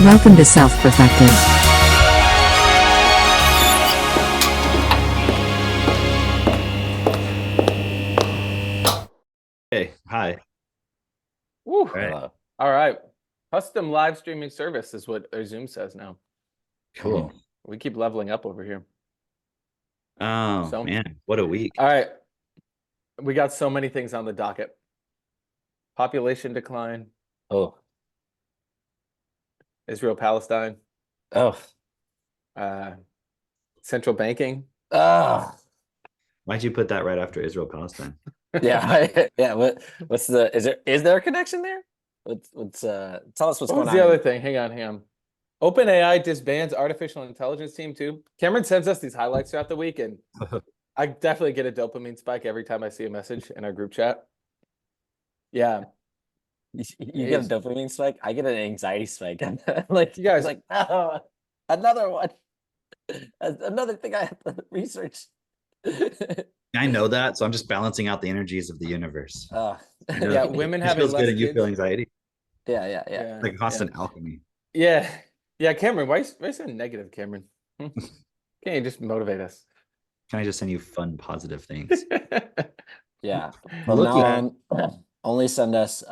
Welcome to Self-Perfected. Hey, hi. Woo. All right, Hello. All right. Custom live streaming service is what our Zoom says now. cool. We keep leveling up over here. Oh So- man, what a week. All right. We got so many things on the docket. Population decline, Oh, Israel, Palestine, oh, central banking. ah, Why'd you put that right after Israel Palestine? yeah, yeah. What's the? Is there a connection there? What's tell us what's What going was on. the other thing? Hang on. OpenAI disbands artificial intelligence team too. Cameron sends us these highlights throughout the week, and I definitely get a dopamine spike every time I see a message in our group chat. Yeah, You get a dopamine spike. I get an anxiety spike. Like You guys- like oh, another one. Another thing I have to research. I know that, so I'm just balancing out the energies of the universe. yeah. yeah, Women It having feels less good and you kids. feel anxiety. yeah. Like constant alchemy. Yeah. Cameron, why are you so negative, Cameron? Can't you just motivate us? Can I just send you fun, positive things? Yeah. From Look now on, only send us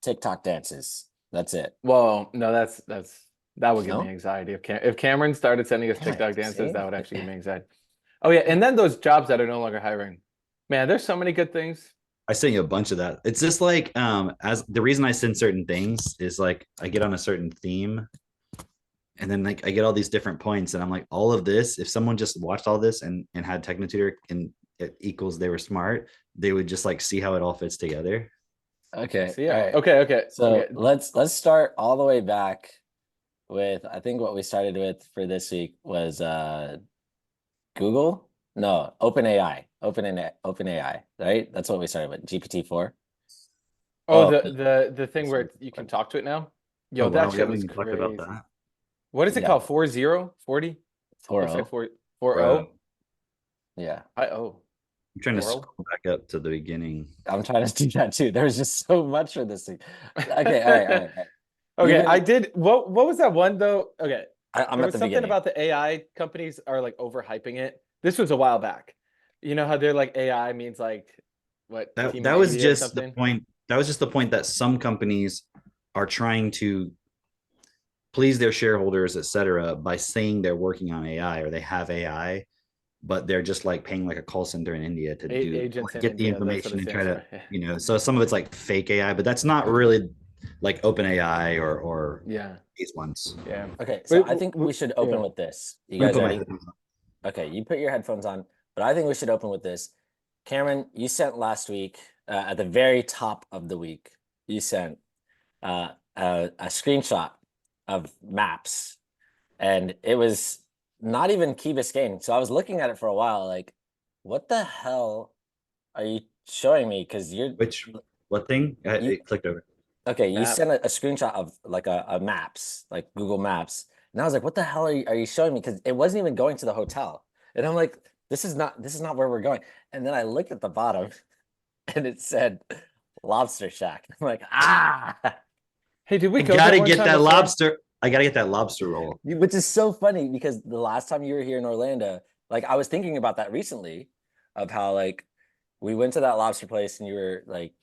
TikTok dances. That's it. Well, no, that would give No? me anxiety. If Cameron started sending us Damn it, TikTok dances, see? that would actually give me anxiety. Oh yeah, and then those jobs that are no longer hiring. Man, there's so many good things. I sent you a bunch of that. It's just like as the reason I send certain things is like I get on a certain theme and then like I get all these different points and I'm like, all of this, if someone just watched all this and had Technotutor and it equals they were smart, they would just like see how it all fits together. Okay. So, yeah. All right. Okay. So Okay. let's start all the way back with I think what we started with for this week was Google? No, OpenAI, right? That's what we started with. GPT-4. Oh, Oh, the thing where you can talk to it now. Yo, Oh, wow, that we shit haven't was even talked crazy. about that. What is it Yeah. called? 40? 40? 4.0. Looks like 4.0. Bro, Yeah. I'm trying to 4.0? scroll back up to the beginning. I'm trying to do that too. There's just so much for this thing. Okay, all right. Okay, Even- I did. What was that one though? Okay, I'm there at was the something beginning. about the AI companies are like overhyping it. This was a while back. You know how they're like AI means like what? That Team was 90 or just the something? point. That was just the point that some companies are trying to please their shareholders, etc., by saying they're working on AI or they have AI, but they're just like paying like a call center in India to Agents in get the India, that's what information it and try stands to, for. so some of it's like fake AI, but that's not really like open AI or Yeah, these ones. yeah. Okay, so Wait, I think we should open yeah. with this. You Let me guys put my ready? headphones on. Okay, you put your headphones on, but I think we should open with this. Cameron, you sent last week at the very top of the week. You sent a screenshot of maps, and it was not even Key Biscayne. So I was looking at it for a while, like, what the hell are you showing me? Because you're What thing? It clicked over. okay. You Map. sent a screenshot of like a maps, like Google Maps, and I was like, what the hell are you showing me? Because it wasn't even going to the hotel, and I'm like, this is not where we're going. And then I looked at the bottom, and it said Lobster Shack. I'm like, Hey, did we I go gotta there one get time that before? lobster. I gotta get that lobster roll. which is so funny because the last time you were here in Orlando, like I was thinking about that recently, of how like we went to that lobster place and you were like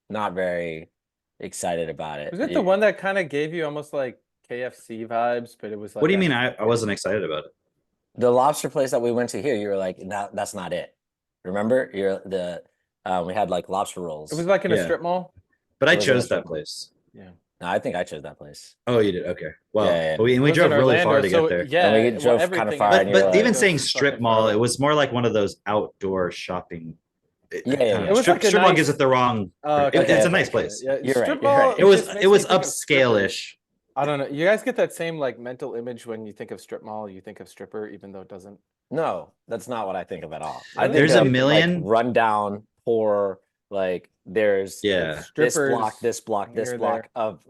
not very excited about it. Was it the one that kind of gave you almost like KFC vibes, but it was like What do you mean? I wasn't excited about it. The lobster place that we went to here, you were like, that's not it. Remember? We had like lobster rolls. It was like in a Yeah. strip mall. But I It was in a chose strip that mall. place. Yeah. No, I think I chose that place. Oh, you did? Okay. Well, Yeah. but we It was drove in really far Orlando, to so get there. yeah, And we well, drove kinda everything far, else and you're But like- even was saying fucking strip far mall, away. it was more like one of those outdoor shopping. Yeah. It was strip, like a strip mall nice- gives it the wrong. Okay, it's a okay. nice place. Yeah, You're strip right, you're mall. right. It was just makes me think of strippers. upscale-ish. I don't know. You guys get that same like mental image when you think of strip mall, you think of stripper, even though it doesn't. No, that's not what I think of at all. I Really? think There's a like, million- like rundown, poor, like there's Yeah. this Strippers block, this block, this here, block there. of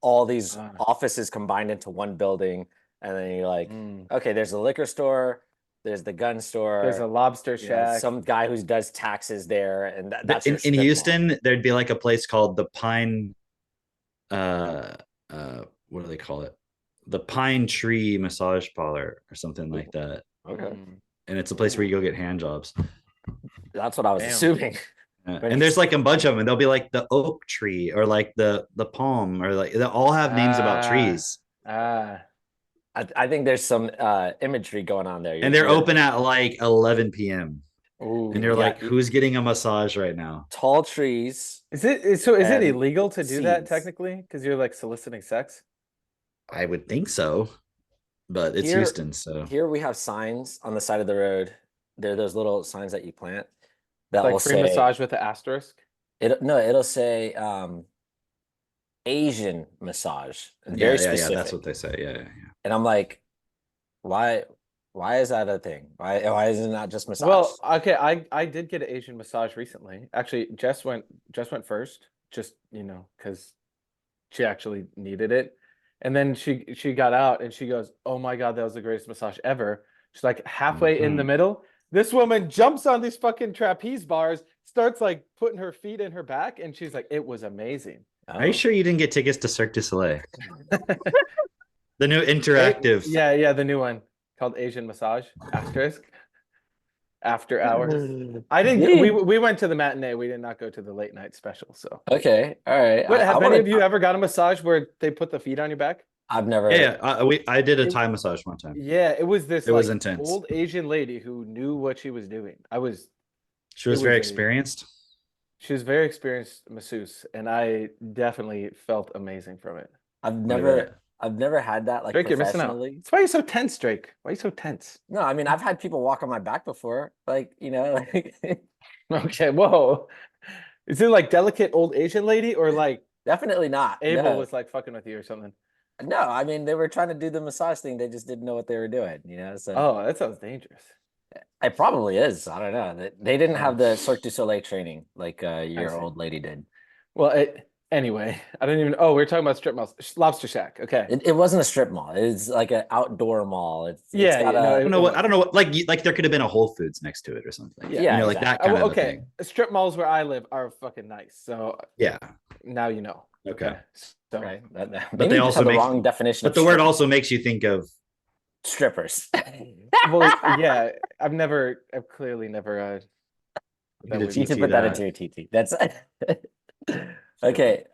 all these Ah. offices combined into one building, and then you're like, Mm. okay, there's the liquor store, there's the gun store, There's a lobster you know, shack. some guy who does taxes there, and that's your in strip mall. Houston, there'd be like a place called the Pine. what do they call it? The Pine Tree Massage Parlor or something like that. Okay. And it's a place where you go get hand jobs. That's what I was Damn. assuming. And there's like a bunch of them, and they'll be like the oak tree or like the palm, or like they all have names about trees. I think there's some imagery going on there. And they're open at like 11 p.m. Ooh. And you're like, who's getting a massage right now? Tall trees. Is it and illegal to do that seeds. technically? Because you're like soliciting sex? I would think so, but it's Here- Houston, so Here we have signs on the side of the road. They're those little signs that you plant that will Like free say massage with an asterisk? it'll say Asian massage. Very specific. that's what they say. Yeah. And I'm like, why is that a thing? Why is it not just massage? Well, okay, I did get an Asian massage recently. Actually, Jess went first, just because she actually needed it. And then she got out and she goes, "Oh my God, that was the greatest massage ever." She's like halfway in the middle. This woman jumps on these fucking trapeze bars, starts like putting her feet in her back, and she's like, "It was amazing." Are you sure you didn't get tickets to Cirque du Soleil? The new interactive. Yeah, the new one called Asian Massage asterisk. After hours. I didn't. We went to the matinee. We did not go to the late night special. So Okay, all right. But have any of you ever got a massage where they put the feet on your back? I've never. Yeah. I did a Thai massage one time. Yeah, it was this. It was intense. Old Asian lady who knew what she was doing. She was very experienced. She was very experienced masseuse, and I definitely felt amazing from it. I've never had that like Drake, you're missing out. professionally. That's why you're so tense, Drake. Why are you so tense? No, I mean I've had people walk on my back before, like like Okay, whoa. Is it like delicate old Asian lady or like definitely not. Abel No. was like fucking with you or something? No, I mean they were trying to do the massage thing. They just didn't know what they were doing, So Oh, that sounds dangerous. it probably is. I don't know. They didn't have the Cirque du Soleil training like your old lady did. Well, anyway, I don't even. Oh, we were talking about strip malls, Lobster Shack. Okay. It wasn't a strip mall. It's like an outdoor mall. It's got no, I don't know what. Like there could have been a Whole Foods next to it or something. Yeah, like that kind of thing. Strip malls where I live are fucking nice. So yeah. Now you know. Okay. So right. But they also the wrong definition. But the word also makes you think of strippers. Well, yeah, I've clearly never. You should put that into your TT. That's okay.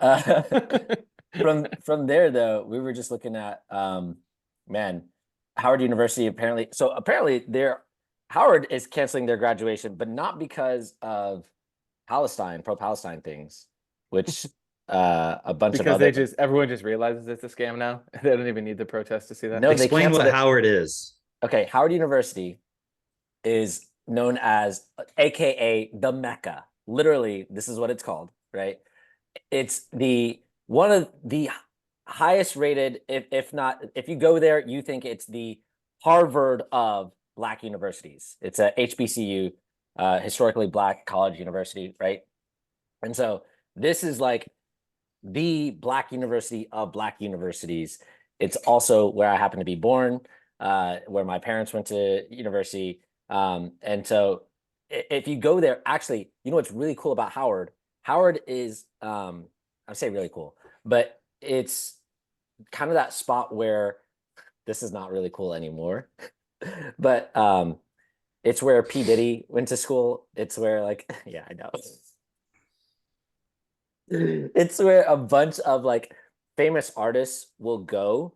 From there though, we were just looking at Howard University apparently. So apparently Howard is canceling their graduation, but not because of pro-Palestine things, which a bunch of other everyone just realizes it's a scam now. They don't even need the protest to see that. No, explain what Howard is. Okay, Howard University is known as AKA the Mecca. Literally, this is what it's called, right? It's one of the highest rated, if you go there, you think it's the Harvard of Black universities. It's a HBCU, historically Black college university, right? And so this is like the Black university of Black universities. It's also where I happen to be born, where my parents went to university. And so if you go there, actually, what's really cool about Howard? Howard is, I say really cool, but it's kind of that spot where this is not really cool anymore, but it's where P. Diddy went to school. It's where yeah, I know. It's where a bunch of famous artists will go.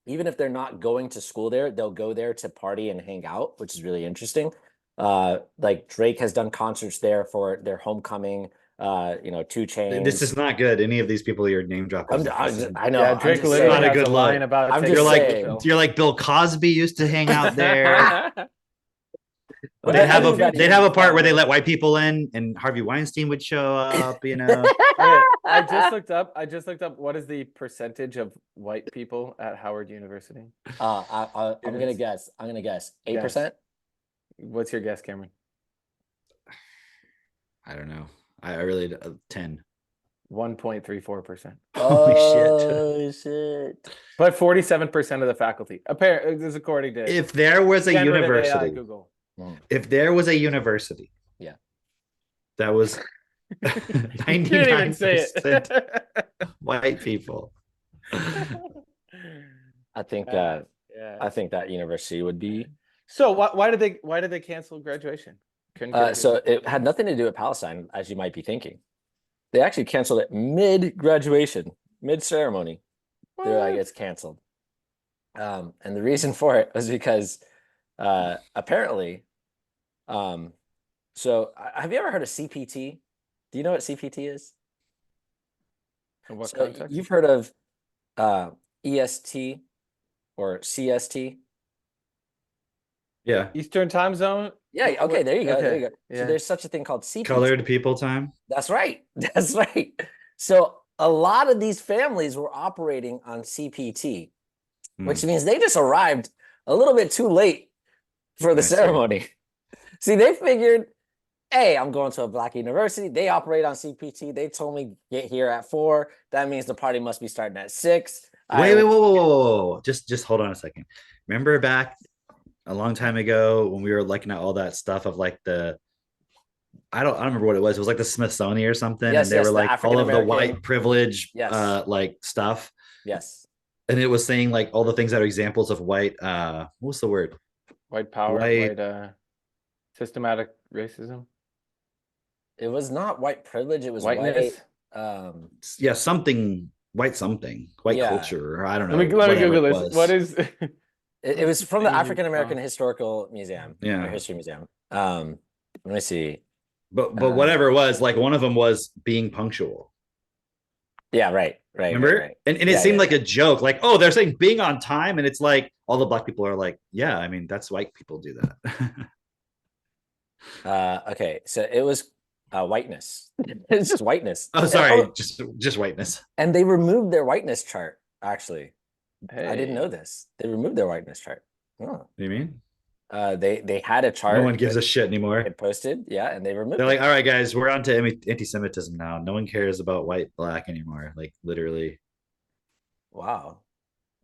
Even if they're not going to school there, they'll go there to party and hang out, which is really interesting. Like Drake has done concerts there for their homecoming. 2 Chainz. This is not good. Any of these people you're name dropping. I know. Yeah, Drake literally not a has good line look. about. You're like Bill Cosby used to hang out there. Well, they'd have a part where they let white people in, and Harvey Weinstein would show up. I just looked up what is the percentage of white people at Howard University. I'm gonna guess 8%. What's your guess, Cameron? I don't know. I really 10. 1.34%. Oh shit! But 47% of the faculty. Apparently, this is according to. If there was a Generative university, AI, Google. If there was a university, yeah, that was 99% white people. I think Yeah. I think that university would be. So why did they cancel graduation? Couldn't get a So good- it had nothing to do with Palestine, as you might be thinking. They actually canceled it mid graduation, mid ceremony. They're like, What? it's canceled. And the reason for it was because apparently, so have you ever heard of CPT? Do you know what CPT is? In what So context? you've heard of EST or CST? Yeah. Eastern time zone? Yeah, okay, there you go. There Okay, you go. So yeah. there's such a thing called CPT. Colored people time. That's right. That's right. So a lot of these families were operating on CPT, which means they just arrived a little bit too late for the I see. ceremony. See, they figured, hey, I'm going to a Black university. They operate on CPT. They told me get here at 4. That means the party must be starting at 6. Wait, whoa. Just hold on a second. Remember back a long time ago when we were looking at all that stuff of like I don't remember what it was. It was like the Smithsonian or something, Yes, and they yes, were the like all of the African-American- white privilege Yes. like stuff. Yes. And it was saying like all the things that are examples of white what's the word? White power, White- systematic racism, It was not white privilege. It was whiteness. white. Yeah, something white Yeah. culture, or I don't know. Let me whatever Google it this. was. What is It was from the Thing you African-American saw. Historical Museum. Yeah. Or History Museum. Let me see. But Uh, whatever it was, like one of them was being punctual. Yeah, right. Remember? Right. And it Yeah, seemed yeah, like a joke, like, oh, they're saying being on time, and it's like all the black people are like, yeah, I mean, that's white people do that. Okay, so it was whiteness. It's just whiteness. Oh, sorry, just whiteness. And they removed their whiteness chart, actually. I didn't hey. know this. They removed their whiteness chart. Oh. What do you mean? They had a chart. No one gives a shit they anymore. had posted, yeah, and they removed They're it. like, all right, guys, we're on to anti-Semitism now. No one cares about white, black anymore. Like literally. Wow.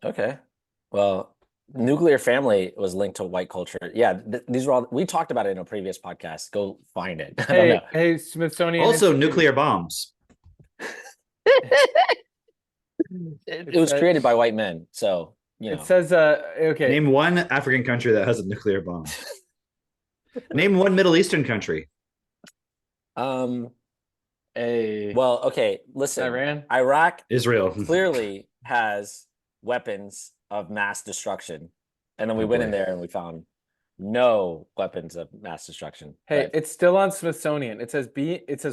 Okay. Well, nuclear family was linked to white culture. Yeah, these were all we talked about it in a previous podcast. Go find it. I don't know. Hey, Smithsonian. Also, Institute. nuclear bombs. It was created by white men, so you know. It says, okay. Name one African country that has a nuclear bomb. Name one Middle Eastern country. Well, A okay, listen. Iran. Iraq Israel. clearly has weapons of mass destruction. And then we Oh, went in boy. there and we found no weapons of mass destruction. Hey, But- it's still on Smithsonian. It says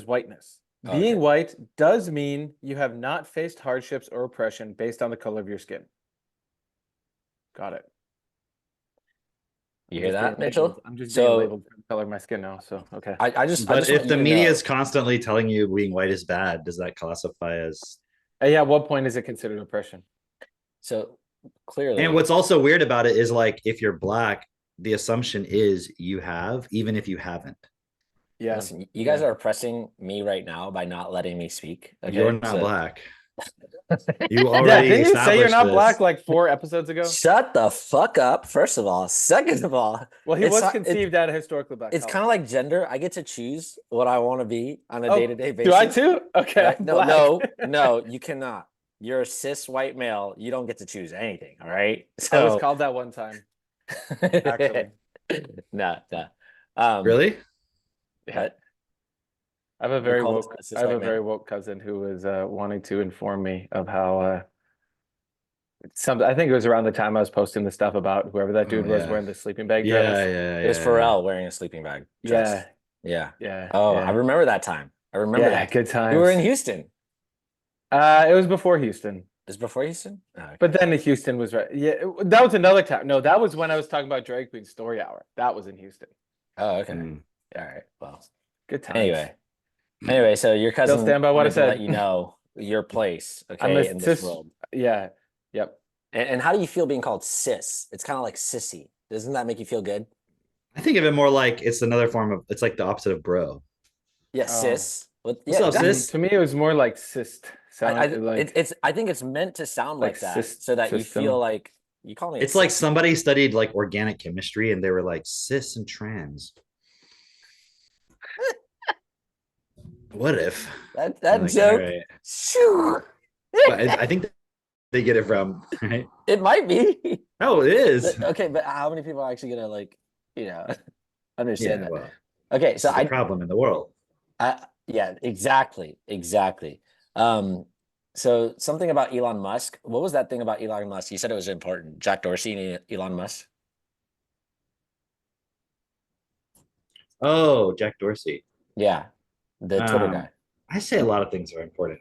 whiteness. Okay. Being white does mean you have not faced hardships or oppression based on the color of your skin. Got it. you I'm hear just that, being Mitchell? labeled- I'm just So- being labeled for the color of my skin now. So okay. I just But want if you the to media know- is constantly telling you being white is bad, does that classify as? Yeah, at what point is it considered oppression? so clearly, And what's also weird about it is like if you're black, the assumption is you have, even if you haven't. Yeah. listen, you guys yeah. are oppressing me right now by not letting me speak. Okay? You're not So- black. You Yeah, already didn't you say you're established not this. black like 4 episodes ago? Shut the fuck up, first of all. Second of all, Well, he it's was not- conceived at a historically black. it's college. kind of like gender. I get to choose what I want to be on a Oh, day-to-day basis. Do I too? Okay. Right? I'm No, black. no, you cannot. You're a cis white male. You don't get to choose anything. All right. I was So called that one time. Actually. no. Really? Yeah. I have a very called woke. a cis I have a white man. very woke cousin who was wanting to inform me of how. I think it was around the time I was posting the stuff about whoever that dude Oh, was yeah. wearing the sleeping bag Yeah, dress. yeah. It was Pharrell wearing a sleeping bag. dress. Yeah. Yeah. Yeah. Oh, yeah. I remember that time. I remember Yeah, that. good times. You were in Houston. It was before Houston, It was before Houston. Oh, okay. but then Houston was right. Yeah, that was another time. No, that was when I was talking about Drag Queen Story Hour. That was in Houston. Oh, okay. Mm. All right. Well, Good times. anyway, so your cousin stand by what I wanted to said. let you know your place, I'm okay, a in this cis- world. Yeah. Yep. And how do you feel being called cis? It's kind of like sissy. Doesn't that make you feel good? I think of it more like it's another form of, it's like the opposite of bro. Yeah, Oh. cis. Well, What's up, exactly. cis? To me, it was more like cyst. I think it's meant to sound like, like that, sys- so that you system. feel like you call me. It's like somebody studied like organic chemistry and they were like cis and trans. What if? that I'm like, joke. all right. Shoo. But I think they get it from, right? It might be. Oh, it is. Okay, but how many people are actually gonna like, understand Yeah, that? well, Okay, this so is the problem in the world. yeah, exactly. Um, so something about Elon Musk. What was that thing about Elon Musk? You said it was important. Jack Dorsey and Elon Musk. Oh, Jack Dorsey. Yeah, the Twitter Um, guy. I say a lot of things are important.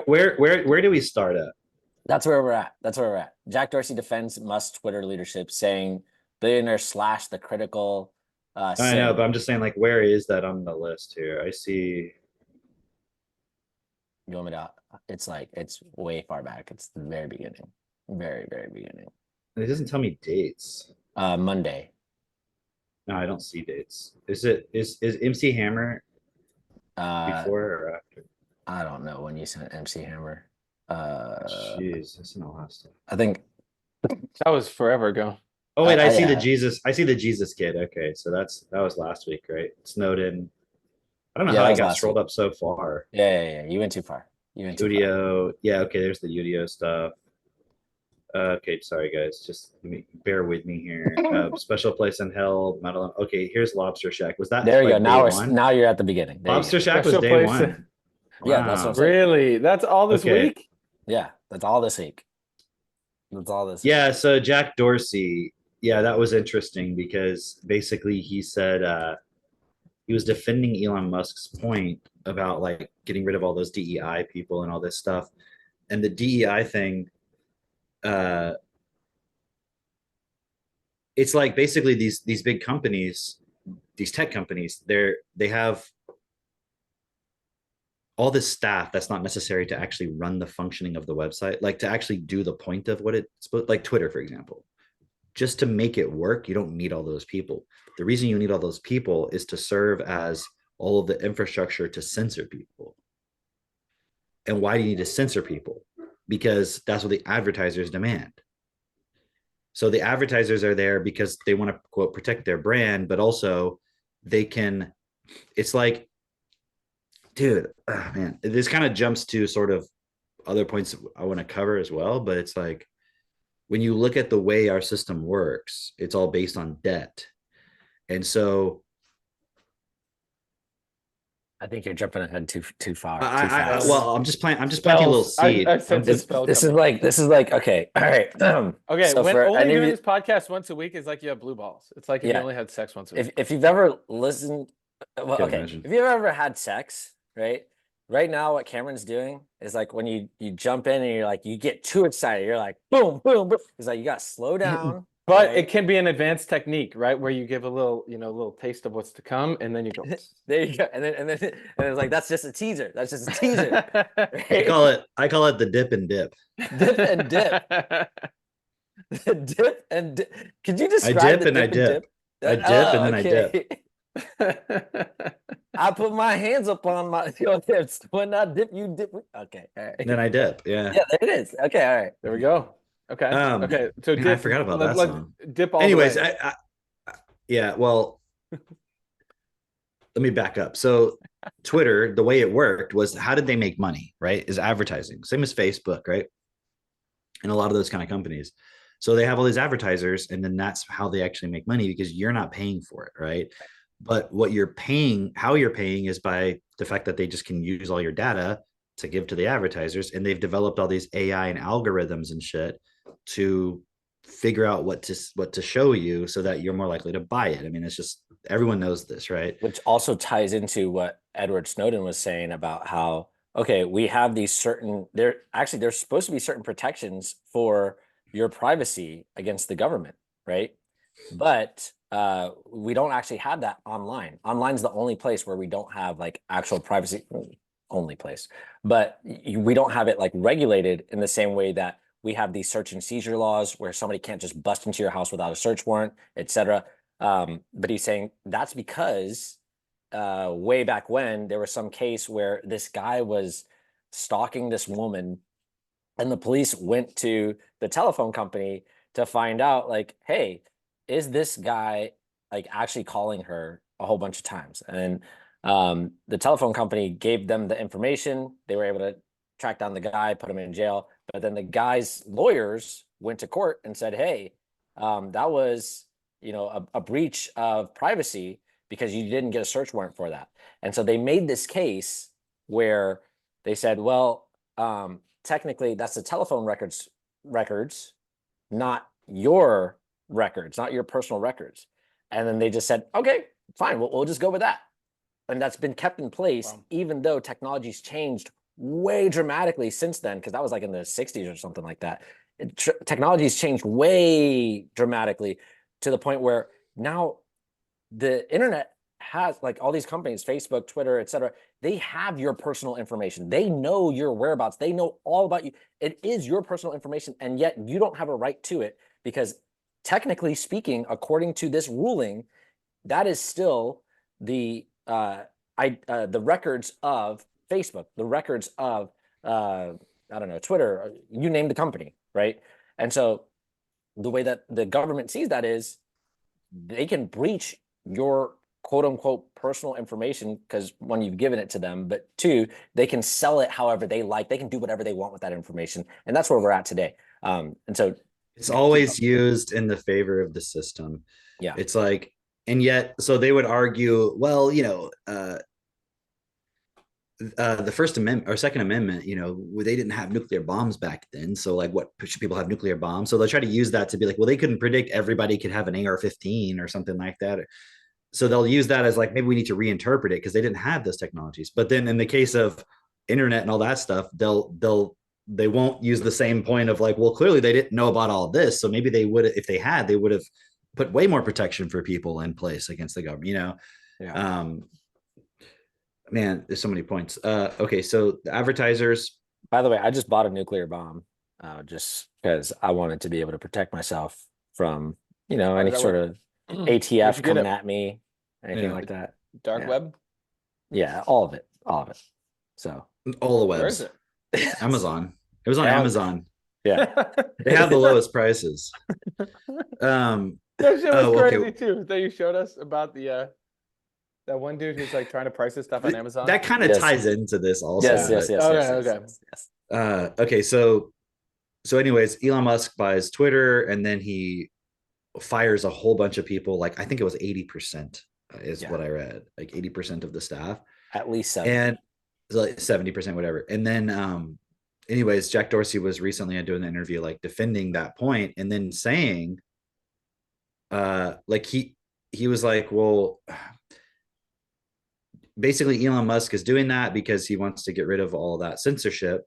Where do we start at? That's where we're at. That's where we're at. Jack Dorsey defends Musk's Twitter leadership, saying billionaire slash the critical I know, sin. but I'm just saying, like, where is that on the list here? I see. You want me to? It's like it's way far back. It's the very beginning, very very beginning. It doesn't tell me dates. Monday. No, I don't see dates. Is MC Hammer Uh, before or after? I don't know when you sent MC Hammer. Jeez, that's not last time. I think. That was forever ago. Oh wait, I see the yeah. Jesus. I see the Jesus kid. Okay, so that was last week, right? Snowden. I don't know Yeah, how that I was got last scrolled week. up so far. Yeah. You went too far. You went too far. Udio. Yeah, okay, there's the Udio stuff. Okay, sorry guys, just bear with me here. Special place in hell, metal. Okay, here's Lobster Shack. Was that There you go. like day Now one? now you're at the beginning. There you Lobster go. Shack was Special day place. one. Yeah, that's what I'm Wow. saying. Really? That's all this Okay. week? Yeah, that's all this week. That's all this week. Yeah, so Jack Dorsey, yeah, that was interesting because basically he said he was defending Elon Musk's point about like getting rid of all those DEI people and all this stuff. And the DEI thing, uh, it's like basically these big companies, these tech companies, they have all this staff that's not necessary to actually run the functioning of the website, like to actually do the point of what it's supposed, like Twitter, for example. Just to make it work, you don't need all those people. The reason you need all those people is to serve as all of the infrastructure to censor people. And why do you need to censor people? Because that's what the advertisers demand. So the advertisers are there because they want to quote protect their brand, but also they can. It's like, dude, man, this kind of jumps to sort of other points I want to cover as well. But it's like when you look at the way our system works, it's all based on debt, and so I think you're jumping ahead too far, too I fast. well, I'm just planting a little Spells. I seed. sense a spell This is coming. like okay, all right. Okay, So when for only any of doing you, this podcast once a week is like you have blue balls. It's like if you Yeah. only had sex once a week. if you've ever listened, well, Can't okay, imagine. if you've ever had sex, right? Right now, what Cameron's doing is like when you jump in and you're like you get too excited, you're like boom, boom, boom. It's like you got to slow down. But right? it can be an advanced technique, right? Where you give a little, a little taste of what's to come, and then you go. There you go, and then it's like that's just a teaser. That's just a teaser. I call it the dip and dip. Dip and dip. Dip and dip. Could you describe dip the and I dip and dip. dip? I dip and then I dip. I put my hands up on my your hips. When I dip, you dip. Okay, all right. And then I dip. Yeah. Yeah, there it is. Okay, all right. There we go. Okay. Okay. So man, dip. I forgot about that song. Dip all Anyways, the way. yeah. Well, let me back up. So Twitter, the way it worked was how did they make money? Right? Is advertising. Same as Facebook, right? And a lot of those kind of companies. So they have all these advertisers, and then that's how they actually make money because you're not paying for it, right? But what you're paying, how you're paying is by the fact that they just can use all your data to give to the advertisers. And they've developed all these AI and algorithms and shit to figure out what to show you so that you're more likely to buy it. I mean, it's just everyone knows this, right? Which also ties into what Edward Snowden was saying about how, okay, we have these certain there's supposed to be certain protections for your privacy against the government, right? But we don't actually have that online. Online's the only place where we don't have like actual privacy, only place, but we don't have it like regulated in the same way that we have these search and seizure laws where somebody can't just bust into your house without a search warrant, etc. But he's saying that's because way back when there was some case where this guy was stalking this woman and the police went to the telephone company to find out like, hey, is this guy like actually calling her a whole bunch of times? And the telephone company gave them the information. They were able to tracked down the guy, put him in jail. But then the guy's lawyers went to court and said, hey, that was, a breach of privacy because you didn't get a search warrant for that. And so they made this case where they said, well, technically that's the telephone records, not your records, not your personal records. And then they just said, okay, fine, we'll just go with that. And that's been kept in place, even though technology's changed way dramatically since then, because that was like in the 60s or something like that. Technology's changed way dramatically to the point where now the internet has, like, all these companies, Facebook, Twitter, etc., they have your personal information. They know your whereabouts. They know all about you. It is your personal information, and yet you don't have a right to it because, technically speaking, according to this ruling, that is still the records of Facebook, the records of I don't know, Twitter, you name the company, right? And so the way that the government sees that is they can breach your quote unquote personal information because, one, you've given it to them, but two, they can sell it however they like. They can do whatever they want with that information. And that's where we're at today. And so it's always used in the favor of the system. Yeah. It's like, and yet, so they would argue, well, the First Amendment or Second Amendment, they didn't have nuclear bombs back then. So, like, what should people have nuclear bombs? So they try to use that to be like, well, they couldn't predict everybody could have an AR-15 or something like that. So they'll use that as like, maybe we need to reinterpret it because they didn't have those technologies. But then in the case of internet and all that stuff, they won't use the same point of like, well, clearly they didn't know about all this. So maybe they would, if they had, they would have put way more protection for people in place against the government, Yeah. Man, there's so many points. Okay, so the advertisers. By the way, I just bought a nuclear bomb just because I wanted to be able to protect myself from, any sort of ATF coming at me, anything like that. Dark web? Yeah, all of it. So all the webs. Where is it? Amazon. It was on Amazon. Yeah. They have the lowest prices. That shit was crazy too. That you showed us about the that one dude who's like trying to price his stuff on Amazon. That kind of ties into this also. Yes. Okay. So anyways, Elon Musk buys Twitter and then he fires a whole bunch of people. Like, I think it was 80% is what I read. Like 80% of the staff. At least 70. And like 70%, whatever. And then anyways, Jack Dorsey was recently doing an interview like defending that point and then saying like he was like, well, basically Elon Musk is doing that because he wants to get rid of all that censorship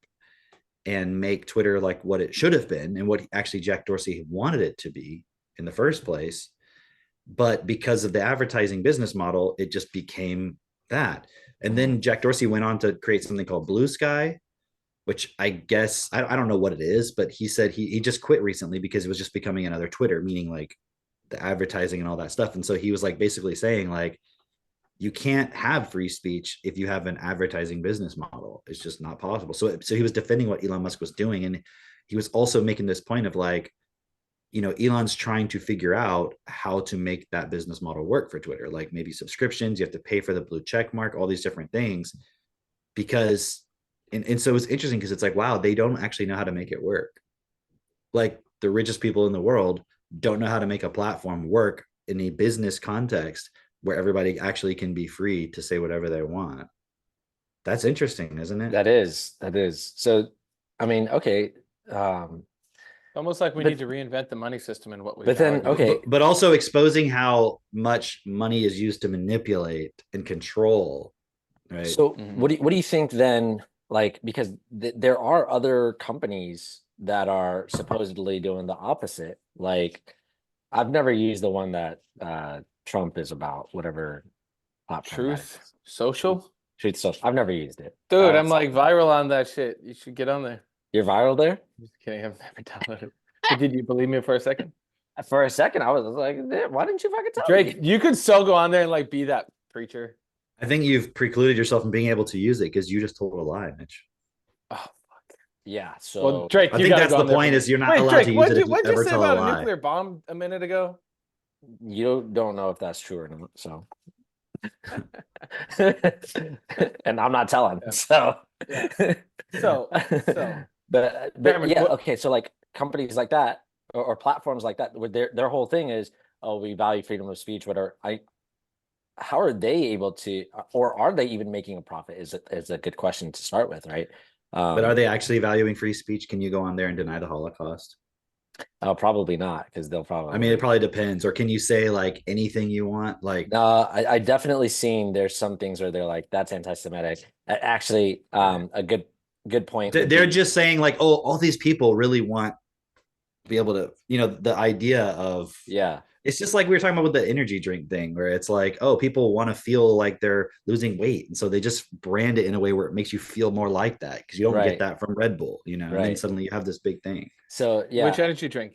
and make Twitter like what it should have been and what actually Jack Dorsey wanted it to be in the first place. But because of the advertising business model, it just became that. And then Jack Dorsey went on to create something called Blue Sky, which I guess, I don't know what it is, but he said he just quit recently because it was just becoming another Twitter, meaning like the advertising and all that stuff. And so he was like basically saying like, you can't have free speech if you have an advertising business model. It's just not possible. So he was defending what Elon Musk was doing. And he was also making this point of like, Elon's trying to figure out how to make that business model work for Twitter. Like maybe subscriptions, you have to pay for the blue check mark, all these different things. Because, and so it's interesting because it's like, wow, they don't actually know how to make it work. Like the richest people in the world don't know how to make a platform work in a business context where everybody actually can be free to say whatever they want. That's interesting, isn't it? That is. So, I mean, okay. Almost like we need to reinvent the money system and what we. But then, okay. But also exposing how much money is used to manipulate and control. Right. So what do you think then? Like, because there are other companies that are supposedly doing the opposite. Like, I've never used the one that Trump is about, whatever platform. Truth Social. I've never used it, dude. I'm like viral on that shit. You should get on there. You're viral there? Just kidding. I've never downloaded it. Did you believe me for a second? For a second, I was like, why didn't you fucking tell Drake, me? you could still go on there and like be that preacher. I think you've precluded yourself from being able to use it because you just told a lie, Mitch. Oh fuck. Yeah. So well, Drake, I think that's the point is you're not allowed Drake, to use it if you what'd ever you say tell a about a lie. nuclear bomb a minute ago? You don't know if that's true or not, so. And I'm not telling. So Yeah. So but Cameron, yeah, what? okay. So like companies like that or platforms like that, where their whole thing is, oh, we value freedom of speech, whatever. How are they able to, or are they even making a profit? Is a good question to start with, right? But are they actually valuing free speech? Can you go on there and deny the Holocaust? Probably not, because they'll I mean, it probably. probably depends. Or can you say like anything you want? Like, I definitely seen there's some things where they're like, that's anti-Semitic. Actually, a good point would they're be, just saying like, oh, all these people really want to be able to, the idea of yeah, it's just like we were talking about with the energy drink thing, where it's like, oh, people want to feel like they're losing weight. And so they just brand it in a way where it makes you feel more like that because you don't get right, that from Red Bull, and then right. suddenly you have this big thing. So Which yeah, energy drink?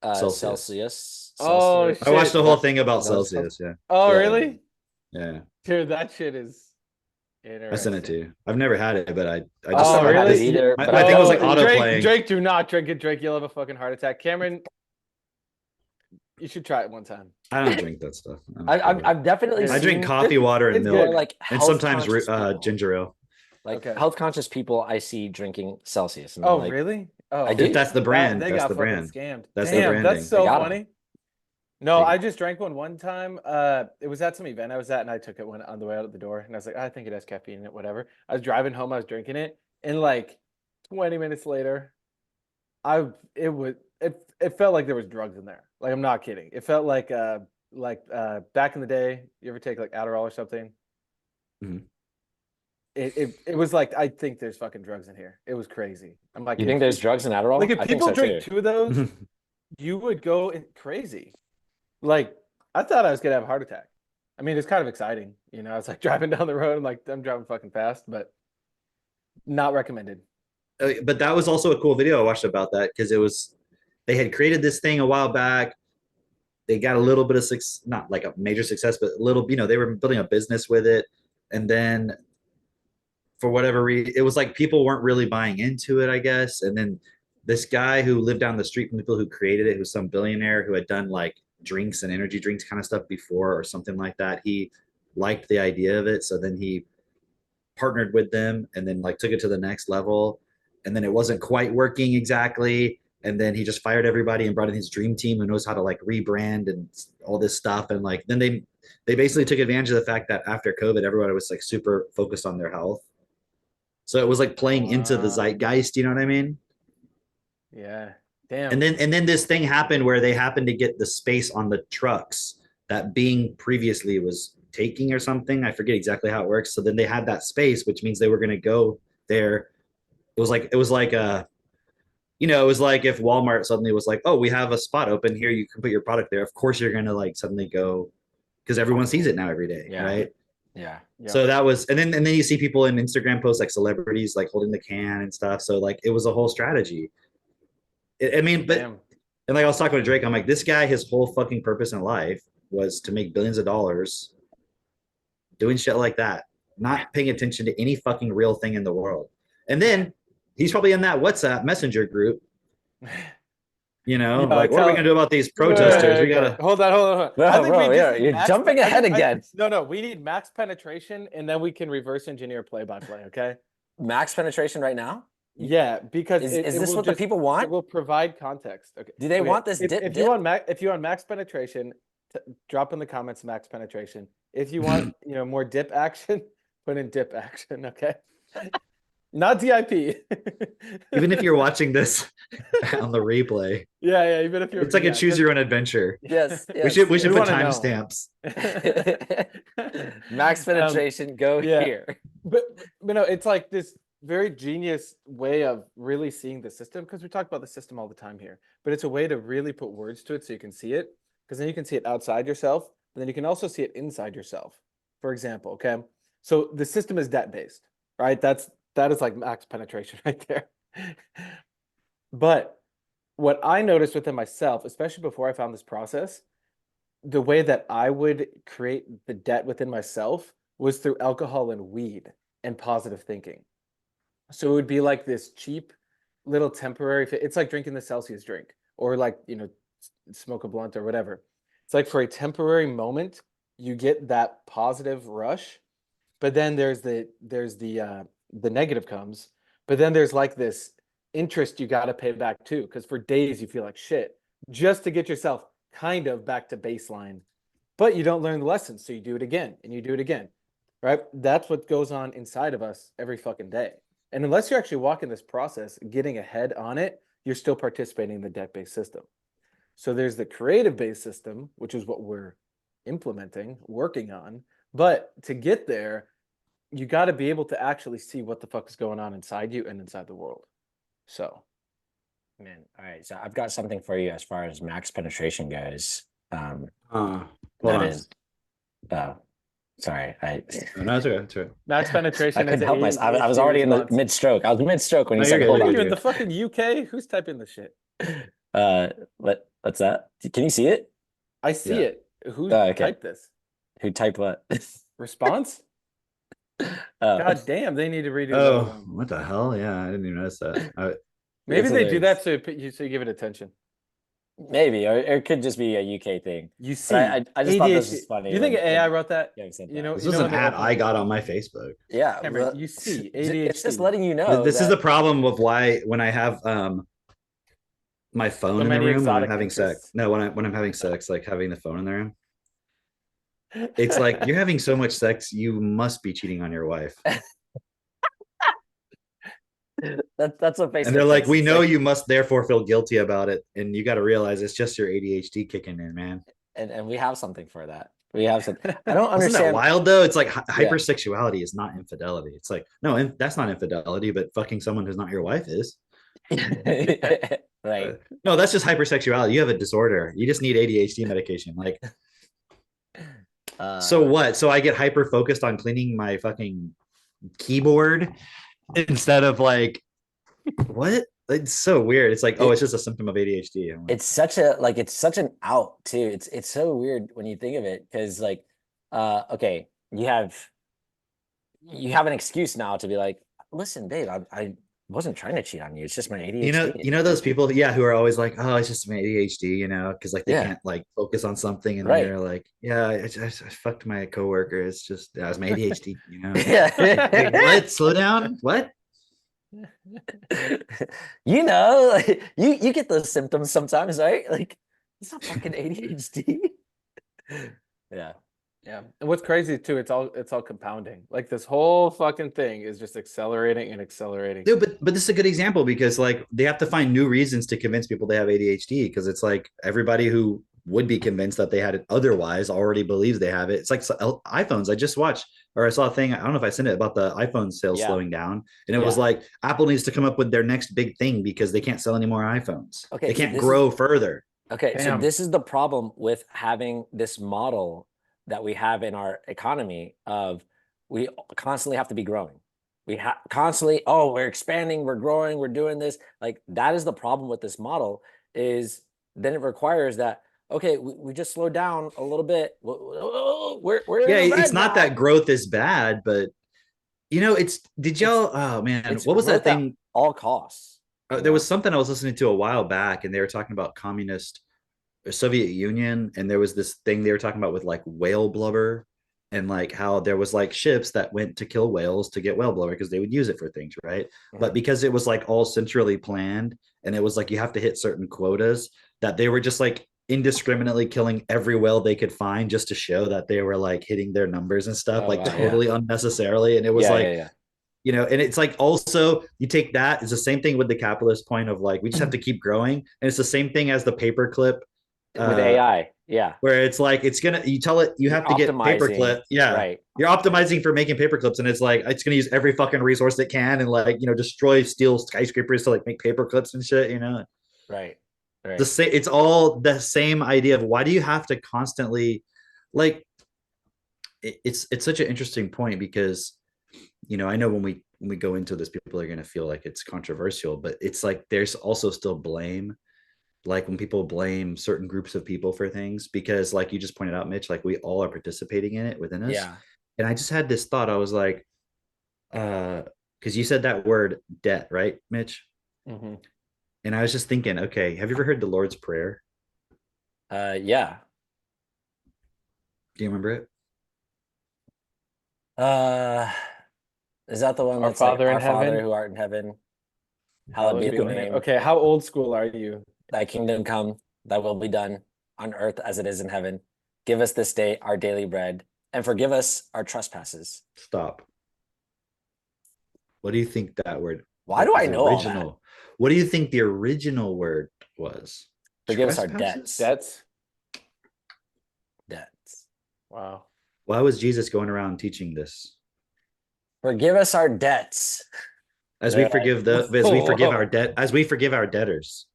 Celsius. Oh Celsius. I watched shit. the Is whole that thing about is that what it's called? Celsius. Yeah. Oh Yeah, really? Yeah. Dude, that shit is I sent it to interesting. you. I've never had it, but I I've just Oh never had it really? this either, but my I've thing was like No, definitely. auto Drake, playing. Drake, do not drink it, Drake. You'll have a fucking heart attack. Cameron, you should try it one time. I don't drink that stuff. I don't I, care I've about it. I've definitely I drink seen coffee, water, and It's more good. milk, like and health sometimes conscious people, ginger ale. like Okay. health conscious people I see drinking Celsius, and I'm Oh like, really? I Oh, If do. that's the that brand, they that's got the fucking brand. scammed. That's the Damn, that's branding. They so got 'em. funny. No, They I got just drank one time. It was at some event I was at, and I took it when on the way out of the door, and I was like, I think it has caffeine in it, whatever. I was driving home, I was drinking it, and like 20 minutes later, I it was it felt like there was drugs in there. Like I'm not kidding. It felt like back in the day, you ever take like Adderall or something? Mhm. It was like I think there's fucking drugs in here. It was crazy. I'm like You think there's drugs in like Adderall? if I think people so drink too. 2 of those, you would go crazy. Like I thought I was gonna have a heart attack. I mean, it's kind of exciting, I was like driving down the road. I'm driving fucking fast, but not recommended. But that was also a cool video I watched about that because they had created this thing a while back. They got a little bit of success, not like a major success, but a little, they were building a business with it. And then for whatever reason, it was like people weren't really buying into it, I guess. And then this guy who lived down the street from the people who created it, who's some billionaire who had done like drinks and energy drinks kind of stuff before or something like that, he liked the idea of it. So then he partnered with them and then like took it to the next level. And then it wasn't quite working exactly. And then he just fired everybody and brought in his dream team who knows how to like rebrand and all this stuff. And like then they basically took advantage of the fact that after COVID, everybody was like super focused on their health. So it was like playing into the Wow. zeitgeist, you know what I mean? Yeah. And Damn. then this thing happened where they happened to get the space on the trucks that Bing previously was taking or something. I forget exactly how it works. So then they had that space, which means they were going to go there. It was like if Walmart suddenly was like, "Oh, we have a spot open here. You can put your product there." Of course, you're going to like suddenly go because everyone sees it now every day, Yeah, right? yeah. Yeah. So that was, and then you see people in Instagram posts like celebrities like holding the can and stuff. So like it was a whole strategy. I mean, but Damn. and like I was talking to Drake, I'm like, this guy, his whole fucking purpose in life was to make billions of dollars doing shit like that, not paying attention to any fucking real thing in the world. And then he's probably in that WhatsApp messenger group, Yo, like, what are we gonna do about these protesters? We okay. gotta Hold on, hold on, hold on. I Bro, think we bro, just yeah, need you're max. jumping ahead again. No, we need max penetration, and then we can reverse engineer play by play. Okay. Max penetration right now? Yeah, because Is it this will what the just people it want? will provide context. Okay. Do they Okay. want this dip If dip? you want max penetration, drop in the comments max penetration. If you want more dip action, put in dip action. Okay. Not DIP. even if you're watching this on the replay, Yeah. Even if you're it's like a choose your own adventure. Yes, We yes. should We put wanna know. timestamps. Max penetration, go yeah. here. But no, it's like this very genius way of really seeing the system because we talk about the system all the time here. But it's a way to really put words to it so you can see it because then you can see it outside yourself, but then you can also see it inside yourself. For example, okay, so the system is debt based, right? That is like max penetration right there. But what I noticed within myself, especially before I found this process, the way that I would create the debt within myself was through alcohol and weed and positive thinking. So it would be like this cheap little temporary it's like drinking the Celsius drink or like, smoke a blunt or whatever. It's like for a temporary moment, you get that positive rush, but then there's the the negative comes. But then there's like this interest you got to pay back too, because for days you feel like shit just to get yourself kind of back to baseline. But you don't learn the lesson, so you do it again and you do it again, right? That's what goes on inside of us every fucking day. And unless you're actually walking this process, getting ahead on it, you're still participating in the debt-based system. So there's the creative-based system, which is what we're implementing, working on. But to get there, you got to be able to actually see what the fuck is going on inside you and inside the world. So, Man, all right. So I've got something for you as far as max penetration goes. Hold That on. is, sorry, No, it's okay. It's okay. max I penetration is couldn't help myself. I was ADHD already in the response. mid-stroke. I was mid-stroke when you No, said, you're "Hold good, What are on." you in the fucking UK? Who's typing this shit? What's that? Can you see it? I see Yeah. it. Who Okay. typed this? Who typed what? Response? Oh, God damn, they need to redo Oh, level 1. what the hell? Yeah, I didn't even notice that. Maybe it's they do hilarious. that so you give it attention. Maybe, or it could just be a UK thing. You see, But I just thought this ADHD. was funny. You think when AI wrote that? Gang said You that. know, This you was know an when they ad open I up- got on my Facebook. Yeah, Cameron, but you see it's just ADHD. letting you know This is that the problem of why when I have my phone So in the many room when I'm exotic having sex. interests. No, when I'm having sex, like having the phone in the room. It's like you're having so much sex, you must be cheating on your wife. that's what Facebook And they're like, thinks. we It's know like, you must therefore feel guilty about it. And you got to realize it's just your ADHD kicking in, man. and we have something for that. We have something. I don't Isn't that understand. wild though? It's like Yeah. hypersexuality is not infidelity. It's like, no, that's not infidelity, but fucking someone who's not your wife is. Right. No, that's just hypersexuality. You have a disorder. You just need ADHD medication. Like, so what? So I get hyper focused on cleaning my fucking keyboard instead of like, what? It's so weird. It's like, oh, it's just a symptom of ADHD. I'm like, It's such an out too. It's so weird when you think of it, because like, okay, you have an excuse now to be like, listen, babe, I wasn't trying to cheat on you. It's just my ADHD. you know those people, yeah, who are always like, oh, it's just my ADHD, because like they Yeah. can't like focus on something, and Right. they're like, yeah, I fucked my coworker. It's just it's my ADHD. Yeah. Wait, what? Slow down. What? Like, you get those symptoms sometimes, right? Like, it's not fucking ADHD. Yeah. Yeah. And what's crazy too, it's all compounding. Like this whole fucking thing is just accelerating and accelerating. Dude, but this is a good example because like they have to find new reasons to convince people they have ADHD, because it's like everybody who would be convinced that they had it otherwise already believes they have it. It's like iPhones. I just watched, or I saw a thing. I don't know if I sent it, about the iPhone sales Yeah. slowing down, and it was like Apple needs to come up with their next big thing because they can't sell any more iPhones. Okay, they so can't this grow further. Okay, so Damn. this is the problem with having this model that we have in our economy of we constantly have to be growing. We constantly, oh, we're expanding, we're growing, we're doing this. Like, that is the problem with this model, is then it requires that, okay, we just slow down a little bit. We're Yeah, in the red it's not now. that growth is bad, but did y'all, oh man, It's what was that growth at thing? all costs. There was something I was listening to a while back, and they were talking about communist Soviet Union, and there was this thing they were talking about with like whale blubber, and like how there was like ships that went to kill whales to get whale blubber because they would use it for things, right? But because it was like all centrally planned, and it was like you have to hit certain quotas, that they were just like indiscriminately killing every whale they could find just to show that they were like hitting their numbers and stuff, Oh, like wow, totally unnecessarily. And it was like, yeah. and it's like also you take that, it's the same thing with the capitalist point of like we just have to keep growing, and it's the same thing as the paperclip With AI, yeah. where it's like you tell it you have to get paperclip, right? You're optimizing for making paperclips, and it's like it's gonna use every fucking resource it can, and like destroy steel skyscrapers to like make paperclips and shit. Right. It's all the same idea of why do you have to constantly like it's such an interesting point because I know when we go into this, people are going to feel like it's controversial, but it's like there's also still blame, like when people blame certain groups of people for things, because like you just pointed out, Mitch, like we all are participating in it within us. Yeah. And I just had this thought. I was like, because you said that word debt, right, Mitch? Mm-hmm. And I was just thinking, okay, have you ever heard the Lord's Prayer? Yeah. Do you remember it? Is that the one Our that's like Father in our Father heaven, who art in heaven? hallowed Hallowed be be thy thy name. name. Okay, how old school are you? Thy kingdom come, thy will be done on earth as it is in heaven. Give us this day our daily bread, and forgive us our trespasses. Stop. What do you think that word? Why do I is know all original? What do you think the original word was? Forgive us our Trespasses? Debts? Debts. Wow. Why was Jesus going around teaching this? Forgive us our debts. As They're we like, forgive as we forgive our Whoa. debt, as we forgive our debtors.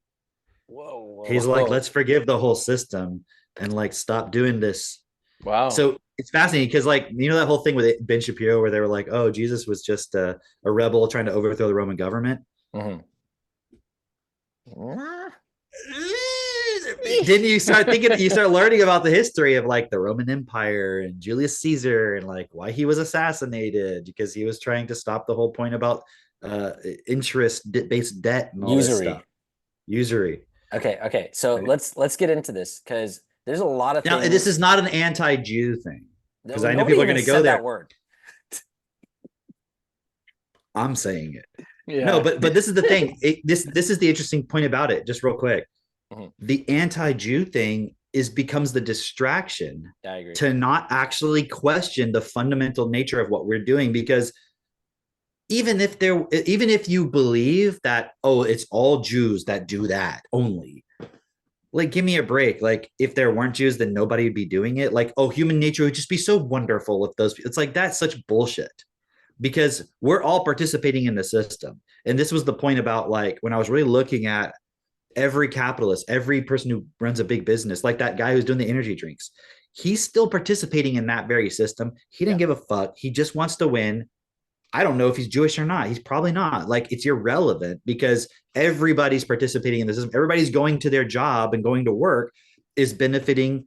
Whoa, He's whoa. like, let's forgive the whole system and like stop doing this. Wow. So it's fascinating because, like, you know, that whole thing with Ben Shapiro where they were like, oh, Jesus was just a rebel trying to overthrow the Roman government. Mhm. Then you start thinking, you start learning about the history of like the Roman Empire and Julius Caesar and like why he was assassinated because he was trying to stop the whole point about interest-based debt and all this Usury. stuff. Usury. Okay. So Right. let's get into this because there's a lot of Now, things. this is not an anti-Jew thing because I know Nobody people are even going to go said there. that word. I'm saying it. Yeah. No, but this is the thing. This is the interesting point about it. Just real quick, Mhm. the anti-Jew thing becomes the distraction Yeah, I agree. to not actually question the fundamental nature of what we're doing. Because even if you believe that, oh, it's all Jews that do that only, like, give me a break. Like, if there weren't Jews, then nobody would be doing it. Like, oh, human nature would just be so wonderful if those. It's like that's such bullshit because we're all participating in the system. And this was the point about like when I was really looking at every capitalist, every person who runs a big business, like that guy who's doing the energy drinks, he's still participating in that very system. He didn't give a fuck. He just wants to win. I don't know if he's Jewish or not. He's probably not. Like, it's irrelevant because everybody's participating in the system. Everybody's going to their job and going to work is benefiting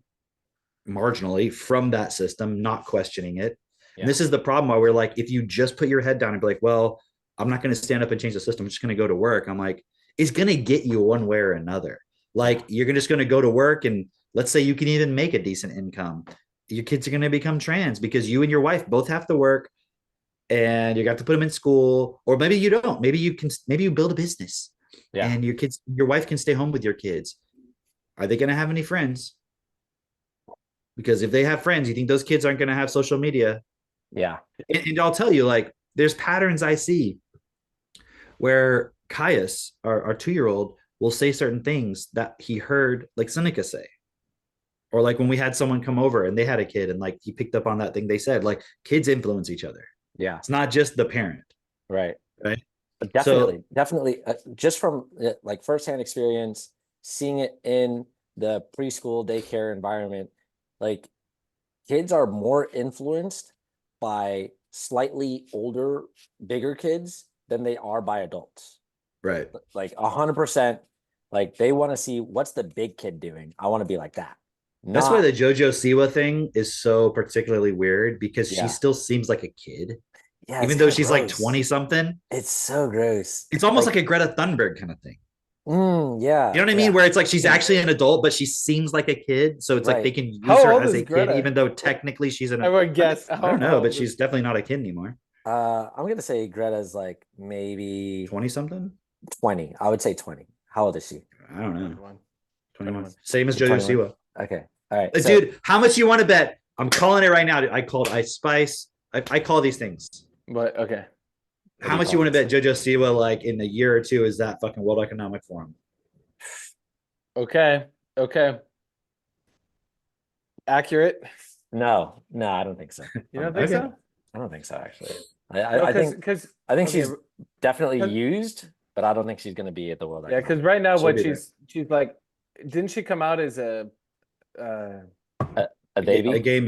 marginally from that system, not questioning it. Yeah. And this is the problem why we're like, if you just put your head down and be like, well, I'm not going to stand up and change the system. I'm just going to go to work. I'm like, it's going to get you one way or another. Like, you're just going to go to work and let's say you can even make a decent income. Your kids are going to become trans because you and your wife both have to work and you got to put them in school, or maybe you don't. Maybe you build a business and your wife can stay home with your kids. Are they going to have any friends? Because if they have friends, you think those kids aren't going to have social media. Yeah. And I'll tell you, like, there's patterns I see where Caius, our 2-year-old, will say certain things that he heard like Seneca say. Or like when we had someone come over and they had a kid and like he picked up on that thing they said, like kids influence each other. Yeah. It's not just the parent. Right. Right. But definitely, just from like firsthand experience, seeing it in the preschool daycare environment, like kids are more influenced by slightly older, bigger kids than they are by adults. Right. Like 100%. Like they want to see what's the big kid doing. I want to be like that. That's why the JoJo Siwa thing is so particularly weird because she still seems like a kid. Yeah, even though she's like 20 something. It's so gross. It's almost like a Greta Thunberg kind of thing. Yeah. You know what I mean? Where it's like she's actually an adult, but she seems like a kid. So it's like they can use her as a kid, even though technically she's an adult. I would guess. I don't know, but she's definitely not a kid anymore. I'm gonna say Greta's like maybe 20 something. 20. I would say 20. How old is she? I don't know. 21. Same as JoJo 21. Siwa. Okay. All right. Dude, how much you want to bet? I'm calling it right now. I called Ice Spice. I call these things. But okay. How much you want to bet JoJo Siwa, like in a year or two, is that fucking World Economic Forum? Okay. Accurate? No, I don't think so. You don't think so? I don't think so, actually. I think she's definitely used, but I don't think she's going to be at the World Economic. Yeah, because right now what she's like, didn't she come out as a baby? A gay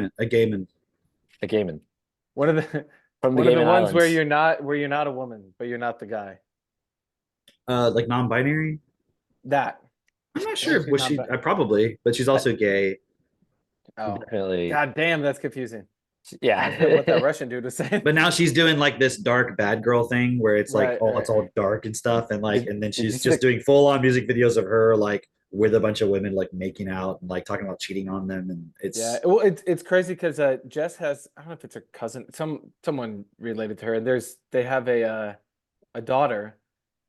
man. One of the from one of the ones where you're not a woman, but you're not the guy. Like non-binary. That I'm not sure. Was she? Probably, but she's also gay. Oh, definitely. God damn, that's confusing. Yeah, what that Russian dude was saying. But now she's doing like this dark bad girl thing where it's like, it's all dark and stuff, and like, and then she's just doing full on music videos of her like with a bunch of women like making out and like talking about cheating on them, and it's Yeah, well, it's crazy because Jess has, I don't know if it's a cousin, someone related to her, and they have a daughter,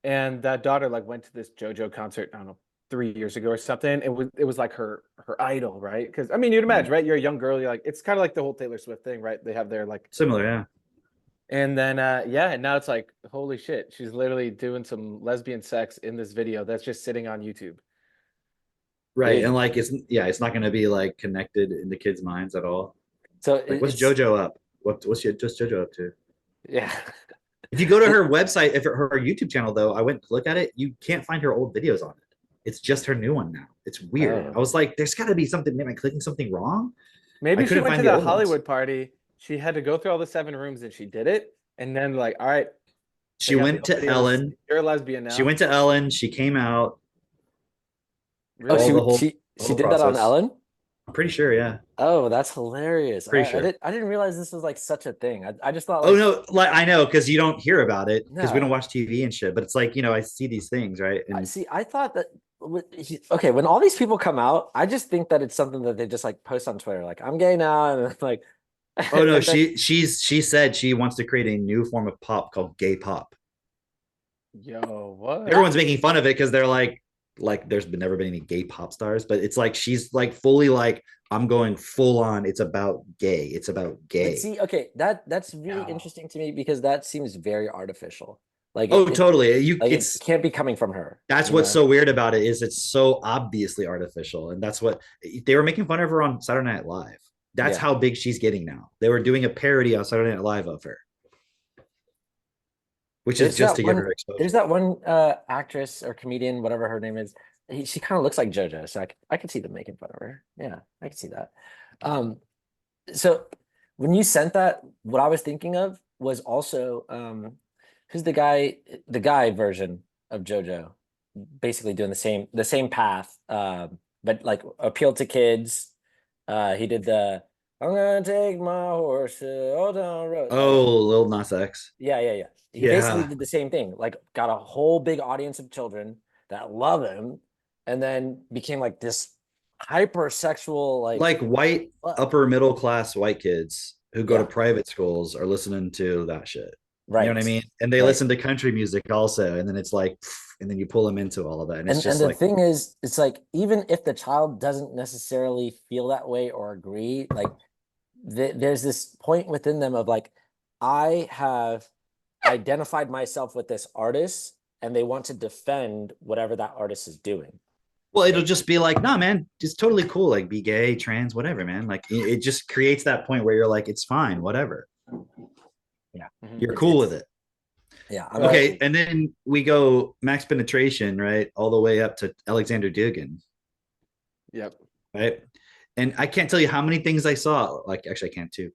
and that daughter like went to this JoJo concert, I don't know, 3 years ago or something. It was like her idol, right? Because I mean, you'd imagine, right? You're a young girl, you're like, it's kind of like the whole Taylor Swift thing, right? They have their like, similar, yeah. and then yeah, and now it's like, holy shit, she's literally doing some lesbian sex in this video that's just sitting on YouTube. Right. Dude, And like it's not gonna be like connected in the kids' minds at all. so Like what's it's JoJo up? What's just JoJo up to? Yeah. If you go to her website, if her YouTube channel though, I went to look at it, you can't find her old videos on it. It's just her new one now. It's weird. Oh. I was like, there's gotta be something. Am I clicking something wrong? Maybe she couldn't went to find the the old ones. Hollywood party. She had to go through all the 7 rooms and she did it. And then like, all right, She check out went the old to videos. Ellen. You're a lesbian now. She went to Ellen. She came out. Oh, Really? the whole- she whole did that on process. Ellen? I'm pretty sure, yeah. Oh, that's hilarious. Pretty sure. I didn't realize this was like such a thing. I just thought Oh like, no, like I know because you don't hear about it because we No. don't watch TV and shit. But it's like I see these things, right? And I thought that okay, when all these people come out, I just think that it's something that they just like post on Twitter, like I'm gay now, and like oh no, and then- she said she wants to create a new form of pop called gay pop. Yo, what? Everyone's making fun of it because they're like there's never been any gay pop stars, but it's like she's like fully like I'm going full on. It's about gay. It's about gay. But see, okay, that's really Yeah. interesting to me because that seems very artificial. Like Oh, totally. like it It's can't be coming from her. that's you what's know? so weird about it is it's so obviously artificial, and that's what they were making fun of her on Saturday Night Live. That's Yeah. how big she's getting now. They were doing a parody on Saturday Night Live of her, which is There's just that to give one- her exposure. There's that one actress or comedian, whatever her name is. She kind of looks like JoJo, so I could see them making fun of her. Yeah, I could see that. So when you sent that, what I was thinking of was also who's the guy version of JoJo, basically doing the same path, but like appeal to kids. He did the I'm gonna take my horse to Old Town Road. Oh, Lil Nas X. Yeah. He basically did the same thing, like got a whole big audience of children that love him, and then became like this hypersexual, Like white upper middle class white kids who go to Yeah. private schools are listening to that shit. right. You know what I mean? And they Right. listen to country music also, and then it's like, and then you pull them into all of that, and it's just the like, thing is, it's like even if the child doesn't necessarily feel that way or agree, like there's this point within them of like, I have identified myself with this artist, and they want to defend whatever that artist is doing. well, it'll just be like, nah, man, it's totally cool. Like, be gay, trans, whatever, man. Like, it just creates that point where you're like, it's fine, whatever. Yeah, You're cool with it. Yeah. Okay, and then we go max penetration, right, all the way up to Alexander Dugan, Yep. right? And I can't tell you how many things I saw. Like, actually, I can't too.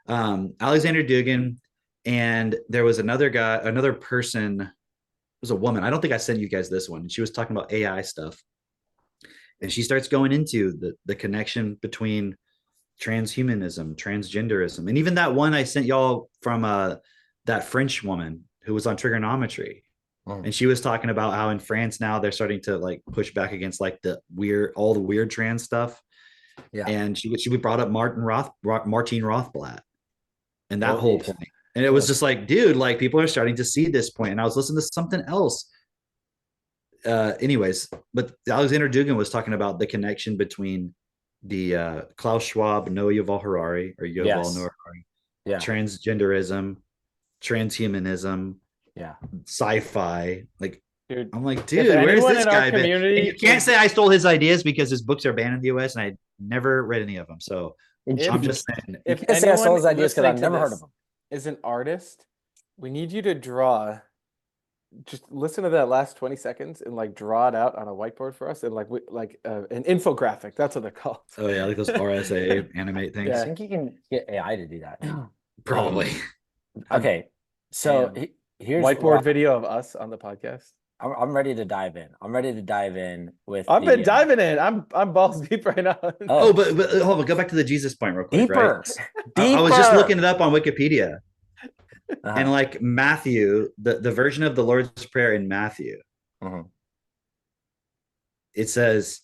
Alexander Dugan, and there was another person. It was a woman. I don't think I sent you guys this one. She was talking about AI stuff, and she starts going into the connection between transhumanism, transgenderism, and even that one I sent y'all from that French woman who was on trigonometry. And she was talking about how in France now they're starting to like push back against like all the weird trans stuff. Yeah. And she brought up Martine Rothblatt and that Oh, whole geez. point. And it was just like, dude, like people are starting to see this point. And I was listening to something else. Anyways, but Alexander Dugan was talking about the connection between the Klaus Schwab, Noah Yuval Harari, or Yuval Yes. Noah Harari, Yeah. transgenderism, transhumanism, Yeah. sci-fi. Like, Dude, I'm like, if dude, where's anyone this in our guy been? community And you can't is- say I stole his ideas because his books are banned in the US and I never read any of them. So If- I'm just saying, if You can't say I stole anyone his ideas because I've listening to never heard this of him. is an artist, we need you to draw. Just listen to that last 20 seconds and like draw it out on a whiteboard for us and like an infographic. That's what they're called. oh yeah, like those RSA animate things. I Yeah. think you can get AI to do that. Probably. Okay, so Damn. here's Whiteboard video of us on the podcast. I'm ready to dive in. I'm ready to dive in with. I've the, been diving in. I'm balls deep right now. Oh, but hold on, go back to the Jesus point real quick. deeper. Right? Deeper. I was just looking it up on Wikipedia. Uh-huh. And like Matthew, the version of the Lord's Prayer in Matthew Mhm. it says,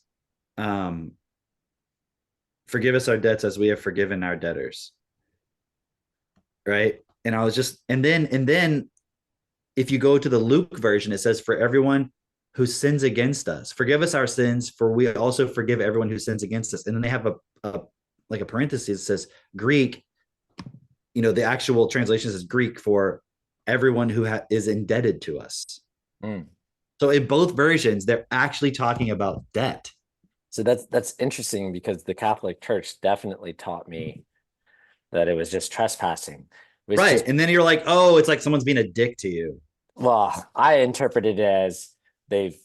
forgive us our debts as we have forgiven our debtors. Right. And I was just, and then if you go to the Luke version, it says, for everyone who sins against us, forgive us our sins, for we also forgive everyone who sins against us. And then they have a like a parenthesis that says Greek, the actual translation is Greek for everyone who is indebted to us. Mm. So in both versions, they're actually talking about debt. So that's interesting, because the Catholic Church definitely taught me that it was just trespassing. Right. Just, and then you're like, oh, it's like someone's being a dick to you. well, I interpreted it as they've,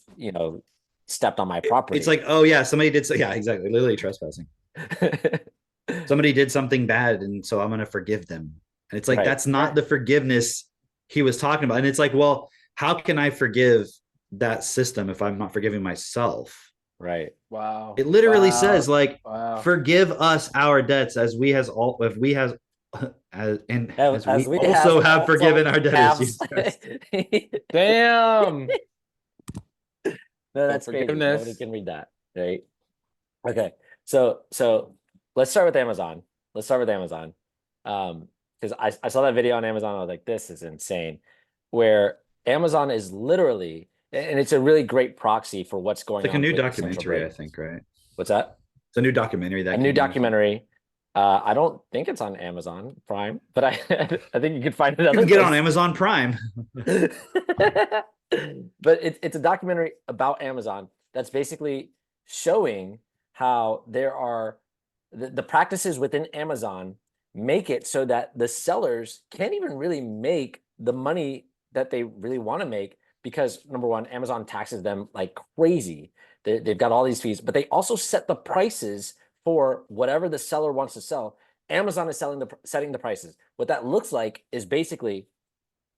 stepped on my property. It's like, oh yeah, somebody did so. Yeah, exactly. Literally trespassing. Somebody did something bad, and so I'm going to forgive them. And it's like, Right. that's not the forgiveness he was talking about. And it's like, well, how can I forgive that system if I'm not forgiving myself? Right. Wow. It literally Wow. says, like, Wow. forgive us our debts as we has all if we has as we has also have also forgiven our debtors. have- Jesus Christ. Damn. No, that's crazy. Nobody forgiveness. can read that, right? Okay, so let's start with Amazon. Because I saw that video on Amazon. I was like, this is insane. Where Amazon is literally, and it's a really great proxy for what's going It's like on a new with the central documentary, I bank. think, right? What's that? It's a new documentary that A new came out. documentary. I don't think it's on Amazon Prime, but I I think you can find it. You can get on Amazon Prime. But it's a documentary about Amazon that's basically showing how there are the practices within Amazon make it so that the sellers can't even really make the money that they really want to make, because number one, Amazon taxes them like crazy. They've got all these fees, but they also set the prices for whatever the seller wants to sell. Amazon is setting the prices. What that looks like is basically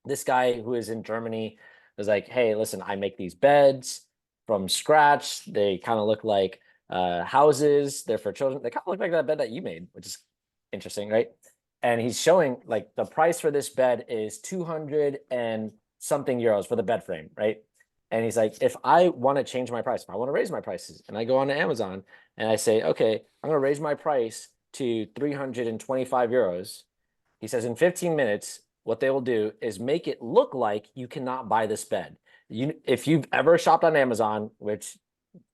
this guy who is in Germany was like, hey, listen, I make these beds from scratch. They kind of look like houses. They're for children. They kind of look like that bed that you made, which is interesting, right? And he's showing like the price for this bed is 200 and something euros for the bed frame, right? And he's like, if I want to change my price, if I want to raise my prices, and I go on to Amazon and I say, okay, I'm going to raise my price to 325 euros. He says in 15 minutes, what they will do is make it look like you cannot buy this bed. If you've ever shopped on Amazon, which,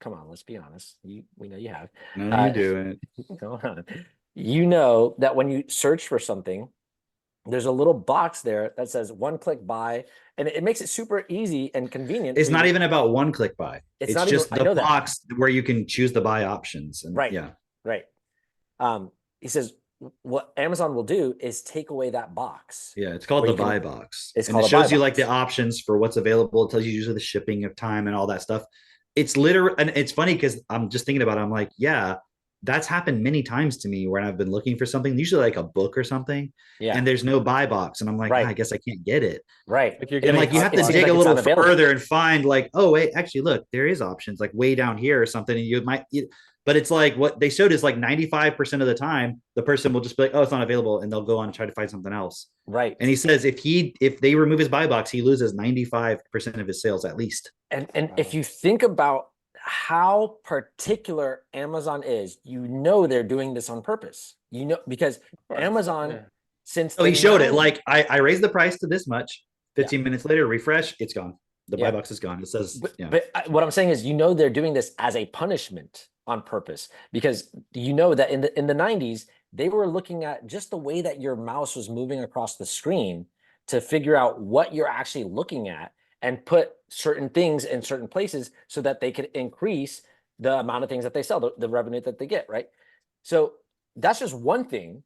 come on, let's be honest, we know you have. No, you do it. Go on. You know that when you search for something, there's a little box there that says one-click buy, and it makes it super easy and convenient. It's not even about one-click buy. It's not just even, the box where you can choose the buy options. And right. Yeah. Right. He says what Amazon will do is take away that box. Yeah, it's called the buy box. It's and called it shows you box. like the options for what's available. It tells you usually the shipping of time and all that stuff. It's literally, and it's funny because I'm just thinking about it. I'm like, yeah, that's happened many times to me when I've been looking for something, usually like a book or something. Yeah. And there's no buy box. And I'm like, I guess I can't get it. Right. Like you're And like you have to dig a little further and find like, oh, wait, actually, look, there is options like way down here or something. And you might, but it's like what they showed is like 95% of the time, the person will just be like, oh, it's not available. And they'll go on and try to find something else. Right. And he says if they remove his buy box, he loses 95% of his sales at least. And if you think about how particular Amazon is, they're doing this on purpose. Because Amazon, since he showed it like I raised the price to this much. 15 minutes later, refresh, it's gone. The buy box is gone. It says, but what I'm saying is, they're doing this as a punishment on purpose, because that in the 90s, they were looking at just the way that your mouse was moving across the screen to figure out what you're actually looking at and put certain things in certain places so that they could increase the amount of things that they sell, the revenue that they get, right? So that's just one thing.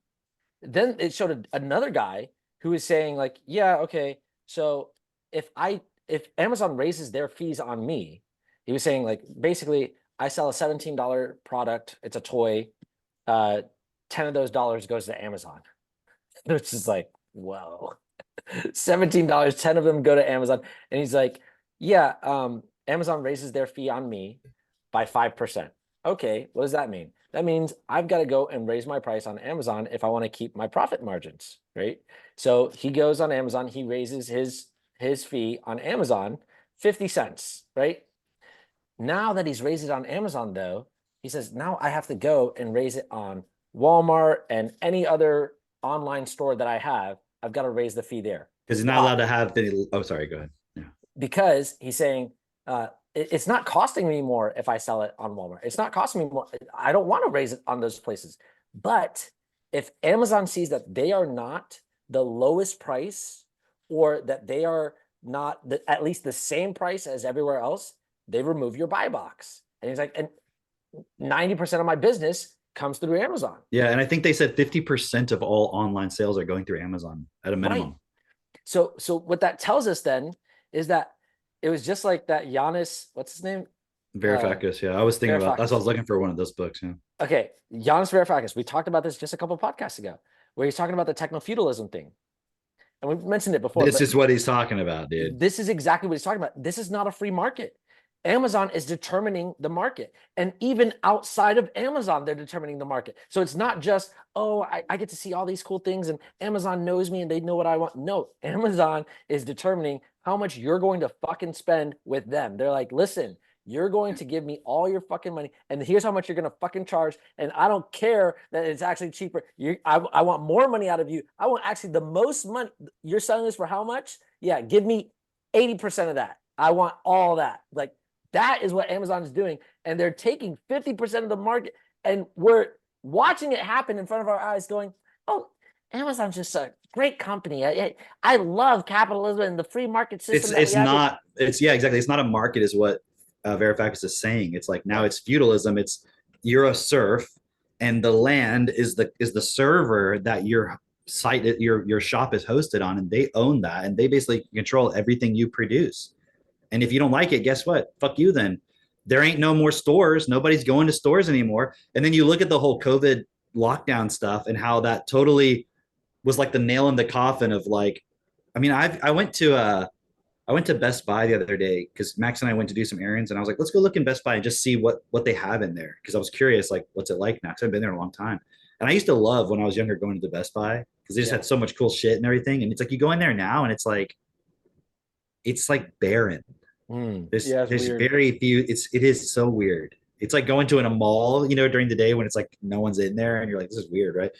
Then it showed another guy who was saying like, yeah, okay, so if Amazon raises their fees on me, he was saying like, basically, I sell a $17 product, it's a toy, 10 of those dollars goes to Amazon. Which is like, whoa. $17, 10 of them go to Amazon. And he's like, yeah, Amazon raises their fee on me by 5%. Okay, what does that mean? That means I've got to go and raise my price on Amazon if I want to keep my profit margins, right? So he goes on Amazon, he raises his fee on Amazon 50 cents, right? Now that he's raised it on Amazon, though, he says, now I have to go and raise it on Walmart and any other online store that I have. I've got to raise the fee there. Because he's not allowed to have the. Oh, sorry. Go ahead. Yeah. Because he's saying it's not costing me more if I sell it on Walmart. It's not costing me more. I don't want to raise it on those places. But if Amazon sees that they are not the lowest price, or that they are not at least the same price as everywhere else, they remove your buy box. And he's like, and 90% of my business comes through Amazon. Yeah, and I think they said 50% of all online sales are going through Amazon at a minimum. Right. So what that tells us then is that it was just like that Giannis, what's his name? Varoufakis, yeah. I was thinking about that's what I was looking for, one of those books. Yeah. Okay, Giannis Varoufakis. We talked about this just a couple of podcasts ago, where he's talking about the techno-feudalism thing. And we've mentioned it before. This is what he's talking about, dude. This is exactly what he's talking about. This is not a free market. Amazon is determining the market. And even outside of Amazon, they're determining the market. So it's not just, oh, I get to see all these cool things and Amazon knows me and they know what I want. No, Amazon is determining how much you're going to fucking spend with them. They're like, listen, you're going to give me all your fucking money, and here's how much you're going to fucking charge. And I don't care that it's actually cheaper. I want more money out of you. I want actually the most money. You're selling this for how much? Yeah, give me 80% of that. I want all that. Like, that is what Amazon is doing. And they're taking 50% of the market. And we're watching it happen in front of our eyes going, oh, Amazon's just a great company. I love capitalism and the free market system. It's not, yeah, exactly. It's not a market is what Varoufakis is saying. It's like, now it's feudalism. It's, you're a serf and the land is the server that your site, your shop is hosted on, and they own that. And they basically control everything you produce. And if you don't like it, guess what? Fuck you then. There ain't no more stores. Nobody's going to stores anymore. And then you look at the whole COVID lockdown stuff and how that totally was like the nail in the coffin of like, I mean, I went to Best Buy the other day because Max and I went to do some errands, and I was like, let's go look in Best Buy and just see what they have in there. Cause I was curious, like, what's it like now? Cause I've been there a long time. And I used to love when I was younger going to the Best Buy because they just had so much cool shit and everything. And it's like, you go in there now and it's like barren. There's very few. It is so weird. It's like going to a mall, during the day when it's like no one's in there and you're like, this is weird, right?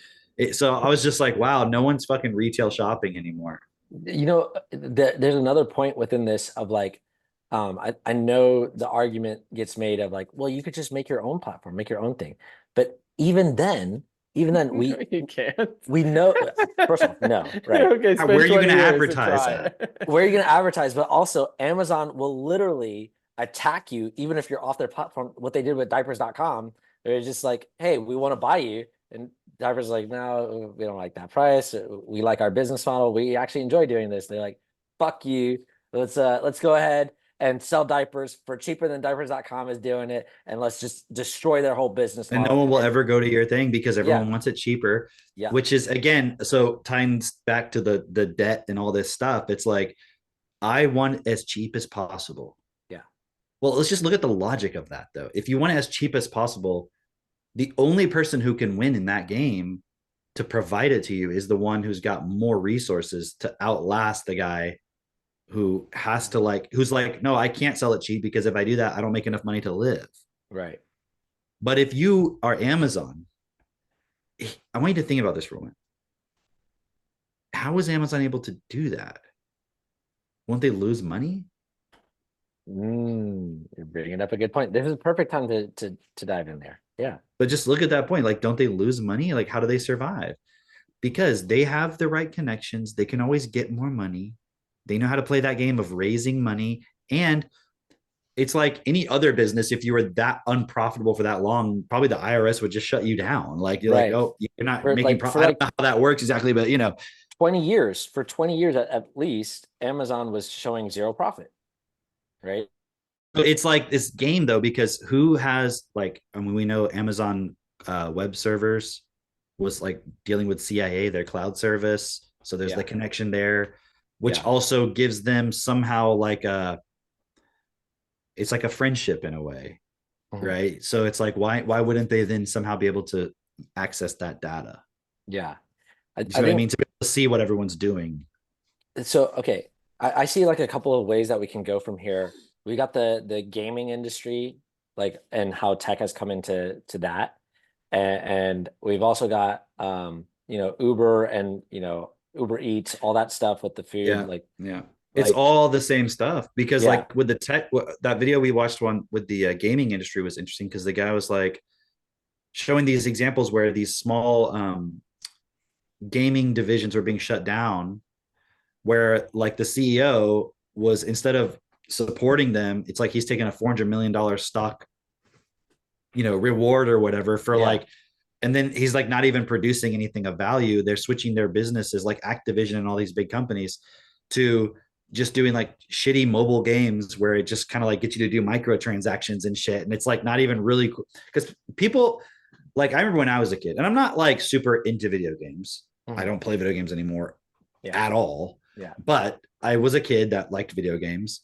So I was just like, wow, no one's fucking retail shopping anymore. There's another point within this of like, I know the argument gets made of like, well, you could just make your own platform, make your own thing. But even then, we you can't. We know, first of all, no, right? Okay, where are you going to advertise at? Where are you going to advertise? But also, Amazon will literally attack you, even if you're off their platform. What they did with diapers.com, they're just like, hey, we want to buy you. And Diapers like, no, we don't like that price. We like our business model. We actually enjoy doing this. They're like, fuck you. Let's go ahead and sell diapers for cheaper than diapers.com is doing it. And let's just destroy their whole business model. And no one will ever go to your thing because everyone wants it cheaper. Yeah. Which is, again, so tying back to the debt and all this stuff. It's like, I want as cheap as possible. Yeah. Well, let's just look at the logic of that though. If you want it as cheap as possible, the only person who can win in that game to provide it to you is the one who's got more resources to outlast the guy who has to who's like, no, I can't sell it cheap because if I do that, I don't make enough money to live. Right. But if you are Amazon, I want you to think about this for a moment. How is Amazon able to do that? Won't they lose money? You're bringing up a good point. This is a perfect time to dive in there. Yeah. But just look at that point. Like, don't they lose money? Like, how do they survive? Because they have the right connections. They can always get more money. They know how to play that game of raising money. And it's like any other business. If you were that unprofitable for that long, probably the IRS would just shut you down. Like, you're like, oh, you're not making profit. I don't know how that works exactly, but 20 years at least, Amazon was showing zero profit. Right. It's like this game though, because who has we know Amazon web servers was like dealing with CIA, their cloud service. So there's the connection there, which also gives them somehow it's like a friendship in a way. Right. So it's like, why wouldn't they then somehow be able to access that data? Yeah. I mean, to be able to see what everyone's doing. So, okay. I see like a couple of ways that we can go from here. we got the gaming industry, like, and how tech has come into that, and we've also got you know, Uber and, you know, Uber Eats, all that stuff with the food, Yeah, yeah. It's like all the same stuff because yeah, like with the tech, that video we watched one with the gaming industry was interesting because the guy was like showing these examples where these small gaming divisions were being shut down, where like the CEO was, instead of supporting them, it's like he's taking a $400 million stock, reward or whatever for yeah, like, and then he's like not even producing anything of value. They're switching their businesses like Activision and all these big companies to just doing like shitty mobile games where it just kind of like gets you to do microtransactions and shit. And it's like not even really cool because people, like, I remember when I was a kid, and I'm not like super into video games. I don't play video games anymore yeah, at all. yeah, But I was a kid that liked video games.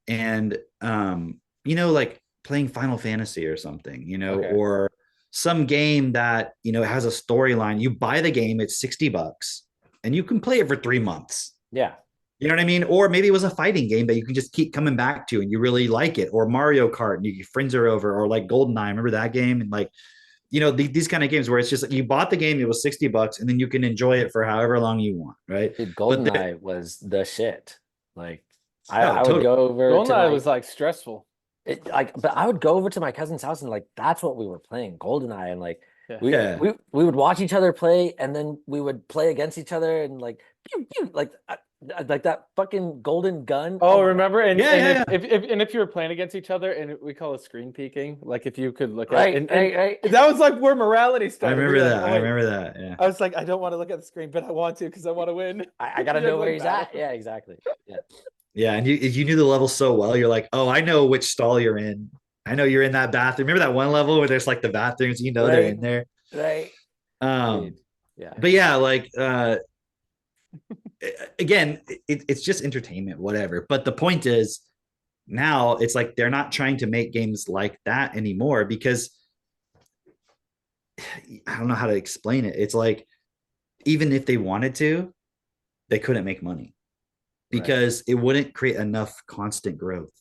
And like playing Final Fantasy or something, okay, or some game that, has a storyline. You buy the game, it's $60 and you can play it for 3 months. yeah, You know what I mean? Or maybe it was a fighting game that you can just keep coming back to and you really like it, or Mario Kart and your friends are over, or like GoldenEye. Remember that game? And like, these kind of games where it's just like you bought the game, it was $60 and then you can enjoy it for however long you want. Right. dude, But GoldenEye was the shit. Like, oh, I would totally. go over to GoldenEye my was like stressful. but I would go over to my cousin's house and like that's what we were playing, GoldenEye, and like Yeah. Yeah. we would watch each other play, and then we would play against each other, and like pew, pew, like that fucking golden gun. Oh, my God. remember? And, Yeah, and yeah, if you were playing against each other, and we call it screen peeking, like if you could look at Right, and right. that was like where morality I started. remember We're like, that. oh, I wait. remember that. Yeah. I was like, I don't want to look at the screen, but I want to because I want to win. I gotta You had know to, where like, he's battle. at. Yeah, exactly. Yeah, Yeah. And you knew the level so well. You're like, oh, I know which stall you're in. I know you're in that bathroom. Remember that one level where there's like the bathrooms, they're right, in there. right. Um, Dude. Yeah, but yeah, like again, it's just entertainment, whatever. But the point is now it's like they're not trying to make games like that anymore because I don't know how to explain it. It's like even if they wanted to, they couldn't make money right. because it wouldn't create enough constant growth.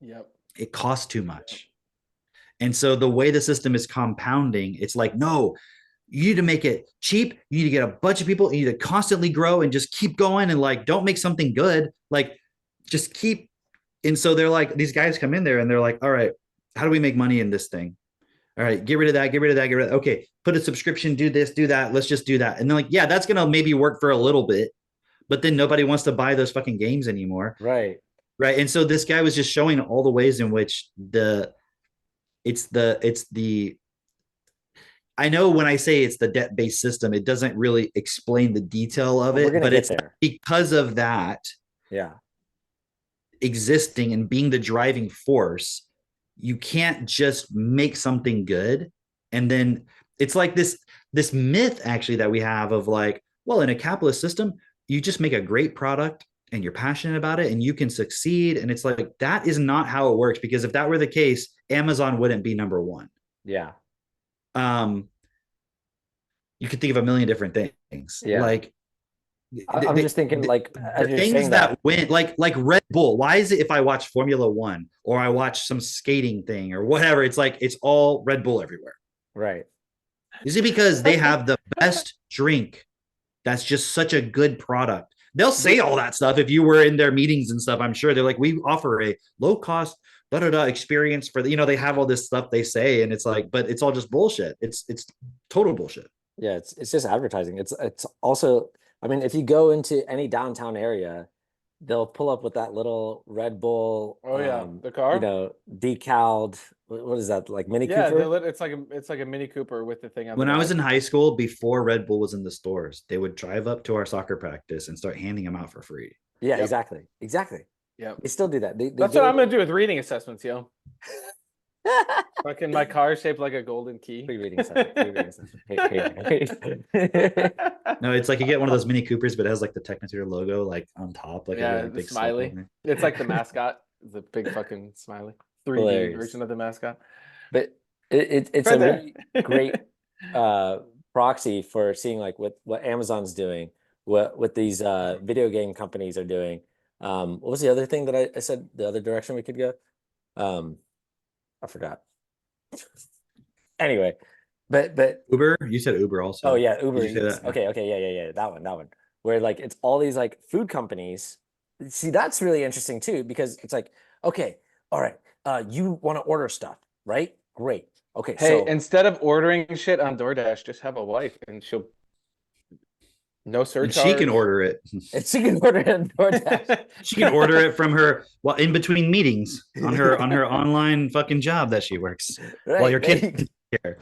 Yep. It costs too much. And so the way the system is compounding, it's like, no, you need to make it cheap. You need to get a bunch of people. You need to constantly grow and just keep going and like, don't make something good. Like, just keep. And so they're like, these guys come in there and they're like, all right, how do we make money in this thing? All right, get rid of that, get rid of that, get rid of that. Okay, put a subscription, do this, do that. Let's just do that. And they're like, yeah, that's going to maybe work for a little bit, but then nobody wants to buy those fucking games anymore. Right. Right. And so this guy was just showing all the ways in which it's the I know when I say it's the debt-based system, it doesn't really explain the detail of We're it, gonna but get it's there. because of that Yeah. existing and being the driving force, you can't just make something good. And then it's like this myth actually that we have of like, well, in a capitalist system, you just make a great product and you're passionate about it and you can succeed. And it's like that is not how it works, because if that were the case, Amazon wouldn't be number one. Yeah. um you could think of a million different things. Yeah. Like I'm just thinking, like, the as you're things saying that that, win, like Red Bull. Why is it if I watch Formula One or I watch some skating thing or whatever, it's like it's all Red Bull everywhere? right. Is it because they have the best drink that's just such a good product? They'll say all that stuff if you were in their meetings and stuff. I'm sure they're like, we offer a low cost experience for they have all this stuff they say, and it's like, but it's all just bullshit. It's total bullshit. Yeah, it's just advertising. It's also, I mean, if you go into any downtown area, they'll pull up with that little Red Bull, Oh yeah, the car. decaled. What is that, like Mini Yeah, Cooper? it's like a Mini Cooper with the thing on When the I was back. in high school, before Red Bull was in the stores, they would drive up to our soccer practice and start handing them out for free. Yeah, Yep. exactly. Yep. They still do that. They That's give what I'm it- gonna do with reading assessments, yo. Fucking my car is shaped like a golden key. Free reading session. Free reading session. Hey. No, it's like you get one of those Mini Coopers, but it has like the Technosphere logo like on top, like Yeah, a the big smiley. circle. It's like the mascot, the big fucking smiley, 3D Hilarious. version of the mascot. But it's Right a there. really great proxy for seeing like what Amazon's doing, what these video game companies are doing. What was the other thing that I said? The other direction we could go? I forgot. Anyway, but Uber, you said Uber also. oh yeah, Uber Did you say Eats. that? Okay, yeah. That one. Where like it's all these like food companies. See, that's really interesting too, because it's like, okay, all right, you want to order stuff, right? Great. Okay, Hey, so instead of ordering shit on DoorDash, just have a wife and she'll no And surcharge. she can order it. and she can order it on DoorDash. She can order it from her while in between meetings on her online fucking job that she works while Right. your kid here,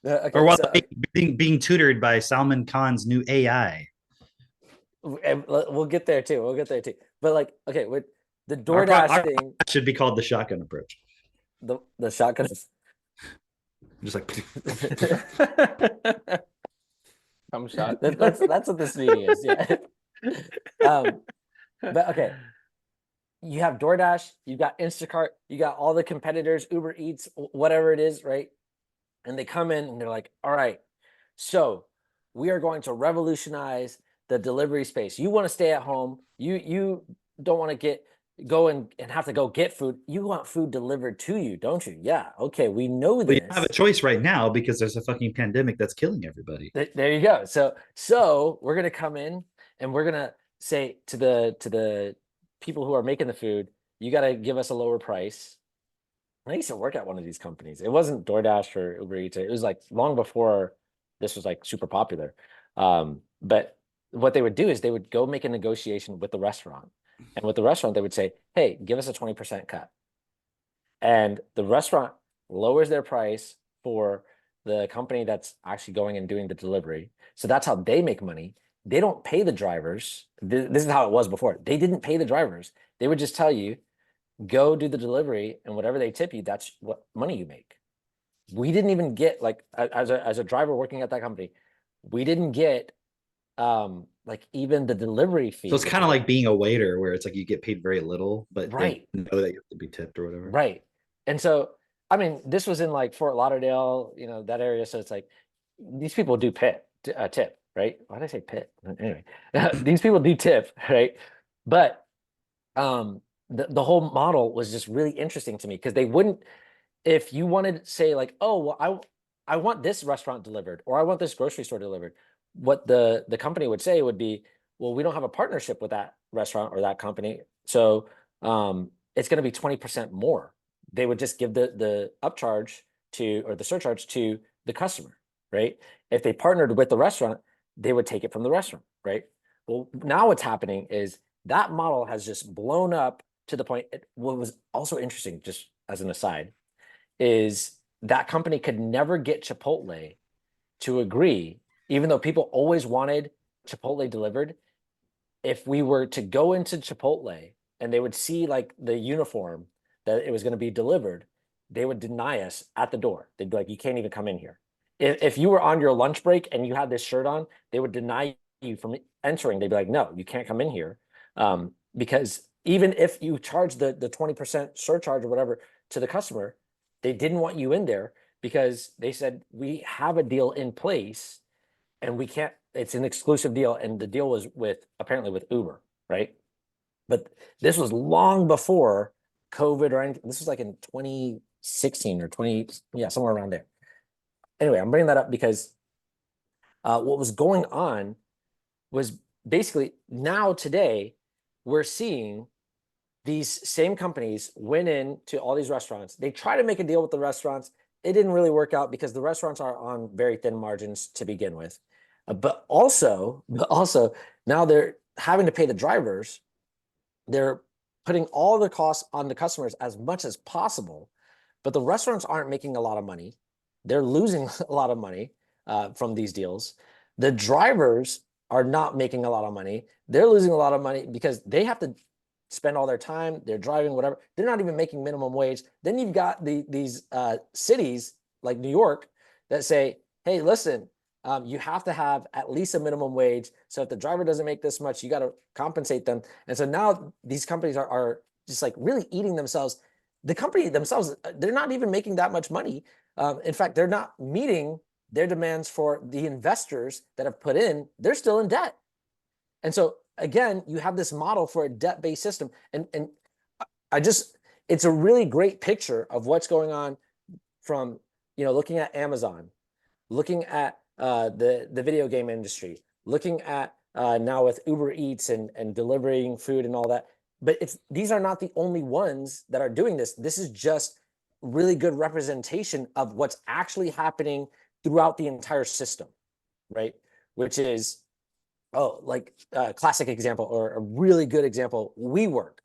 Okay, or while so being tutored by Salman Khan's new AI. and we'll get there too. We'll get there too. But like, okay, with the Our DoorDash thing, should be called the shotgun approach. the shotgun. Just like Come shot. That's what this meeting is. Yeah. But okay, you have DoorDash, you got Instacart, you got all the competitors, Uber Eats, whatever it is, right? And they come in and they're like, all right, so we are going to revolutionize the delivery space. You want to stay at home, you don't want to go and have to go get food. You want food delivered to you, don't you? Yeah, okay, we know we this. have a choice right now because there's a fucking pandemic that's killing everybody. There you go. So we're gonna come in and we're gonna say to the people who are making the food, you got to give us a lower price. I used to work at one of these companies. It wasn't DoorDash or Uber Eats. It was like long before this was like super popular. But what they would do is they would go make a negotiation with the restaurant. And with the restaurant, they would say, hey, give us a 20% cut. And the restaurant lowers their price for the company that's actually going and doing the delivery. So that's how they make money. They don't pay the drivers. This is how it was before. They didn't pay the drivers. They would just tell you, go do the delivery, and whatever they tip you, that's what money you make. We didn't even get, like, as a driver working at that company, we didn't get like even the delivery fee. So it's kind of like being a waiter, where it's like you get paid very little, but right, they know that you have to be tipped or whatever. right. And so, I mean, this was in like Fort Lauderdale, that area. So it's like these people do tip, right? Why did I say pit? Anyway, these people do tip, right? But the whole model was just really interesting to me, because they wouldn't, if you wanted to say like, oh, well, I want this restaurant delivered, or I want this grocery store delivered, what the company would say would be, well, we don't have a partnership with that restaurant or that company, so it's going to be 20% more. They would just give the upcharge to, or the surcharge to, the customer, right? If they partnered with the restaurant, they would take it from the restaurant, right? Well, now what's happening is that model has just blown up to the point. What was also interesting, just as an aside, is that company could never get Chipotle to agree, even though people always wanted Chipotle delivered. If we were to go into Chipotle and they would see like the uniform that it was going to be delivered, they would deny us at the door. They'd be like, you can't even come in here. If you were on your lunch break and you had this shirt on, they would deny you from entering. They'd be like, no, you can't come in here. Because even if you charge the 20% surcharge or whatever to the customer, they didn't want you in there, because they said, we have a deal in place and we can't, it's an exclusive deal. And the deal was apparently with Uber, right? But this was long before COVID or anything. This was like in 2016 or 20, yeah, somewhere around there. Anyway, I'm bringing that up because what was going on was basically, now today, we're seeing these same companies went into all these restaurants. They try to make a deal with the restaurants. It didn't really work out because the restaurants are on very thin margins to begin with. But also now they're having to pay the drivers. They're putting all the costs on the customers as much as possible, but the restaurants aren't making a lot of money. They're losing a lot of money from these deals. The drivers are not making a lot of money. They're losing a lot of money because they have to spend all their time, they're driving, whatever. They're not even making minimum wage. Then you've got these cities like New York that say, hey, listen, you have to have at least a minimum wage. So if the driver doesn't make this much, you got to compensate them. And so now these companies are just like really eating themselves. The company themselves, they're not even making that much money. In fact, they're not meeting their demands for the investors that have put in. They're still in debt. And so again, you have this model for a debt-based system. And it's a really great picture of what's going on from, looking at Amazon, looking at the video game industry, looking at now with Uber Eats and delivering food and all that. But these are not the only ones that are doing this. This is just really good representation of what's actually happening throughout the entire system, right? Which is, like a classic example or a really good example, WeWork.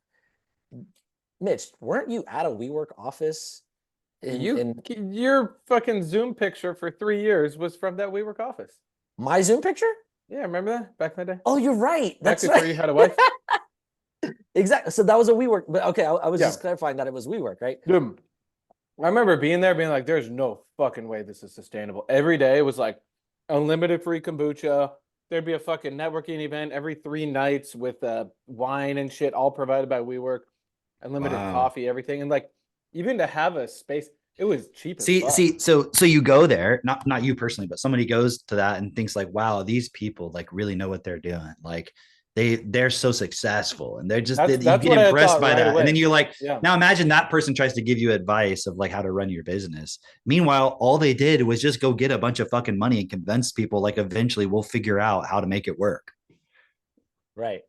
Mitch, weren't you at a WeWork office? Your fucking Zoom picture for 3 years was from that WeWork office. My Zoom picture? Yeah, remember that back in the day? Oh, you're right. Back That's before right. you had a wife. Exactly. So that was a WeWork. But okay, I was Yeah. just clarifying that it was WeWork, right? Dude, I remember being there, being like, "There's no fucking way this is sustainable." Every day it was like unlimited free kombucha. There'd be a fucking networking event every 3 nights with wine and shit, all provided by WeWork. Unlimited Wow. coffee, everything, and like even to have a space, it was cheap as fuck. So you go there, not you personally, but somebody goes to that and thinks like, wow, these people like really know what they're doing. Like they're so successful and they're just That's you get what I impressed thought by right that. away. And then you're like, Yeah. now imagine that person tries to give you advice of like how to run your business. Meanwhile, all they did was just go get a bunch of fucking money and convince people like eventually we'll figure out how to make it work. Right.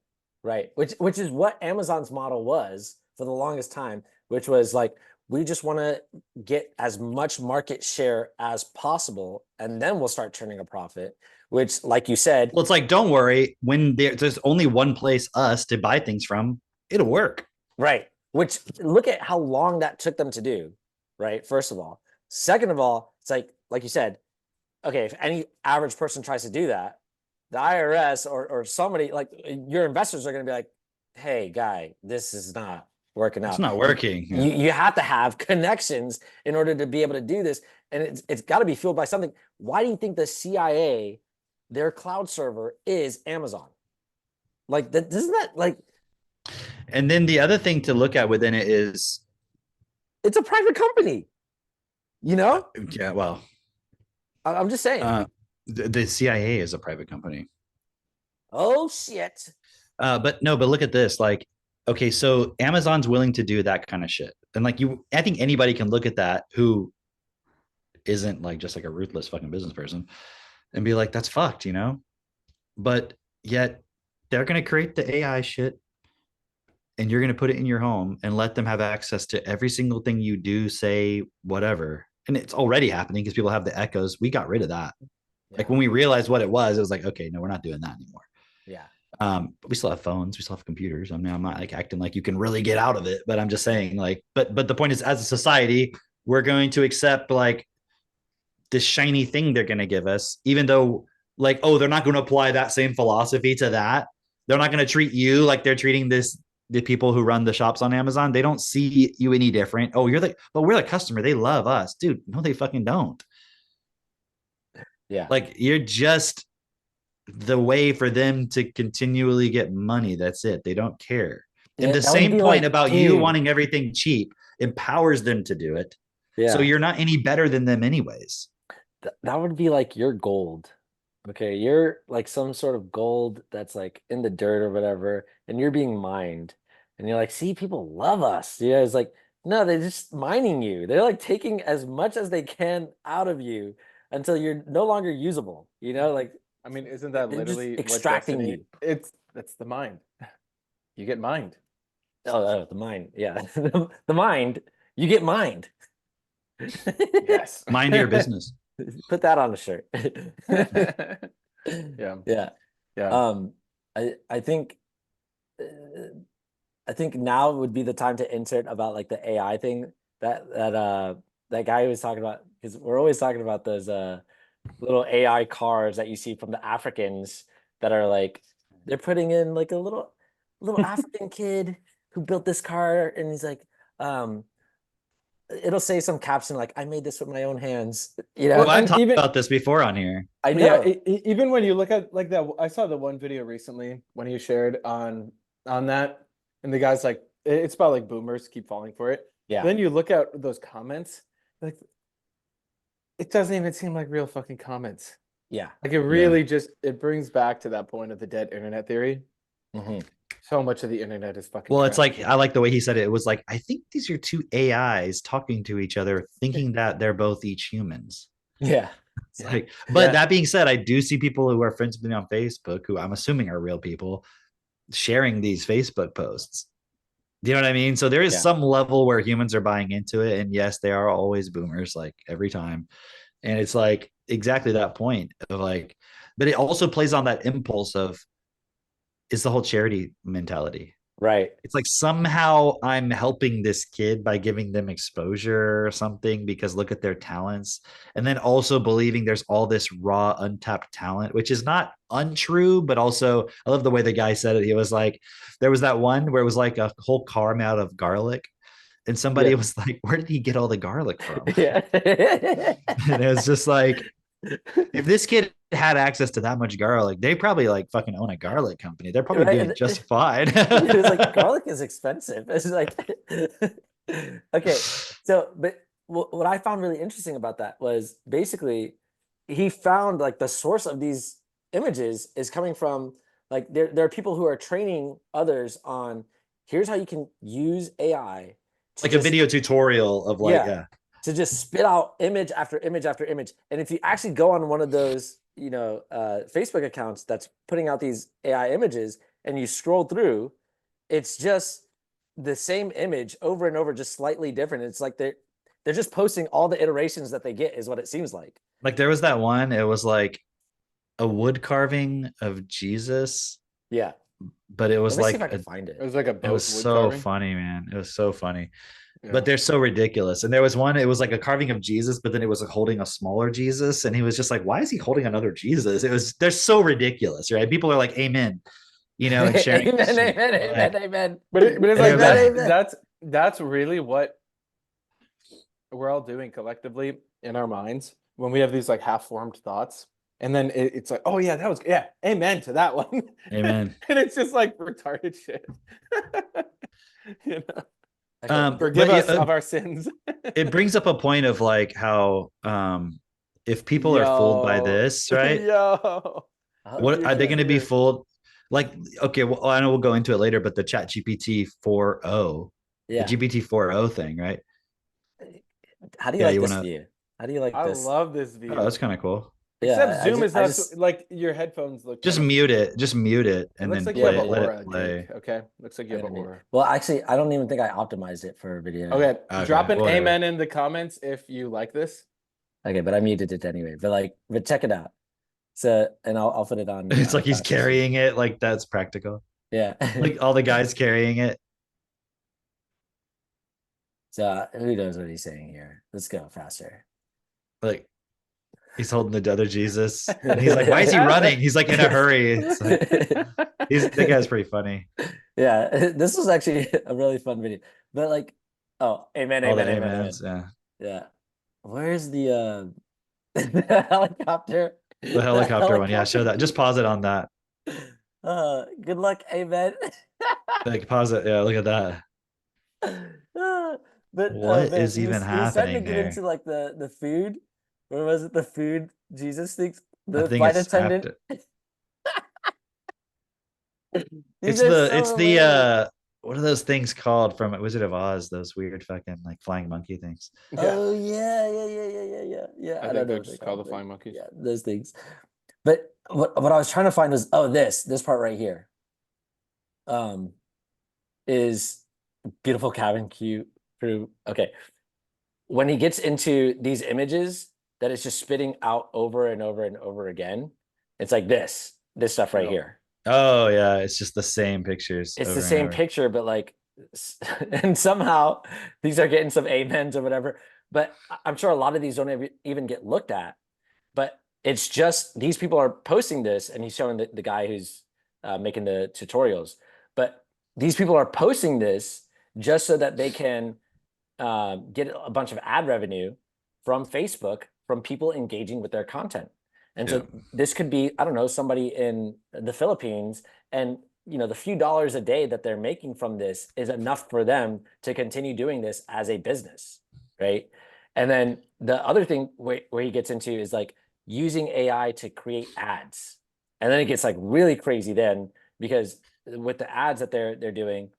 Which is what Amazon's model was for the longest time, which was like, we just want to get as much market share as possible, and then we'll start turning a profit, which, like you said. Well, it's like, don't worry, when there's only one place us to buy things from, it'll work. Right. Which, look at how long that took them to do, right? First of all. Second of all, it's like you said, okay, if any average person tries to do that, the IRS or somebody, like your investors are going to be like, hey, guy, this is not working out. It's not working. You have to have connections in order to be able to do this. And it's got to be fueled by something. Why do you think the CIA, their cloud server is Amazon? Like, isn't that like. And then the other thing to look at within it is. It's a private company, Yeah, well. I'm just saying. The CIA is a private company. Oh, shit. But look at this. Like, okay, so Amazon's willing to do that kind of shit. And like I think anybody can look at that who isn't like just like a ruthless fucking business person and be like, that's fucked, But yet they're going to create the AI shit and you're going to put it in your home and let them have access to every single thing you do, say, whatever. And it's already happening because people have the echoes. We got rid of that. Yeah. Like when we realized what it was like, okay, no, we're not doing that anymore. Yeah. But we still have phones, we still have computers. I mean, I'm not like acting like you can really get out of it, but I'm just saying like, but the point is, as a society, we're going to accept like this shiny thing they're going to give us, even though like, oh, they're not going to apply that same philosophy to that. They're not going to treat you like they're treating the people who run the shops on Amazon. They don't see you any different. Oh, but we're the customer. They love us, dude. No, they fucking don't. Yeah. Like you're just the way for them to continually get money. That's it. They don't care. And the same point like, about you wanting everything cheap empowers them to do it. Yeah. So you're not any better than them anyways. That would be like your gold. Okay. You're like some sort of gold that's like in the dirt or whatever, and you're being mined. And you're like, see, people love us. Yeah. It's like, no, they're just mining you. They're like taking as much as they can out of you until you're no longer usable. Like, I mean, isn't that literally extracting you? That's the mind. You get mined. Oh, the mind. Yeah. the mind. You get mined. Yes. Mind your business. Put that on a shirt. Yeah. I think now would be the time to insert about like the AI thing that guy was talking about, because we're always talking about those little AI cars that you see from the Africans that are like, they're putting in like a little African kid who built this car, and he's like, it'll say some caption like, I made this with my own hands. Well, I've talked about this before on here. I know. Yeah, even when you look at like that, I saw the one video recently when he shared on that, and the guy's like, it's about like boomers keep falling for it. Yeah. Then you look at those comments, like it doesn't even seem like real fucking comments. Yeah. Like it really just, it brings back to that point of the dead internet theory. So much of the internet is fucking. Well, it's trash. like I like the way he said it. It was like, I think these are two AIs talking to each other, thinking that they're both each humans. Yeah. It's Yeah. like, but Yeah. that being said, I do see people who are friends with me on Facebook who I'm assuming are real people sharing these Facebook posts. Do you know what I mean? So there is Yeah. some level where humans are buying into it. And yes, they are always boomers, like every time. And it's like exactly that point of like, but it also plays on that impulse of it's the whole charity mentality. Right. It's like somehow I'm helping this kid by giving them exposure or something because look at their talents. And then also believing there's all this raw, untapped talent, which is not untrue, but also I love the way the guy said it. He was like, there was that one where it was like a whole car out of garlic. And somebody was like, where did he get all the garlic from? Yeah. And it was just like, if this kid had access to that much garlic, they probably like fucking own a garlic company. They're probably Right. doing just fine. It was like garlic is expensive. It's like okay. So, but what I found really interesting about that was basically he found like the source of these images is coming from like there are people who are training others on here's how you can use AI to like a just video tutorial of like, yeah. to just spit out image after image after image. And if you actually go on one of those, Facebook accounts that's putting out these AI images and you scroll through, it's just the same image over and over, just slightly different. It's like they're just posting all the iterations that they get is what it seems like. Like there was that one, it was like a wood carving of Jesus, Yeah. but it was Let me see if like I can find it. It was like a it boat was wood so carving. funny, man. It was so funny. Yeah. But they're so ridiculous. And there was one, it was like a carving of Jesus, but then it was like holding a smaller Jesus. And he was just like, why is he holding another Jesus? They're so ridiculous, right? People are like, amen, and sharing. Amen, this shit. amen, Like, amen, amen. But it's And like they're like- that's really what we're all doing collectively in our minds when we have these like half-formed thoughts. And then it's like, oh yeah, that was amen to that one. Amen. And it's just like retarded shit. Okay. Forgive but us of our sins. it brings up a point of like how if people are fooled by this, right? Yo. What are they going to be Weird. fooled? Like, okay, well, I know we'll go into it later, but the Chat GPT 4.0, the Yeah. GPT 4.0 thing, right? How do you Yeah, like you this wanna- view? How do you like I this? love this view. Oh, that's kind of cool. Except Yeah, Zoom is I not just like your headphones look. Just kinda- mute it. Just mute it, It and looks then like play you have it. an Let aura it play. gig. Okay, looks like you have an aura. well, actually, I don't even think I optimized it for video. Okay, Okay, drop an whatever. amen in the comments if you like this. Okay, but I muted it anyway. But check it out. So, and I'll put it on. It's like he's faster speed. carrying it. Like that's practical. Yeah. Like all the guys carrying it. So who knows what he's saying here? Let's go faster. Like he's holding the other Jesus, and he's like, "Why is he running?" He's like in a hurry. It's like that guy's pretty funny. Yeah, this was actually a really fun video. But like, oh, amen, All the amen, amen, amen. amens, yeah. Yeah. Where's the the helicopter? The helicopter one, yeah. Show that. Just pause it on that. Good luck, amen. Like pause it. Yeah, look at that. But What man, is even he was starting to happening get there? into like the food. Where was it? The food Jesus things. I The think flight it's attendant. after. These It's are the so it's hilarious. the what are those things called from Wizard of Oz? Those weird fucking like flying monkey things. Oh yeah. I I don't think know they're what just they're called the but flying monkeys. Yeah, those things. But what I was trying to find was this part right here. Is beautiful cabin cute crew. Okay. When he gets into these images that it's just spitting out over and over and over again, it's like this stuff right Yep. here. Oh yeah, it's just the same pictures. It's over the and same over. picture, but like, and somehow these are getting some amens or whatever. But I'm sure a lot of these don't even get looked at. But it's just these people are posting this, and he's showing the guy who's making the tutorials. But these people are posting this just so that they can get a bunch of ad revenue from Facebook from people engaging with their content. And so this could be, I don't know, somebody in the Philippines, and the few dollars a day that they're making from this is enough for them to continue doing this as a business, right? And then the other thing where he gets into is like using AI to create ads. And then it gets like really crazy then, because with the ads that they're doing.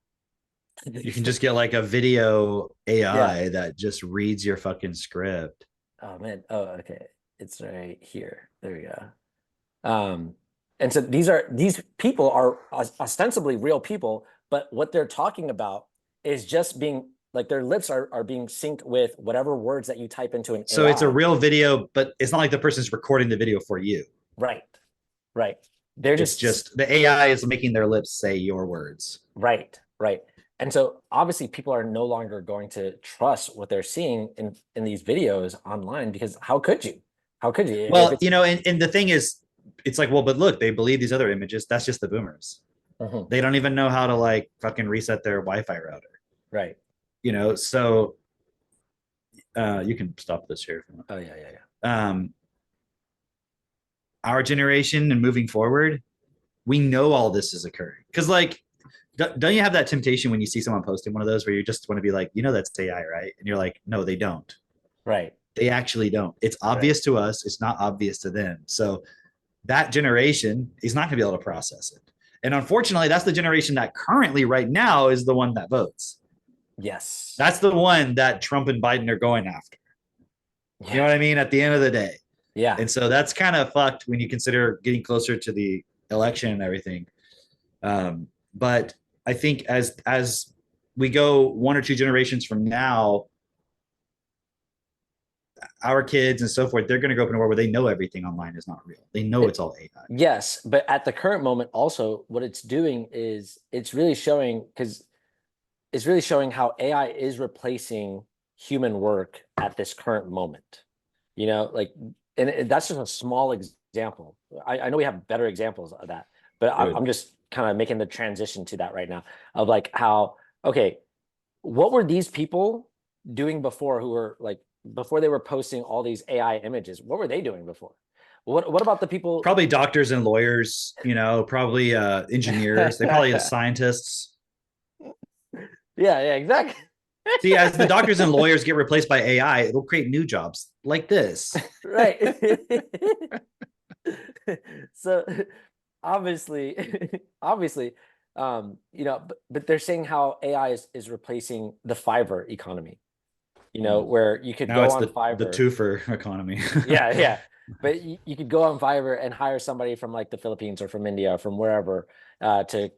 You can just get like a video AI Yeah. that just reads your fucking script. Oh man. Oh, okay. It's right here. There we go. And so these people are ostensibly real people, but what they're talking about is just being like their lips are being synced with whatever words that you type into an So AI. it's a real video, but it's not like the person's recording the video for you. Right. Right. They're It's just the AI is making their lips say your words. right. Right. And so obviously people are no longer going to trust what they're seeing in these videos online, because how could you? How could you? Well, you know, and the thing is, it's like, well, but look, they believe these other images. That's just the boomers. They don't even know how to like fucking reset their Wi-Fi router. Right. You know, so you can stop this here. Oh yeah. Our generation and moving forward, we know all this is occurring. Because like, don't you have that temptation when you see someone posting one of those where you just want to be like, you know, that's AI, right? And you're like, no, they don't. Right. They actually don't. It's obvious to us. It's not obvious to them. So that generation is not going to be able to process it. And unfortunately, that's the generation that currently right now is the one that votes. Yes. That's the one that Trump and Biden are going after. You know what I mean? At the end of the day. Yeah. And so that's kind of fucked when you consider getting closer to the election and everything. But I think as we go 1 or 2 generations from now, our kids and so forth, they're going to grow up in a world where they know everything online is not real. They know it's all AI. Yes, but at the current moment, also what it's doing is it's really showing how AI is replacing human work at this current moment. You know, like, and that's just a small example. I know we have better examples of that, but I'm just kind of making the transition to that right now of like how, okay, what were these people doing before who were like, before they were posting all these AI images? What were they doing before? What about the people? Probably doctors and lawyers, you know, probably engineers. They probably are scientists. Yeah, exactly. See, as the doctors and lawyers get replaced by AI, it'll create new jobs like this. Right. So obviously, you know, but they're saying how AI is replacing the Fiverr economy. You know, where you could now go it's on Fiverr. the twofer economy. Yeah. But you could go on Fiverr and hire somebody from like the Philippines or from India or from wherever to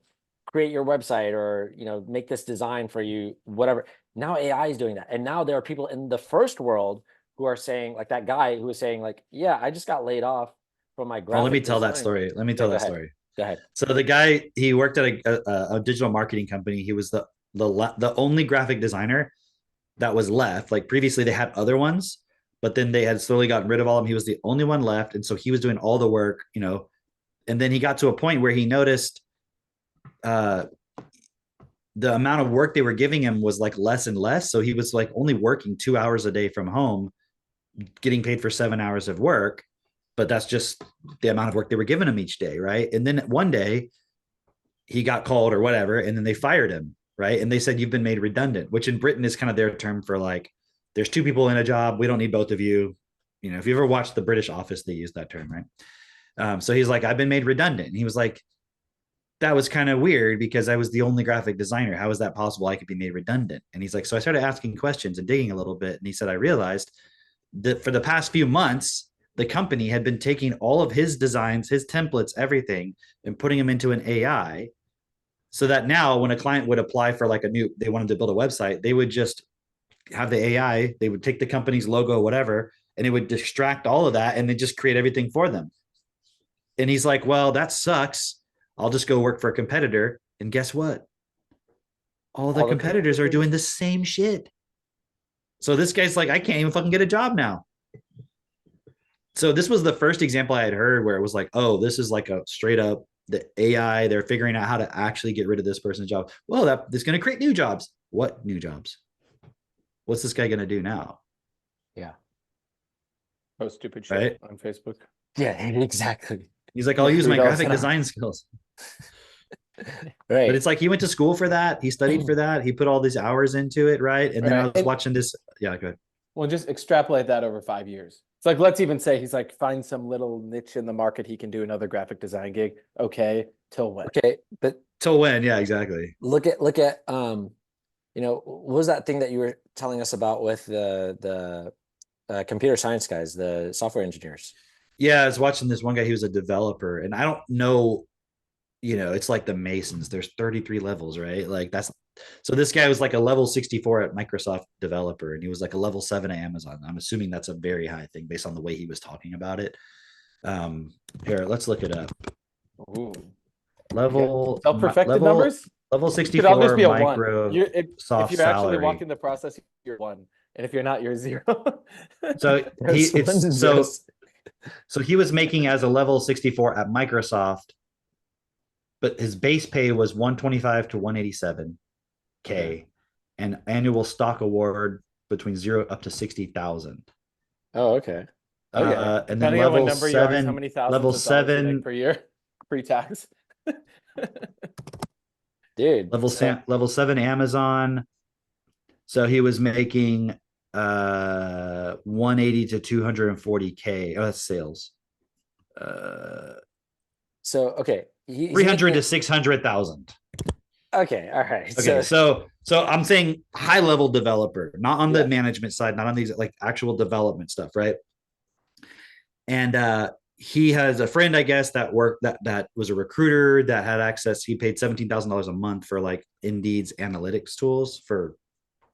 create your website or, you know, make this design for you, whatever. Now AI is doing that. And now there are people in the first world who are saying, like that guy who was saying like, yeah, I just got laid off from my graphic Well, let me tell that design. story. Let me tell that story. Go ahead. So the guy, he worked at a digital marketing company. He was the only graphic designer that was left. Like previously they had other ones, but then they had slowly gotten rid of all of them. He was the only one left. And so he was doing all the work, you know, and then he got to a point where he noticed the amount of work they were giving him was like less and less. So he was like only working 2 hours a day from home, getting paid for 7 hours of work. But that's just the amount of work they were giving him each day. Right. And then one day he got called or whatever, and then they fired him. Right. And they said, you've been made redundant, which in Britain is kind of their term for like, there's 2 people in a job. We don't need both of you. You know, if you ever watched the British Office, they use that term. Right. So he's like, I've been made redundant. And he was like, that was kind of weird because I was the only graphic designer. How is that possible? I could be made redundant. And he's like, so I started asking questions and digging a little bit. And he said, I realized that for the past few months, the company had been taking all of his designs, his templates, everything, and putting them into an AI. So that now when a client would apply for like they wanted to build a website, they would just have the AI, they would take the company's logo, whatever, and it would extract all of that and then just create everything for them. And he's like, well, that sucks. I'll just go work for a competitor. And guess what? All the competitors are doing the same shit. So this guy's like, I can't even fucking get a job now. So this was the first example I had heard where it was like, oh, this is like a straight up the AI. They're figuring out how to actually get rid of this person's job. Well, that's going to create new jobs. What new jobs? What's this guy going to do now? Yeah. Post stupid shit right? on Facebook. Yeah, exactly. He's like, I'll use my graphic design skills. Right. But it's like he went to school for that. He studied for that. He put all these hours into it, right? And then I was watching this. Yeah, go ahead. Well, just extrapolate that over 5 years. It's like, let's even say he's like, find some little niche in the market. He can do another graphic design gig. Okay. Till when? Okay, but Till when? Yeah, exactly. look at what was that thing that you were telling us about with the computer science guys, the software engineers? Yeah, I was watching this one guy. He was a developer, and I don't know. It's like the Masons. There's 33 levels, right? Like that's so. This guy was like a level 64 at Microsoft developer, and he was like a level 7 at Amazon. I'm assuming that's a very high thing based on the way he was talking about it. Here, let's look it up. Ooh. Level Self-perfected numbers? level It could all 64 just be a one. Microsoft If you're actually salary. walking the process, you're one. And if you're not, you're zero. So There's ones and zeros. so he was making as a level 64 at Microsoft, but his base pay was 125 to 187K, Okay. and annual stock award between 0 up to 60,000. Oh, okay. And then Depending on what level number you are, how 7, many thousands level of dollars you 7, make per year, pre-tax. Dude. level 7 Amazon. So he was making 180 to 240K. Oh, that's sales. So okay, he's 300 making to 600,000. okay, all right. Okay, so I'm saying high level developer, not on the Yeah. management side, not on these like actual development stuff, right? And he has a friend, I guess, that worked that was a recruiter that had access. He paid $17,000 a month for like Indeed's analytics tools for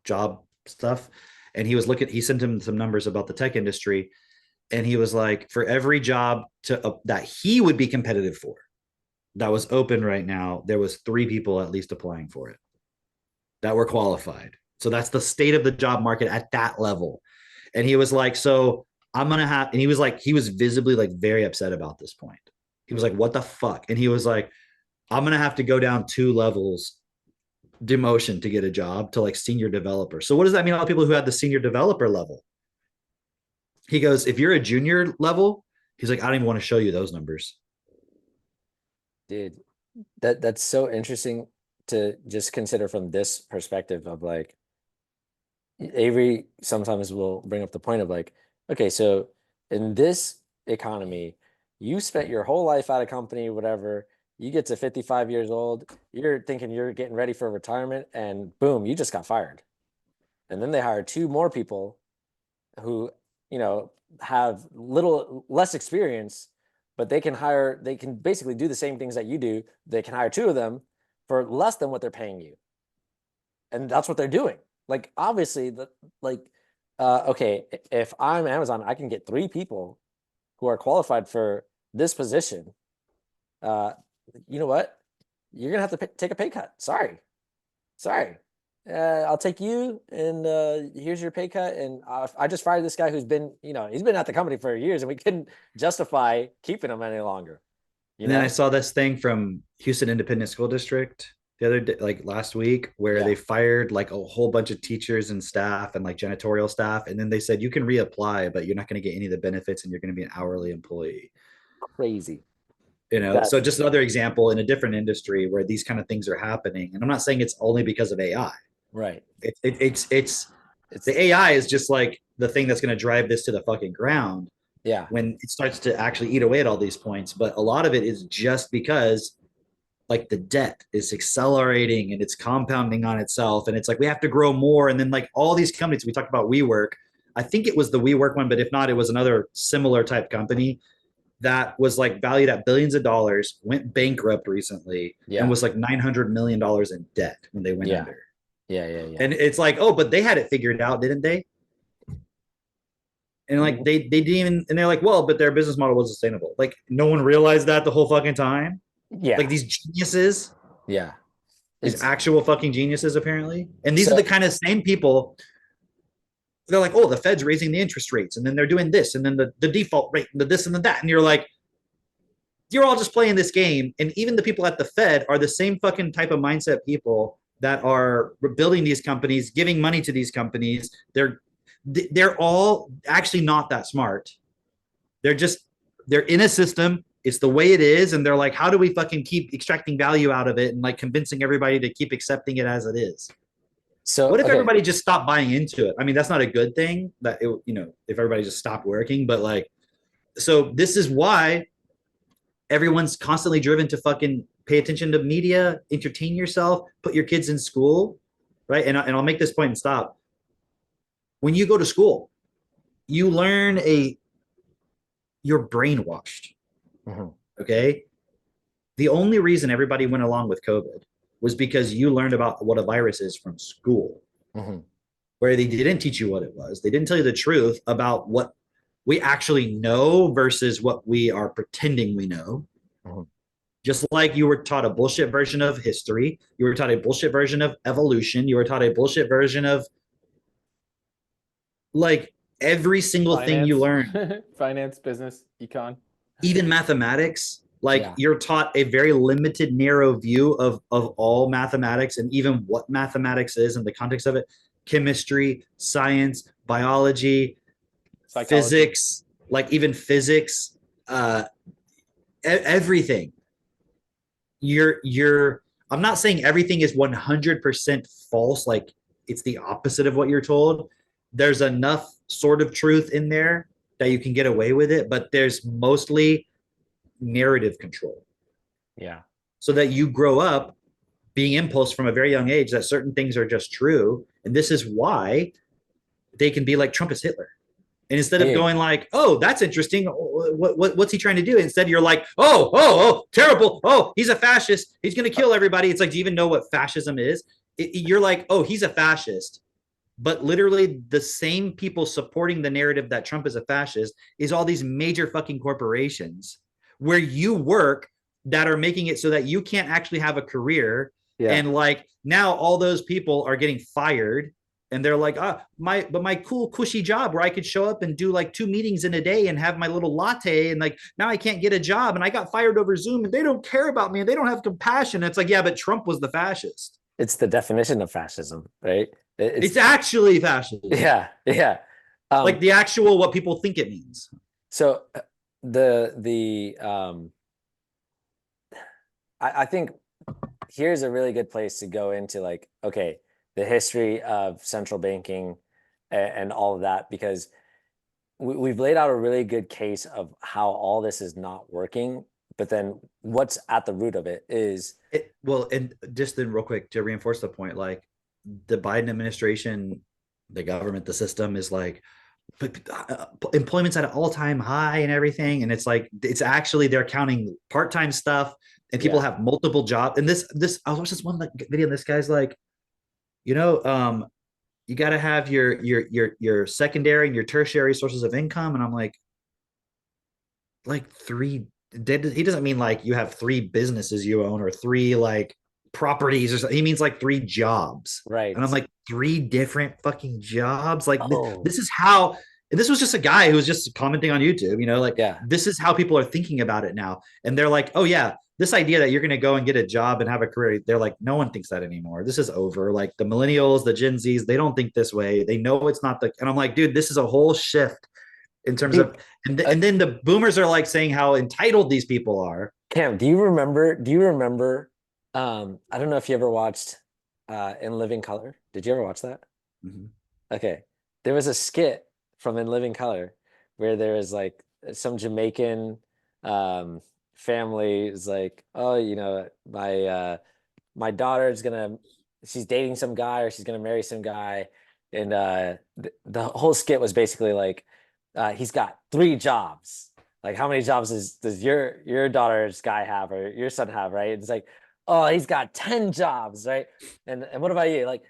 job stuff. And he sent him some numbers about the tech industry. And he was like, for every job that he would be competitive for that was open right now, there was 3 people at least applying for it that were qualified. So that's the state of the job market at that level. And he was like, so I'm going to have, and he was visibly like very upset about this point. He was like, what the fuck? And he was like, I'm going to have to go down 2 levels demotion to get a job to like senior developer. So what does that mean? All the people who had the senior developer level, he goes, if you're a junior level, he's like, I don't even want to show you those numbers. Dude, that's so interesting to just consider from this perspective of like Avery sometimes will bring up the point of like, okay, so in this economy, you spent your whole life at a company, whatever, you get to 55 years old, you're thinking you're getting ready for retirement, and boom, you just got fired. And then they hire 2 more people who, have little less experience, but they can basically do the same things that you do. They can hire 2 of them for less than what they're paying you. And that's what they're doing. Like, obviously, okay, if I'm Amazon, I can get 3 people who are qualified for this position. You know what? You're going to have to take a pay cut. Sorry. I'll take you, and here's your pay cut. And I just fired this guy who's been, he's been at the company for years, and we couldn't justify keeping him any longer. And then I saw this thing from Houston Independent School District the other day, like last week, where they fired like a whole bunch of teachers and staff and like janitorial staff. And then they said, you can reapply, but you're not going to get any of the benefits and you're going to be an hourly employee. Crazy. So just another example in a different industry where these kind of things are happening. And I'm not saying it's only because of AI. Right. It's the AI is just like the thing that's going to drive this to the fucking ground. Yeah. When it starts to actually eat away at all these points. But a lot of it is just because like the debt is accelerating and it's compounding on itself. And it's like, we have to grow more. And then like all these companies, we talked about WeWork. I think it was the WeWork one, but if not, it was another similar type company that was like valued at billions of dollars, went bankrupt recently, and was like $900 million in debt when they went under. Yeah. And it's like, oh, but they had it figured out, didn't they? And like they didn't even, and they're like, well, but their business model was sustainable. Like no one realized that the whole fucking time. Yeah. Like these geniuses. Yeah. These actual fucking geniuses, apparently. And these are the kind of same people. They're like, oh, the Fed's raising the interest rates, and then they're doing this, and then the default rate, and the this and the that. And you're like, you're all just playing this game. And even the people at the Fed are the same fucking type of mindset people that are building these companies, giving money to these companies. They're all actually not that smart. They're in a system. It's the way it is. And they're like, how do we fucking keep extracting value out of it and like convincing everybody to keep accepting it as it is? So What if okay, everybody just stopped buying into it? I mean, that's not a good thing that it, if everybody just stopped working, but like, so this is why everyone's constantly driven to fucking pay attention to media, entertain yourself, put your kids in school, right? And I'll make this point and stop. When you go to school, you learn you're brainwashed. Mhm. Okay. The only reason everybody went along with COVID was because you learned about what a virus is from school, Mhm. where they didn't teach you what it was. They didn't tell you the truth about what we actually know versus what we are pretending we know. Mhm. Just like you were taught a bullshit version of history, you were taught a bullshit version of evolution, you were taught a bullshit version of like every single thing you Finance, learn, finance, business, econ. even mathematics. Like Yeah. you're taught a very limited, narrow view of all mathematics and even what mathematics is in the context of it. Chemistry, science, biology, Psychology. physics, like even physics, everything. You're I'm not saying everything is 100% false, like it's the opposite of what you're told. There's enough sort of truth in there that you can get away with it, but there's mostly narrative control Yeah. so that you grow up being impulse from a very young age that certain things are just true. And this is why they can be like Trump is Hitler. And instead of Dude. going like, oh, that's interesting. What's he trying to do? Instead, you're like, oh, terrible. Oh, he's a fascist. He's going to kill everybody. It's like, do you even know what fascism is? You're like, oh, he's a fascist. But literally the same people supporting the narrative that Trump is a fascist is all these major fucking corporations where you work that are making it so that you can't actually have a career. Yeah. And like now all those people are getting fired and they're like, my cool cushy job where I could show up and do like 2 meetings in a day and have my little latte, and like now I can't get a job and I got fired over Zoom and they don't care about me and they don't have compassion. It's like, yeah, but Trump was the fascist. It's the definition of fascism, right? It's actually fascism. Yeah, yeah. Like the actual what people think it means. So the I think here's a really good place to go into like, okay, the history of central banking and all of that, because we've laid out a really good case of how all this is not working, but then what's at the root of it is Well, and just then real quick to reinforce the point, like the Biden administration, the government, the system is like employment's at an all-time high and everything, and it's like it's actually they're counting part-time stuff and people have multiple jobs. And this I was watching this one like video and this guy's like, you got to have your secondary and your tertiary sources of income, and I'm like three. He doesn't mean like you have 3 businesses you own or 3 like properties or something. He means like 3 jobs. right. And I'm like 3 different fucking jobs. Like Oh. this is how. And this was just a guy who was just commenting on YouTube. Like this is how people are thinking about it now. And they're like, oh yeah, this idea that you're going to go and get a job and have a career. They're like, no one thinks that anymore. This is over. Like the millennials, the Gen Zs, they don't think this way. They know it's not the. And I'm like, dude, this is a whole shift in terms of, and then the boomers are like saying how entitled these people are. Cam, do you remember I don't know if you ever watched In Living Color. Did you ever watch that? Mm-hmm. Okay, there was a skit from In Living Color where there was like some Jamaican family is like, oh, my daughter's she's dating some guy or she's gonna marry some guy, and the whole skit was basically like, he's got 3 jobs. Like, how many jobs does your daughter's guy have or your son have, right? It's like, oh, he's got 10 jobs, right? And what about you? Like,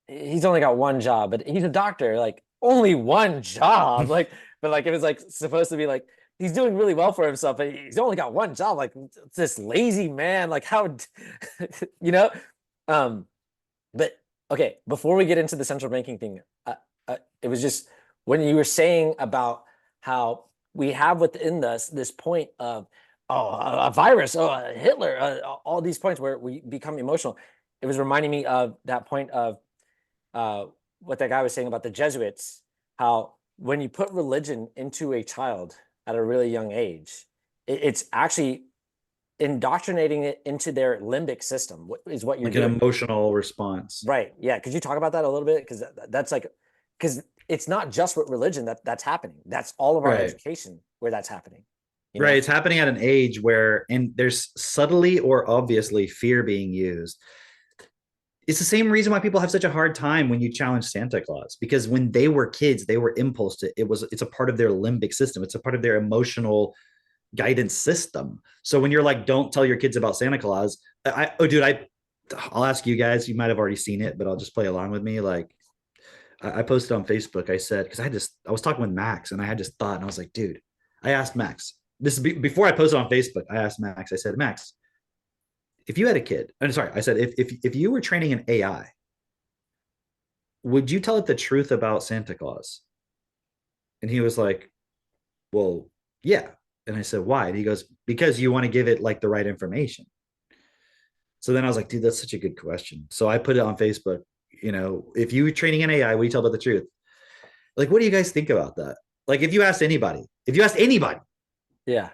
he's only got 1 job, but he's a doctor. Like, only 1 job. Like, but like it was like supposed to be like he's doing really well for himself, but he's only got 1 job. Like, this lazy man. Like, how, you know? But okay, before we get into the central banking thing, it was just when you were saying about how we have within us this point of, oh, a virus, oh, Hitler, all these points where we become emotional. It was reminding me of that point of what that guy was saying about the Jesuits, how when you put religion into a child at a really young age, it's actually indoctrinating it into their limbic system is what you're Like an doing. emotional response. Right. Yeah. Could you talk about that a little bit? Because that's like, because it's not just with religion that's happening. That's all of our Right. education where that's happening. You Right. know? It's happening at an age where, and there's subtly or obviously fear being used. It's the same reason why people have such a hard time when you challenge Santa Claus, because when they were kids, they were impulsed. It's a part of their limbic system. It's a part of their emotional guidance system. So when you're like, don't tell your kids about Santa Claus, I'll ask you guys, you might have already seen it, but I'll just play along with me. Like I posted on Facebook, I said, because I was talking with Max and I had this thought and I was like, dude, I asked Max, this is before I posted on Facebook, I asked Max, I said, Max, if you had a kid, I'm sorry, I said, if you were training an AI, would you tell it the truth about Santa Claus? And he was like, well, yeah. And I said, why? And he goes, because you want to give it like the right information. So then I was like, dude, that's such a good question. So I put it on Facebook. You know, if you were training an AI, what do you tell about the truth? Like, what do you guys think about that? Like, if you asked anybody, Yeah.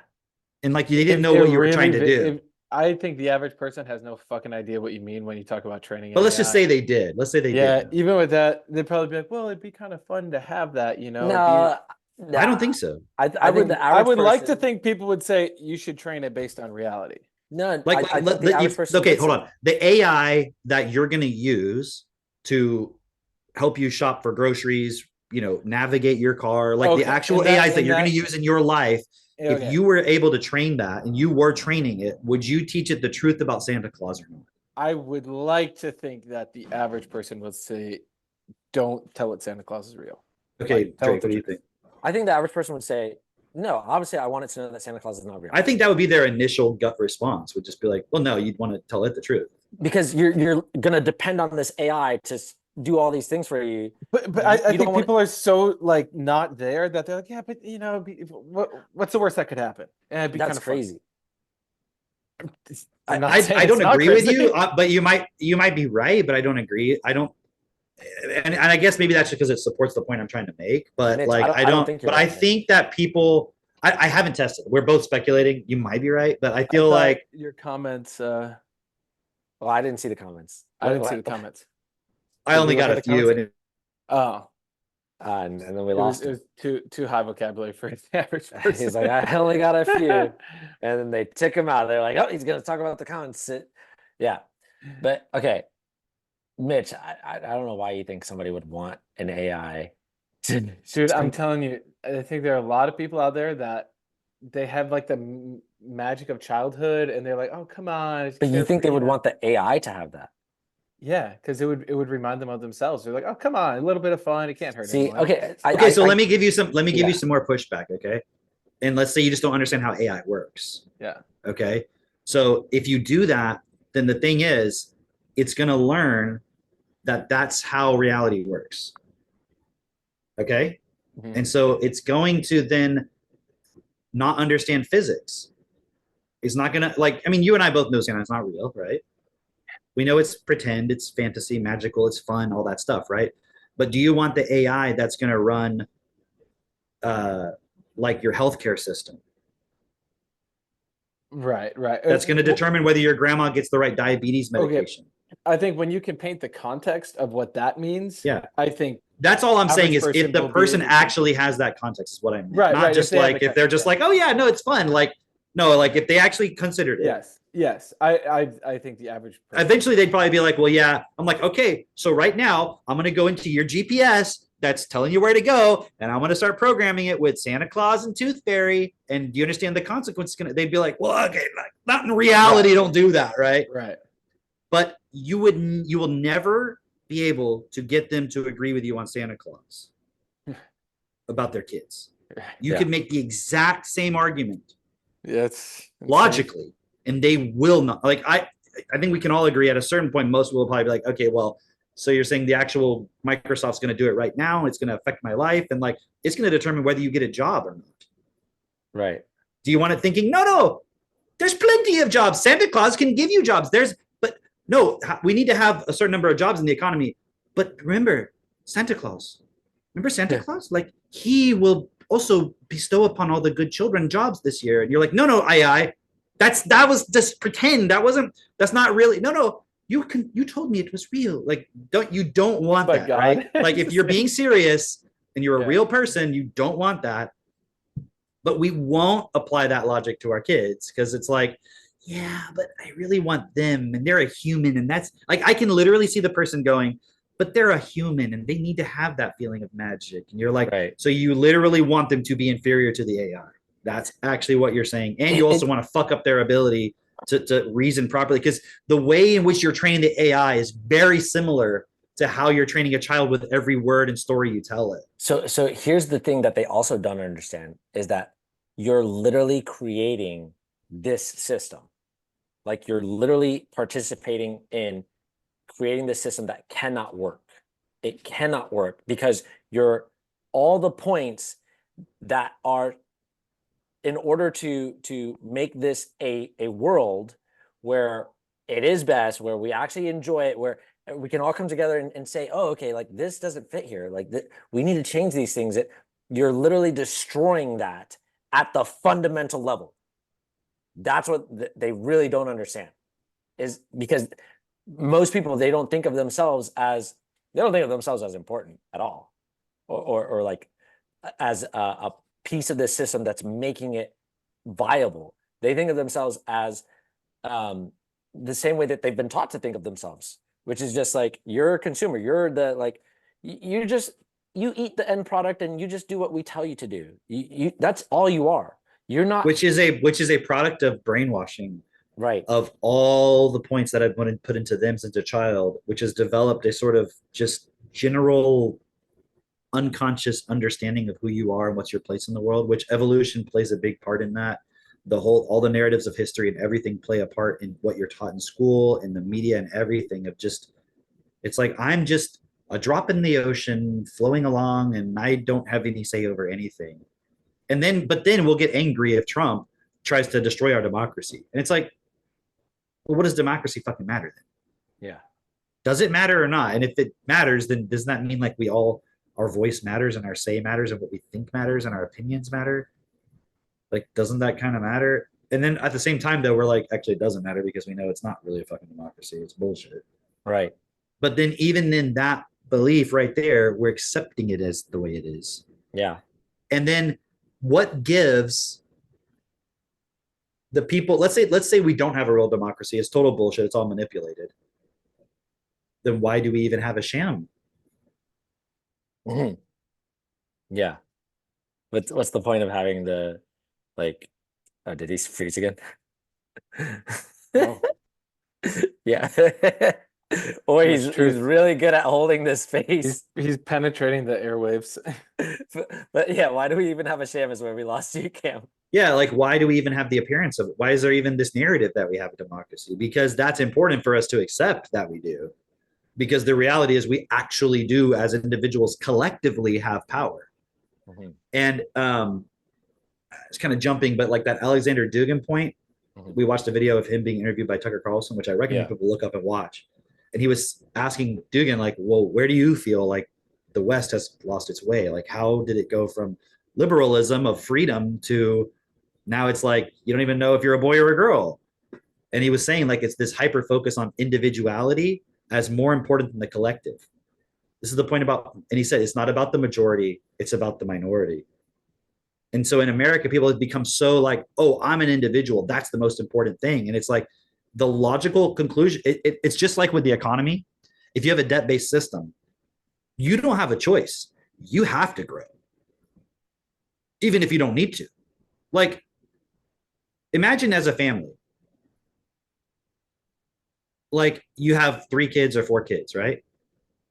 and like they didn't know what you were trying to do. I think the average person has no fucking idea what you mean when you talk about training. But let's just say they did. Let's say they yeah, did. even with that, they'd probably be like, well, it'd be kind of fun to have that, you know. No, I don't think so. I would like to think people would say you should train it based on reality. No, Like, I think the average person okay, would hold say- on. The AI that you're going to use to help you shop for groceries, you know, navigate your car, like the actual AIs that you're going to use in your life. Okay. If you were able to train that and you were training it, would you teach it the truth about Santa Claus or not? I would like to think that the average person would say, don't tell it Santa Claus is real. Okay, Like, tell Drake, it the what do you truth. think? I think the average person would say, no, obviously I wanted to know that Santa Claus is not real. I think that would be their initial gut response, would just be like, well, no, you'd want to tell it the truth. Because you're going to depend on this AI to do all these things for you. But I think people are so like not there that they're like, yeah, but you know, what's the worst that could happen? It'd be That's kind of crazy. I don't agree with you, but you might be right, but I don't agree. I don't, and I guess maybe that's because it supports the point I'm trying to make. But Mitch, like, I don't think you're but I right. think that people, I haven't tested. We're both speculating. You might be right, but I feel like your comments. Well, I didn't see the comments. I didn't see the comments. I only got a few, and Oh, and then we lost. It was too high vocabulary for the average person. He's like, I only got a few, and then they tick him out. They're like, oh, he's gonna talk about the comments. Yeah, but okay, Mitch, I don't know why you think somebody would want an AI. Dude, I'm telling you, I think there are a lot of people out there that they have like the magic of childhood, and they're like, oh, come on. it's But you think they carefree, would you know? want the AI to have that? Yeah, because it would remind them of themselves. They're like, oh, come on, a little bit of fun. It can't hurt See, anyone. okay, so let me give you some Yeah. more pushback, okay? And let's say you just don't understand how AI works. Yeah. Okay. So if you do that, then the thing is, it's going to learn that that's how reality works. Okay. Mhm. And so it's going to then not understand physics. It's not going to, like, I mean, you and I both know Santa is not real, right? We know it's pretend, it's fantasy, magical, it's fun, all that stuff, right? But do you want the AI that's going to run like your healthcare system? Right. That's going to determine whether your grandma gets the right diabetes medication. I think when you can paint the context of what that means, Yeah. I think that's all I'm saying is average if person the will be person able to- actually has that context is what I mean. Right, Not right, just if they have like the if they're just context, like, oh yeah, no, it's fun. Like, no, like if they actually considered it. Yes. I think the average person, Eventually they'd probably be like, well, yeah. I'm like, okay, so right now I'm going to go into your GPS that's telling you where to go, and I'm going to start programming it with Santa Claus and Tooth Fairy. And do you understand the consequences? They'd be like, well, okay, like, not in reality, Right. don't do that, right? right. But you will never be able to get them to agree with you on Santa Claus about their kids. You Yeah. could make the exact same argument Yeah, it's logically, and they will not. Like I think we can all agree at a certain point, most will probably be like, okay, well, so you're saying the actual Microsoft's going to do it right now, it's going to affect my life, and like it's going to determine whether you get a job or not. Right. Do you want it thinking, no, there's plenty of jobs. Santa Claus can give you jobs. But no, we need to have a certain number of jobs in the economy. But remember, Santa Claus. Remember Santa Claus? Like he will also bestow upon all the good children jobs this year. And you're like, no, AI, that was just pretend. That's not really. No. You told me it was real. Like, you don't want My that, God. right? Like, if you're being serious and you're a Yeah. real person, you don't want that. But we won't apply that logic to our kids because it's like, yeah, but I really want them and they're a human. And that's like, I can literally see the person going, but they're a human and they need to have that feeling of magic. And you're like, Right. so you literally want them to be inferior to the AI. That's actually what you're saying. And you also want to fuck up their ability to reason properly, because the way in which you're training the AI is very similar to how you're training a child with every word and story you tell it. So here's the thing that they also don't understand is that you're literally creating this system. Like, you're literally participating in creating this system that cannot work. It cannot work because all the points that are in order to make this a world where it is best, where we actually enjoy it, where we can all come together and say, oh, okay, like this doesn't fit here. Like we need to change these things. You're literally destroying that at the fundamental level. That's what they really don't understand, is because most people, they don't think of themselves as important at all, or like as a piece of this system that's making it viable. They think of themselves as the same way that they've been taught to think of themselves, which is just like, you're a consumer. You're the, like, you eat the end product and you just do what we tell you to do. That's all you are. You're not. Which is a product of brainwashing, right, of all the points that I've wanted to put into them since a child, which has developed a sort of just general unconscious understanding of who you are and what's your place in the world, which evolution plays a big part in that. All the narratives of history and everything play a part in what you're taught in school, in the media, and everything. Of just, it's like, I'm just a drop in the ocean flowing along and I don't have any say over anything. But then we'll get angry if Trump tries to destroy our democracy. And it's like, well, what does democracy fucking matter then? yeah. Does it matter or not? And if it matters, then doesn't that mean like our voice matters and our say matters and what we think matters and our opinions matter? Like, doesn't that kind of matter? And then at the same time, though, we're like, actually, it doesn't matter because we know it's not really a fucking democracy. It's bullshit. Right. But then even in that belief right there, we're accepting it as the way it is. Yeah. And then what gives the people, let's say we don't have a real democracy, it's total bullshit, it's all manipulated. Then why do we even have a sham? Mm-hmm. Yeah. What's the point of having the, like, oh, did he freeze again? Oh. Yeah. Or he's really good at holding this face. He's penetrating the airwaves. But yeah, why do we even have a sham is where we lost you, Cam. Yeah, like, why do we even have the appearance of it? Why is there even this narrative that we have a democracy? Because that's important for us to accept that we do. Because the reality is we actually do, as individuals, collectively have power. Mm-hmm. And it's kind of jumping, but like that Alexander Dugin point, we watched a video of him being interviewed by Tucker Carlson, which I recommend people look up and watch. And he was asking Dugin, like, well, where do you feel like the West has lost its way? Like, how did it go from liberalism of freedom to now it's like, you don't even know if you're a boy or a girl? And he was saying, like, it's this hyper focus on individuality as more important than the collective. This is the point about, and he said, it's not about the majority, it's about the minority. And so in America, people have become so like, oh, I'm an individual, that's the most important thing. And it's like, the logical conclusion, it's just like with the economy. If you have a debt-based system, you don't have a choice. You have to grow, even if you don't need to. Like, imagine as a family, like, you have 3 kids or 4 kids, right?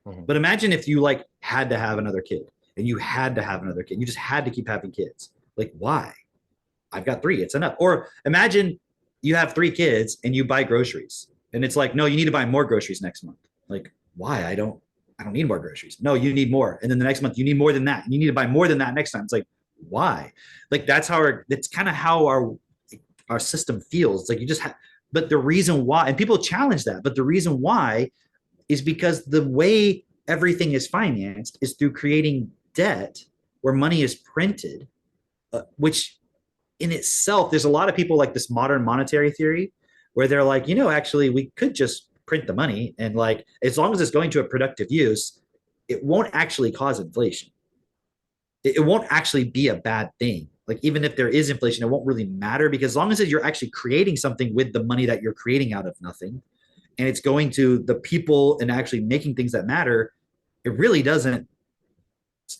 Mm-hmm. But imagine if you like had to have another kid and you had to have another kid. You just had to keep having kids. Like, why? I've got 3, it's enough. Or imagine you have 3 kids and you buy groceries and it's like, no, you need to buy more groceries next month. Like, why? I don't need more groceries. No, you need more. And then the next month you need more than that. And you need to buy more than that next time. It's like, why? Like, that's kind of how our system feels. It's like, you just have, but the reason why, and people challenge that, but the reason why is because the way everything is financed is through creating debt where money is printed, which in itself, there's a lot of people like this modern monetary theory where they're like, actually, we could just print the money, and like as long as it's going to a productive use, it won't actually cause inflation. It won't actually be a bad thing. Like even if there is inflation, it won't really matter, because as long as you're actually creating something with the money that you're creating out of nothing, and it's going to the people and actually making things that matter, it really doesn't.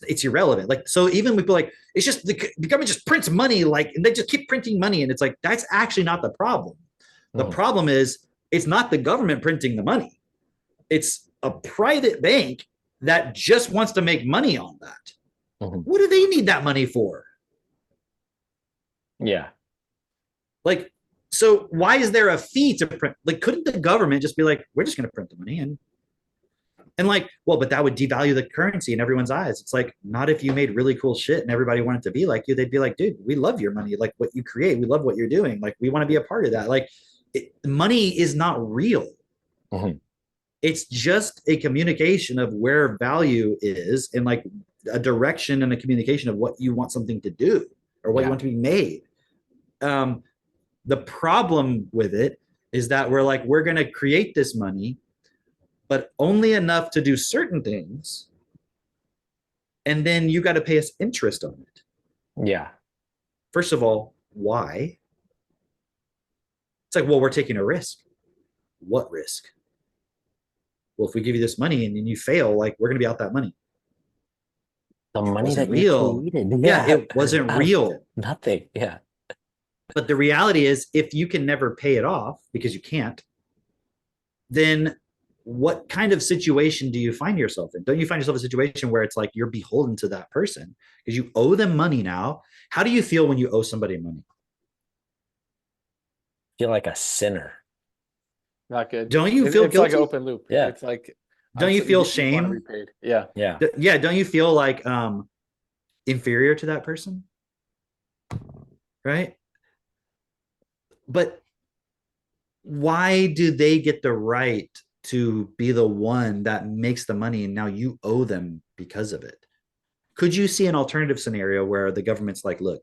It's irrelevant. Like, so even with like, it's just the government just prints money, like, and they just keep printing money, and it's like that's actually not the problem. The problem is it's not the government printing the money. It's a private bank that just wants to make money on that. What do they need that money for? Yeah. Like, so why is there a fee to print? Like, couldn't the government just be like, we're just going to print the money and like, well, but that would devalue the currency in everyone's eyes. It's like, not if you made really cool shit and everybody wanted to be like you. They'd be like, dude, we love your money. Like what you create, we love what you're doing. Like we want to be a part of that. Like money is not real. It's just a communication of where value is, and like a direction and a communication of what you want something to do or what you want to be made. The problem with it is that we're going to create this money, but only enough to do certain things, and then you got to pay us interest on it. Yeah. First of all, why? It's like, well, we're taking a risk. What risk? Well, if we give you this money and then you fail, like we're going to be out that money. The money wasn't that real. you created. Yeah, it wasn't real. Nothing. Yeah. But the reality is, if you can never pay it off because you can't, then what kind of situation do you find yourself in? Don't you find yourself in a situation where it's like you're beholden to that person because you owe them money now? How do you feel when you owe somebody money? Feel like a sinner. Not good. Don't you feel it's guilty? like an open loop. Yeah. It's like, don't you feel shame? Yeah. Yeah. Yeah. Don't you feel like inferior to that person? Right? But why do they get the right to be the one that makes the money and now you owe them because of it? Could you see an alternative scenario where the government's like, look,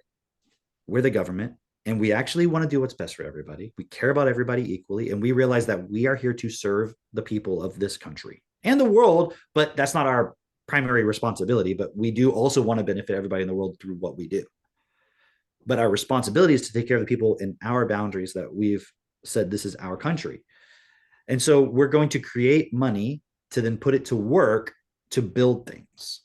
we're the government and we actually want to do what's best for everybody. We care about everybody equally. And we realize that we are here to serve the people of this country and the world, but that's not our primary responsibility. But we do also want to benefit everybody in the world through what we do. But our responsibility is to take care of the people in our boundaries that we've said this is our country. And so we're going to create money to then put it to work to build things.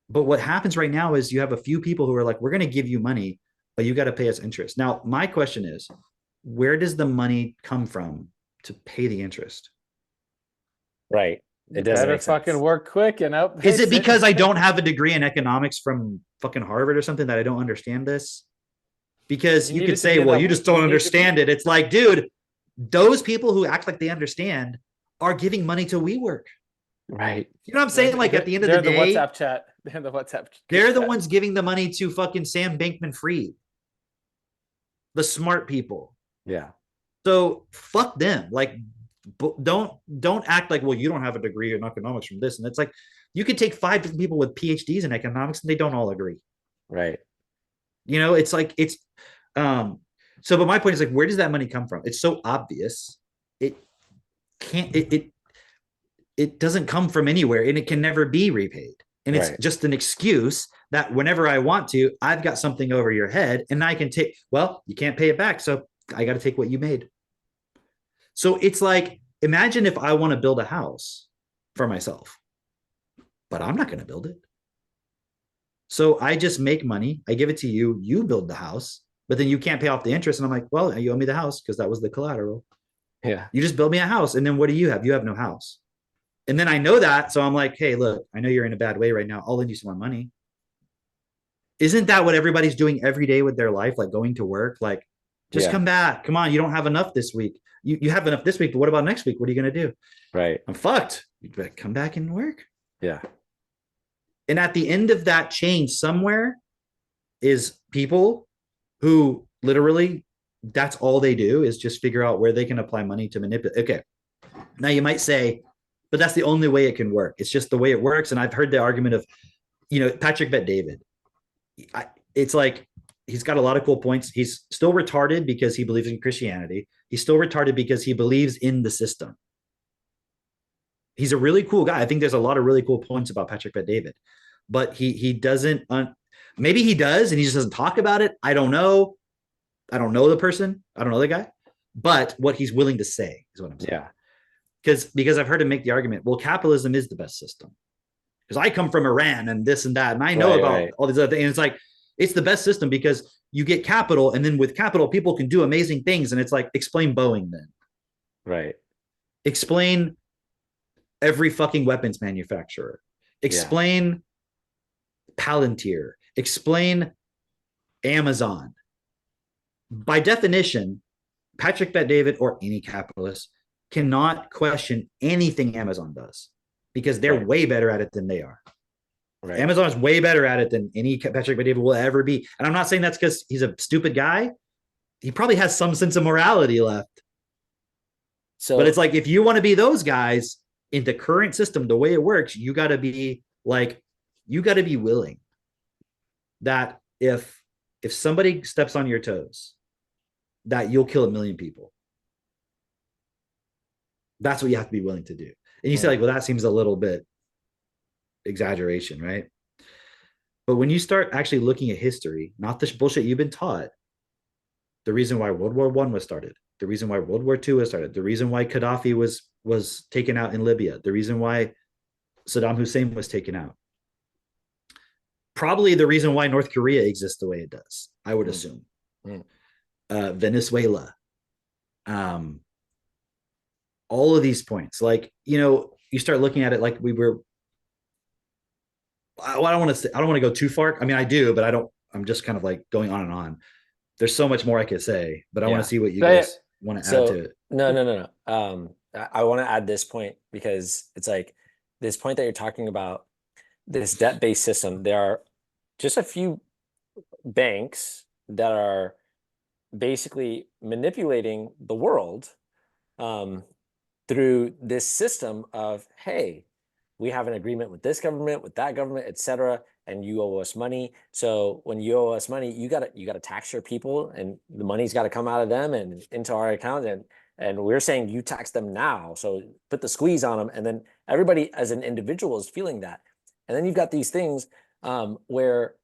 But what happens right now is you have a few people who are like, we're going to give you money, but you got to pay us interest. Now, my question is, where does the money come from to pay the interest? Right. It doesn't better fucking work quick and out. Is it because I don't have a degree in economics from fucking Harvard or something that I don't understand this? Because you could say, well, you just don't understand it. It's like, dude, those people who act like they understand are giving money to WeWork. Right. You know what I'm saying? Like at the end of the day, they're the WhatsApp chat. They're the WhatsApp. They're the ones giving the money to fucking Sam Bankman-Fried. The smart people. Yeah. So fuck them. Like, don't act like, well, you don't have a degree in economics from this. And it's like, you could take 5 different people with PhDs in economics and they don't all agree. Right. You know, it's like, it's, so, but my point is like, where does that money come from? It's so obvious. It can't, it doesn't come from anywhere and it can never be repaid. And it's just an excuse that whenever I want to, I've got something over your head and I can take, well, you can't pay it back. So I got to take what you made. So it's like, imagine if I want to build a house for myself, but I'm not going to build it. So I just make money. I give it to you. You build the house, but then you can't pay off the interest. And I'm like, well, you owe me the house because that was the collateral. Yeah. You just build me a house. And then what do you have? You have no house. And then I know that. So I'm like, hey, look, I know you're in a bad way right now. I'll lend you some more money. Isn't that what everybody's doing every day with their life? Like going to work, like just come back. Come on. You don't have enough this week. You have enough this week, but what about next week? What are you going to do? Right. I'm fucked. You better come back and work. Yeah. And at the end of that chain somewhere is people who literally that's all they do is just figure out where they can apply money to manipulate. Okay. Now you might say, but that's the only way it can work. It's just the way it works. And I've heard the argument of, Patrick Bet David. It's like, he's got a lot of cool points. He's still retarded because he believes in Christianity. He's still retarded because he believes in the system. He's a really cool guy. I think there's a lot of really cool points about Patrick Bet-David, but he doesn't. Maybe he does, and he just doesn't talk about it. I don't know. I don't know the person. I don't know the guy, but what he's willing to say is what I'm saying. Yeah. Because I've heard him make the argument. Well, capitalism is the best system. Because I come from Iran and this and that, and I know about all these other things. And it's like it's the best system because you get capital, and then with capital, people can do amazing things. And it's like explain Boeing then. Right. Explain every fucking weapons manufacturer. Explain Palantir. Explain Amazon. By definition, Patrick Bet-David or any capitalist cannot question anything Amazon does because they're way better at it than they are. Right. Amazon is way better at it than any Patrick Bet-David will ever be. And I'm not saying that's because he's a stupid guy. He probably has some sense of morality left. So, but it's like, if you want to be those guys in the current system, the way it works, you got to be willing that if somebody steps on your toes, that you'll kill 1 million people. That's what you have to be willing to do. And you say like, well, that seems a little bit exaggeration, right? But when you start actually looking at history, not this bullshit you've been taught, the reason why World War I was started, the reason why World War II was started, the reason why Gaddafi was taken out in Libya, the reason why Saddam Hussein was taken out, probably the reason why North Korea exists the way it does, I would assume. Venezuela, all of these points, like, you start looking at it like I don't want to go too far. I mean, I do, but I'm just kind of like going on and on. There's so much more I could say, but I want to see what you guys want to add to it. No. I want to add this point because it's like this point that you're talking about, this debt-based system. There are just a few banks that are basically manipulating the world through this system of, hey, we have an agreement with this government, with that government, etc., and you owe us money. So when you owe us money, you gotta tax your people, and the money's got to come out of them and into our account. And we're saying you tax them now, so put the squeeze on them. And then everybody as an individual is feeling that. And then you've got these things where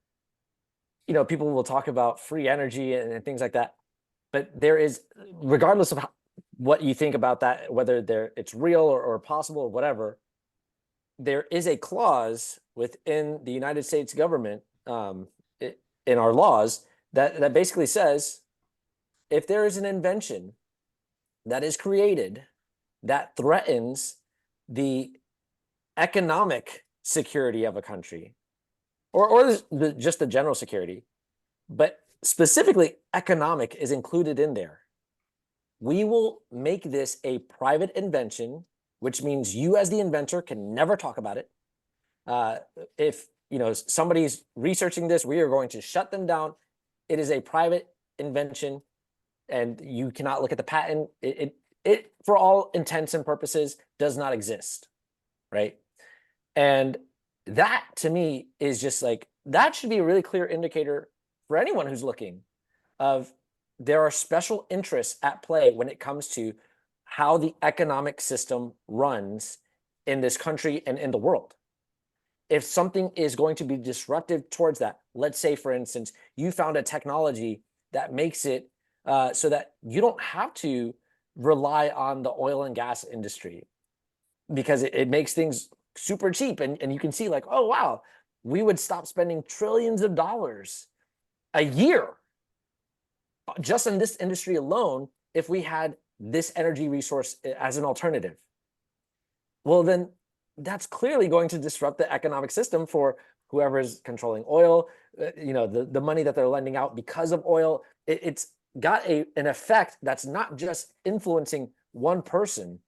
people will talk about free energy and things like that. But there is, regardless of what you think about that, whether it's real or possible or whatever, there is a clause within the United States government in our laws that basically says, if there is an invention that is created that threatens the economic security of a country, or just the general security, but specifically economic is included in there, we will make this a private invention, which means you as the inventor can never talk about it. If somebody's researching this, we are going to shut them down. It is a private invention, and you cannot look at the patent. It for all intents and purposes does not exist, right? And that to me is just like, that should be a really clear indicator for anyone who's looking of, there are special interests at play when it comes to how the economic system runs in this country and in the world. If something is going to be disruptive towards that, let's say, for instance, you found a technology that makes it so that you don't have to rely on the oil and gas industry because it makes things super cheap. And you can see like, oh, wow, we would stop spending trillions of dollars a year just in this industry alone if we had this energy resource as an alternative. Well, then that's clearly going to disrupt the economic system for whoever is controlling oil, the money that they're lending out because of oil. It's got an effect that's not just influencing one person.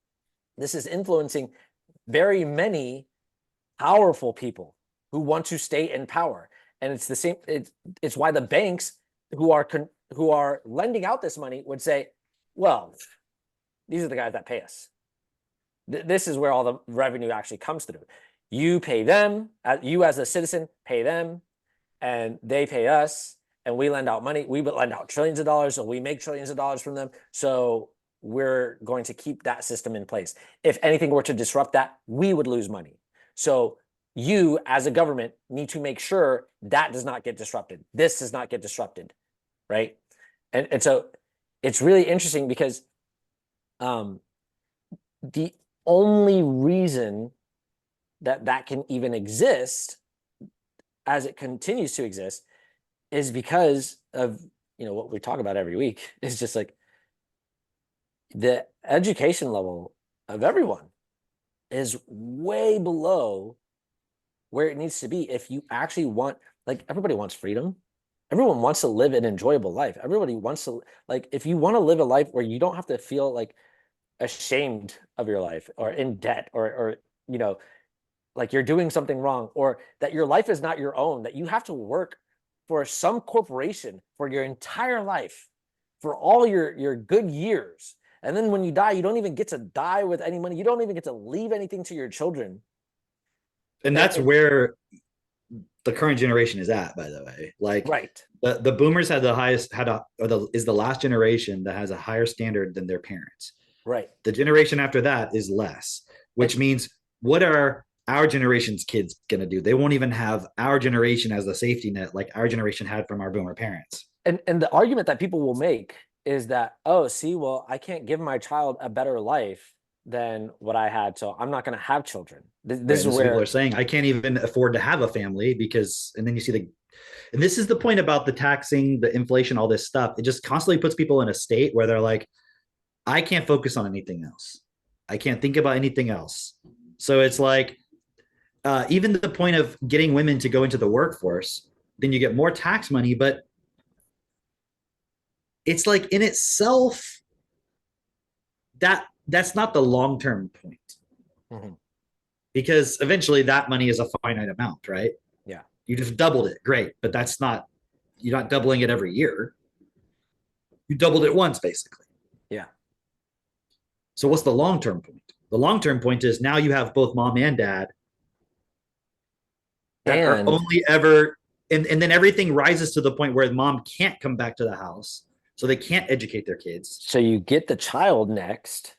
This is influencing very many powerful people who want to stay in power. And it's the same. It's why the banks who are lending out this money would say, well, these are the guys that pay us. This is where all the revenue actually comes through. You pay them, you as a citizen pay them, and they pay us. and we lend out money. We lend out trillions of dollars, and we make trillions of dollars from them. So we're going to keep that system in place. If anything were to disrupt that, we would lose money. So you, as a government, need to make sure that does not get disrupted. This does not get disrupted, right? And so it's really interesting because the only reason that can even exist as it continues to exist is because of, what we talk about every week is just like the education level of everyone is way below where it needs to be. If you actually want, like, everybody wants freedom. Everyone wants to live an enjoyable life. Everybody wants to, like, if you want to live a life where you don't have to feel like ashamed of your life or in debt or like you're doing something wrong, or that your life is not your own, that you have to work for some corporation for your entire life, for all your good years. And then when you die, you don't even get to die with any money. You don't even get to leave anything to your children. And that's where the current generation is at, by the way. Like, right. The boomers had the highest, is the last generation that has a higher standard than their parents. Right. The generation after that is less, which means what are our generation's kids going to do? They won't even have our generation as the safety net like our generation had from our boomer parents. And the argument that people will make is that, oh, see, well, I can't give my child a better life than what I had, so I'm not going to have children. This is where people are saying I can't even afford to have a family because, and then you see and this is the point about the taxing, the inflation, all this stuff. It just constantly puts people in a state where they're like, I can't focus on anything else. I can't think about anything else. So it's like, even the point of getting women to go into the workforce, then you get more tax money, but it's like in itself, that's not the long-term point. Mm-hmm. Because eventually that money is a finite amount, right? Yeah. You just doubled it. Great. But you're not doubling it every year. You doubled it once, basically. Yeah. So what's the long-term point? The long-term point is now you have both mom and dad that are only ever, and then everything rises to the point where mom can't come back to the house. So they can't educate their kids. So you get the child next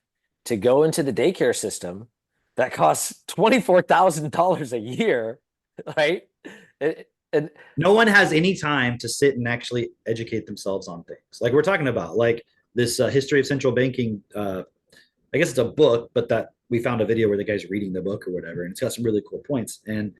to go into the daycare system that costs $24,000 a year, right? And no one has any time to sit and actually educate themselves on things. Like we're talking about, like this history of central banking. I guess it's a book, but that we found a video where the guy's reading the book or whatever, and it's got some really cool points. And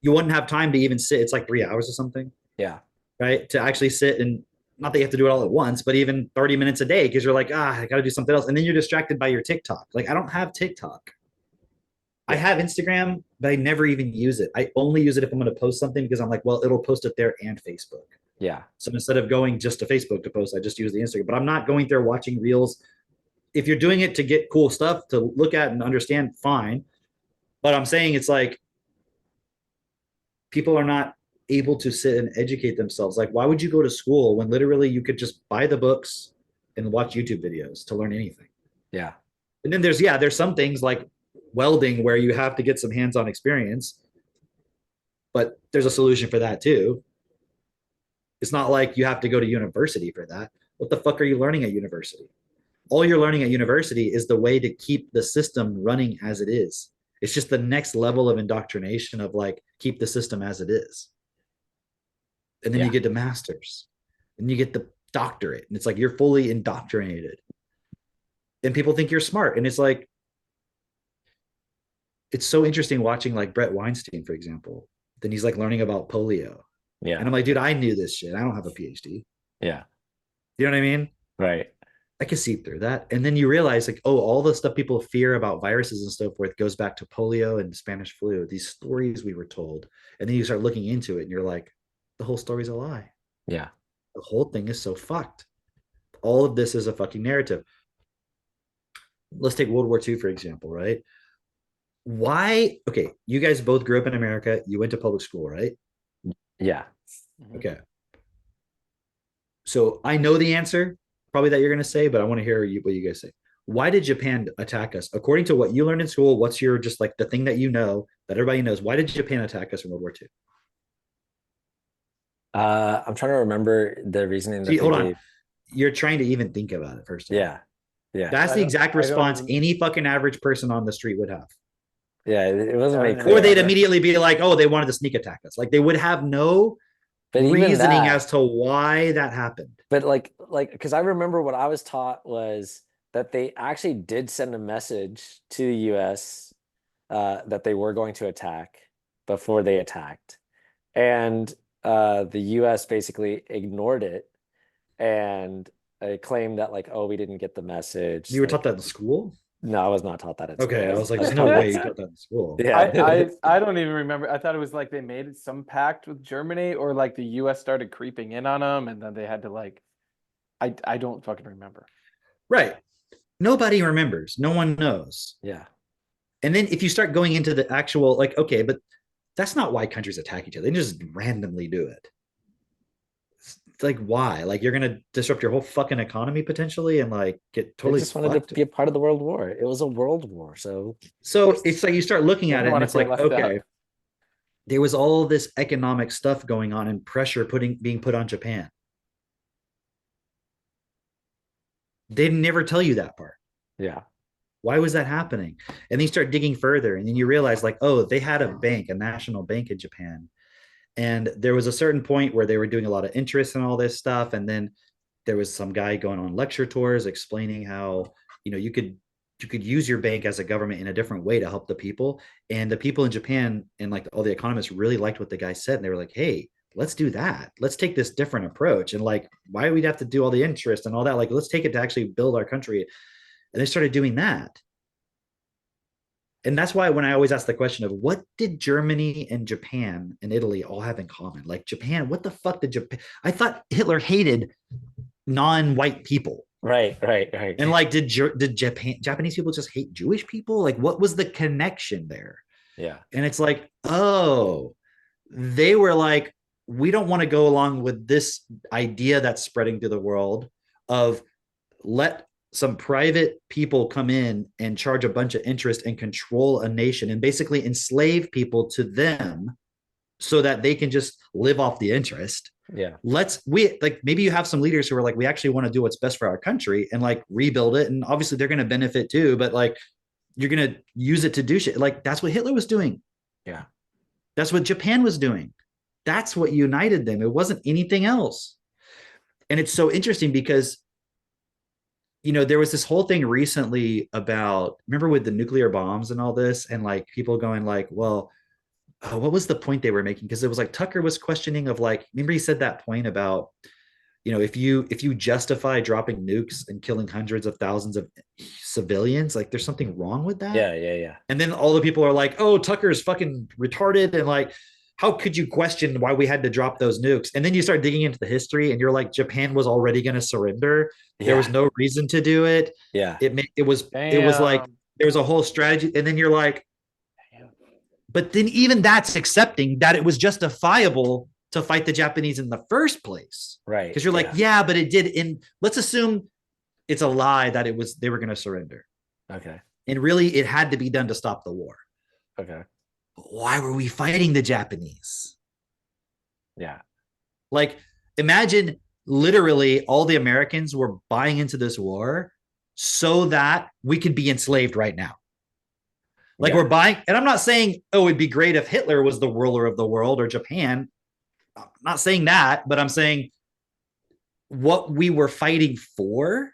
you wouldn't have time to even sit. It's like 3 hours or something. Yeah. Right. To actually sit, and not that you have to do it all at once, but even 30 minutes a day, because you're like, I got to do something else. And then you're distracted by your TikTok. Like, I don't have TikTok. I have Instagram, but I never even use it. I only use it if I'm going to post something because I'm like, well, it'll post it there and Facebook. Yeah. So instead of going just to Facebook to post, I just use the Instagram. But I'm not going there watching reels. If you're doing it to get cool stuff to look at and understand, fine. But I'm saying it's like people are not able to sit and educate themselves. Like, why would you go to school when literally you could just buy the books and watch YouTube videos to learn anything? Yeah. And then there's some things like welding where you have to get some hands-on experience, but there's a solution for that too. It's not like you have to go to university for that. What the fuck are you learning at university? All you're learning at university is the way to keep the system running as it is. It's just the next level of indoctrination of like, keep the system as it is. And then you get the master's and you get the doctorate, and it's like, you're fully indoctrinated and people think you're smart. And it's like, it's so interesting watching like Brett Weinstein, for example. Then he's like learning about polio. Yeah. And I'm like, dude, I knew this shit. I don't have a PhD. Yeah. You know what I mean? Right. I can see through that. And then you realize like, oh, all the stuff people fear about viruses and so forth goes back to polio and Spanish flu, these stories we were told. And then you start looking into it and you're like, the whole story's a lie. Yeah. The whole thing is so fucked. All of this is a fucking narrative. Let's take World War II, for example, right? Why? Okay, you guys both grew up in America. You went to public school, right? Yeah. Okay. So I know the answer, probably, that you're going to say, but I want to hear what you guys say. Why did Japan attack us? According to what you learned in school, what's your just like the thing that you know that everybody knows? Why did Japan attack us in World War II? I'm trying to remember the reasoning See, that they hold on. gave. You're trying to even think about it, first of all. Yeah. Yeah. That's the exact I don't response even. any fucking average person on the street would have. Yeah. It wasn't I made don't even Or they'd clear. remember. immediately be like, oh, they wanted to sneak attack us. Like they would have no But even reasoning that, as to why that happened. but because I remember what I was taught was that they actually did send a message to the US that they were going to attack before they attacked. And the US basically ignored it and claimed that like, oh, we didn't get the message. You were taught Like, that in school? no, I was not taught that at school. Okay, I was like, I was there's no taught way you that. taught that in school. Yeah. I don't even remember. I thought it was like they made some pact with Germany, or like the U.S. started creeping in on them, and then they had to like. I don't fucking remember. Right. Nobody remembers. No one knows. Yeah. And then if you start going into the actual, like, okay, but that's not why countries attack each other. They just randomly do it. It's like, why? Like, you're going to disrupt your whole fucking economy potentially and like get They totally just wanted to fucked. be a part of the World War. It was a world war. So, So it's like you start looking They at don't it and want to it's feel like, left out. okay, there was all this economic stuff going on and pressure being put on Japan. They never tell you that part. yeah. Why was that happening? And then you start digging further and then you realize like, oh, they had a bank, a national bank in Japan. And there was a certain point where they were doing a lot of interest in all this stuff. And then there was some guy going on lecture tours explaining how, you could use your bank as a government in a different way to help the people. And the people in Japan and like all the economists really liked what the guy said. And they were like, hey, let's do that. Let's take this different approach. And like, why do we have to do all the interest and all that? Like, let's take it to actually build our country. And they started doing that. And that's why when I always ask the question of what did Germany and Japan and Italy all have in common? Like Japan, what the fuck did Japan? I thought Hitler hated non-white people. Right. Right. Right. And like, did Japanese people just hate Jewish people? Like, what was the connection there? Yeah. And it's like, oh, they were like, we don't want to go along with this idea that's spreading to the world of let some private people come in and charge a bunch of interest and control a nation and basically enslave people to them so that they can just live off the interest. Yeah. Maybe you have some leaders who are like, we actually want to do what's best for our country and like rebuild it. And obviously they're going to benefit too, but like you're going to use it to do shit. Like that's what Hitler was doing. Yeah. That's what Japan was doing. That's what united them. It wasn't anything else. And it's so interesting because there was this whole thing recently about, remember with the nuclear bombs and all this, and like people going like, well, what was the point they were making? Because it was like Tucker was questioning of like, remember he said that point about, if you justify dropping nukes and killing hundreds of thousands of civilians, like there's something wrong with that. Yeah. Yeah. Yeah. And then all the people are like, oh, Tucker's fucking retarded. And like, how could you question why we had to drop those nukes? And then you start digging into the history and you're like, Japan was already going to surrender. There was no reason to do it. Yeah. It was like, there was a whole strategy. And then you're like, but then even that's accepting that it was justifiable to fight the Japanese in the first place. Right. Because you're like, yeah, but it did let's assume it's a lie that they were going to surrender. Okay. And really it had to be done to stop the war. Okay. But why were we fighting the Japanese? Yeah. Like, imagine literally all the Americans were buying into this war so that we could be enslaved right now. Like we're buying, and I'm not saying, oh, it'd be great if Hitler was the ruler of the world or Japan. I'm not saying that, but I'm saying what we were fighting for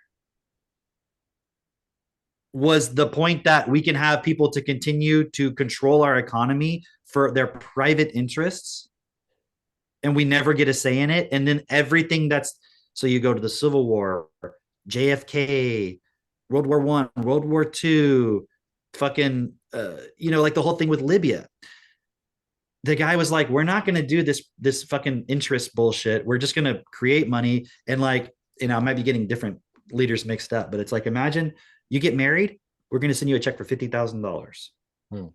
was the point that we can have people to continue to control our economy for their private interests. And we never get a say in it. And then everything so you go to the Civil War, JFK, World War I, World War II, fucking, like the whole thing with Libya. The guy was like, we're not going to do this fucking interest bullshit. We're just going to create money. And like, I might be getting different leaders mixed up, but it's like, imagine you get married. We're going to send you a check for $50,000. You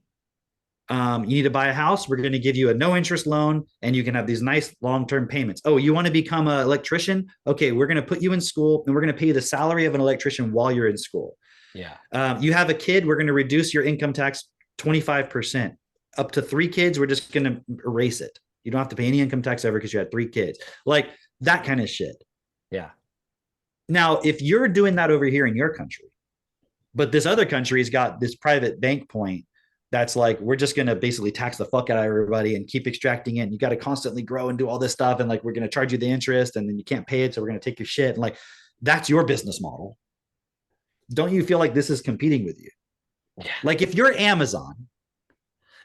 need to buy a house. We're going to give you a no interest loan and you can have these nice long-term payments. Oh, you want to become an electrician? Okay. We're going to put you in school and we're going to pay you the salary of an electrician while you're in school. Yeah. You have a kid. We're going to reduce your income tax 25%. Up to 3 kids, we're just going to erase it. You don't have to pay any income tax ever because you had 3 kids. Like that kind of shit. Yeah. Now, if you're doing that over here in your country, but this other country's got this private bank point that's like, we're just going to basically tax the fuck out of everybody and keep extracting it. And you got to constantly grow and do all this stuff. And like, we're going to charge you the interest and then you can't pay it. So we're going to take your shit. And like, that's your business model. Don't you feel like this is competing with you? Yeah. Like if you're Amazon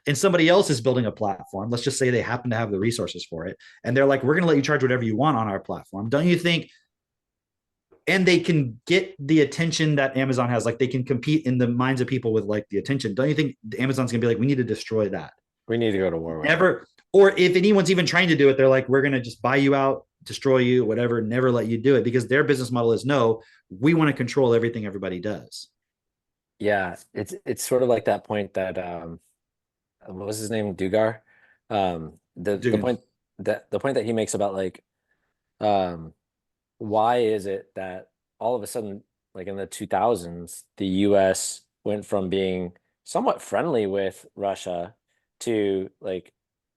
and somebody else is building a platform, let's just say they happen to have the resources for it. And they're like, we're going to let you charge whatever you want on our platform. Don't you think, and they can get the attention that Amazon has, like they can compete in the minds of people with like the attention. Don't you think Amazon's gonna be like, we need to destroy that? We need to go to war with Never, or if anyone's even trying to do it, they're like, we're gonna just buy you out, destroy you, whatever, never let you do it, because their business model is no, we want to control everything everybody does. Yeah, it's sort of like that point that what was his name? Dugar. The point that he makes about like why is it that all of a sudden, like in the 2000s, the US went from being somewhat friendly with Russia to like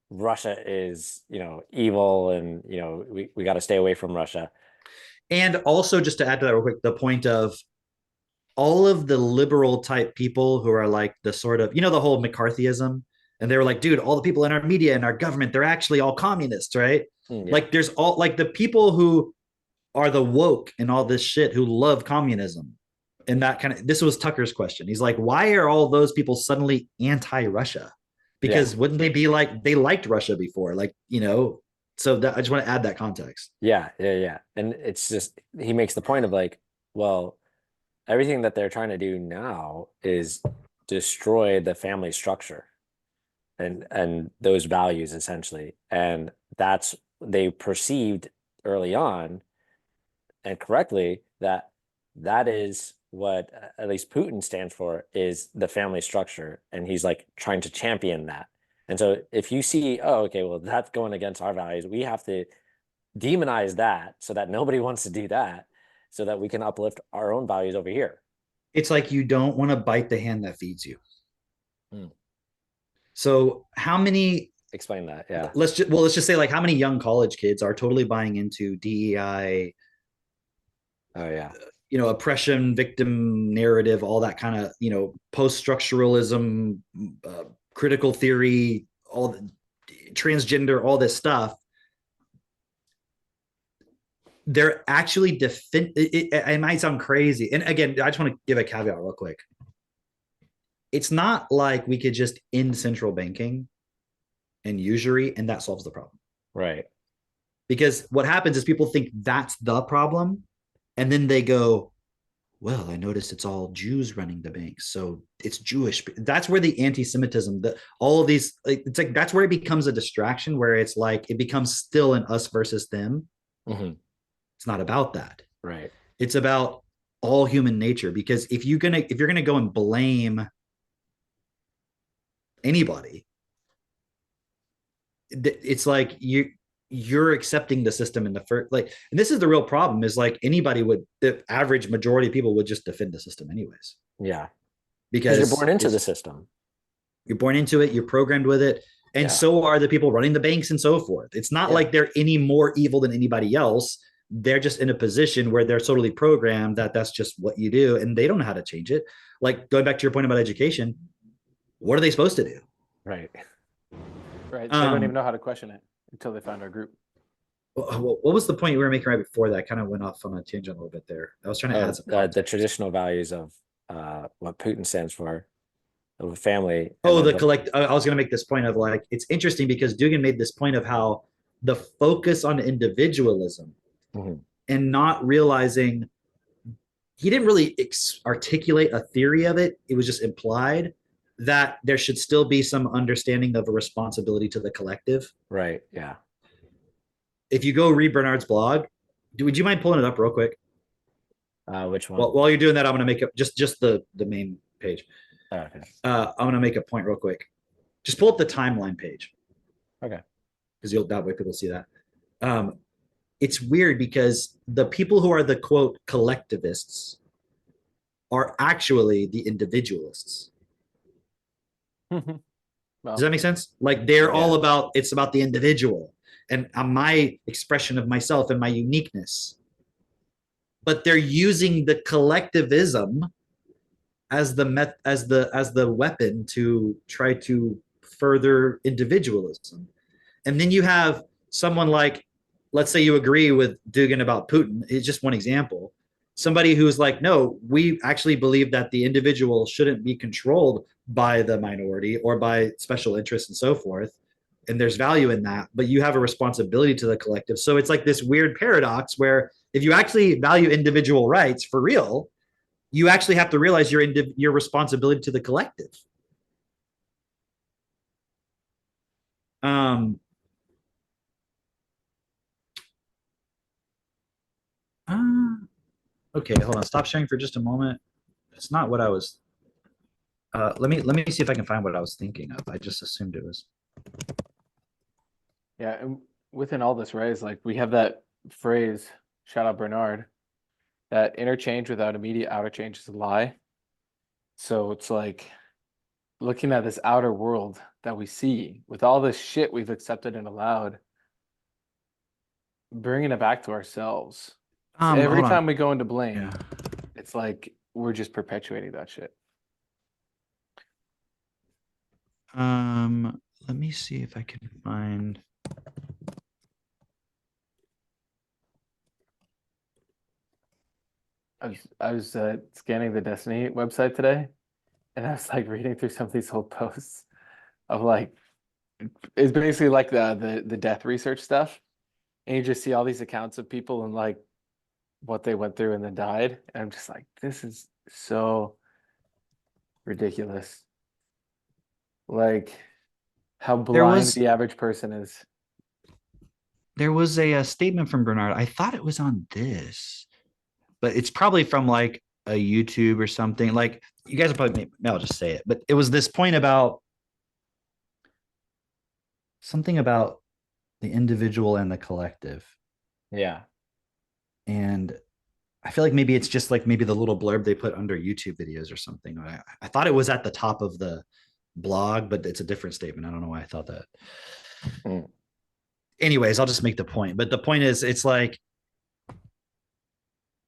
Russia is, evil and, we got to stay away from Russia. And also, just to add to that real quick, the point of all of the liberal type people who are like the sort of, the whole McCarthyism. And they were like, dude, all the people in our media and our government, they're actually all communists, right? Yeah. Like there's all like the people who are the woke and all this shit who love communism. And that kind of, this was Tucker's question. He's like, why are all those people suddenly anti-Russia? Because wouldn't they be like, they liked Russia before? Like, so that, I just want to add that context. Yeah. And it's just, he makes the point of like, well, everything that they're trying to do now is destroy the family structure and those values essentially. And that's, they perceived early on and correctly that is what at least Putin stands for, is the family structure. And he's like trying to champion that. And so if you see, oh, okay, well, that's going against our values, we have to demonize that so that nobody wants to do that, so that we can uplift our own values over here. It's like you don't want to bite the hand that feeds you. So how many, explain that? Yeah. Let's just say like how many young college kids are totally buying into DEI, oh yeah, oppression, victim narrative, all that kind of, post-structuralism, critical theory, all the transgender, all this stuff. They're actually it might sound crazy. And again, I just want to give a caveat real quick. It's not like we could just end central banking and usury and that solves the problem. Right. Because what happens is people think that's the problem. And then they go, well, I noticed it's all Jews running the banks, so it's Jewish. That's where the anti-Semitism, all of these, it's like, that's where it becomes a distraction, where it's like, it becomes still an us versus them. Mm-hmm. It's not about that. Right. It's about all human nature. Because if you're gonna go and blame anybody, it's like you're accepting the system in the first, like, and this is the real problem, is like the average majority of people would just defend the system anyways. Yeah. Because you're born into the system. You're born into it, you're programmed with it. And so are the people running the banks and so forth. It's not like they're any more evil than anybody else. They're just in a position where they're totally programmed that that's just what you do. And they don't know how to change it. Like going back to your point about education, what are they supposed to do? Right. They don't even know how to question it until they find our group. What was the point you were making right before that? Kind of went off on a tangent a little bit there. I was trying to add some the traditional values of what Putin stands for, of a family. I was going to make this point of like, it's interesting because Dugan made this point of how the focus on individualism and not realizing, he didn't really articulate a theory of it. It was just implied that there should still be some understanding of a responsibility to the collective. Right. Yeah. If you go read Bernard's blog, would you mind pulling it up real quick? Which one? Well, while you're doing that, I'm going to make just the main page. Okay. I'm going to make a point real quick. Just pull up the timeline page. Okay. Because that way people see that. It's weird because the people who are the quote collectivists are actually the individualists. Does that make sense? Like they're all Yeah. about, it's about the individual and my expression of myself and my uniqueness. But they're using the collectivism as the weapon to try to further individualism. And then you have someone like, let's say you agree with Dugan about Putin. It's just one example. Somebody who's like, no, we actually believe that the individual shouldn't be controlled by the minority or by special interests and so forth. And there's value in that, but you have a responsibility to the collective. So it's like this weird paradox where if you actually value individual rights for real, you actually have to realize your responsibility to the collective. Um, uh, okay, hold on. Stop sharing for just a moment. It's not what I was. Let me see if I can find what I was thinking of. I just assumed it was. Yeah, and within all this, right, is like we have that phrase, shout out Bernard, that interchange without immediate outer change is a lie. So it's like looking at this outer world that we see with all this shit we've accepted and allowed, bringing it back to ourselves. Every Hold on. time we go into blame, Yeah. it's like we're just perpetuating that shit. Let me see if I can find. I was scanning the Destiny website today, and I was like reading through some of these old posts of like it's basically like the death research stuff, and you just see all these accounts of people and like what they went through and then died, and I'm just like, this is so ridiculous. Like how There blind was the average person is. there was a statement from Bernard. I thought it was on this, but it's probably from like a YouTube or something. Like you guys will probably maybe I'll just say it, but it was this point about something about the individual and the collective. Yeah. And I feel like maybe it's just like maybe the little blurb they put under YouTube videos or something. I thought it was at the top of the blog, but it's a different statement. I don't know why I thought that. Mm. Anyways, I'll just make the point. But the point is, it's like,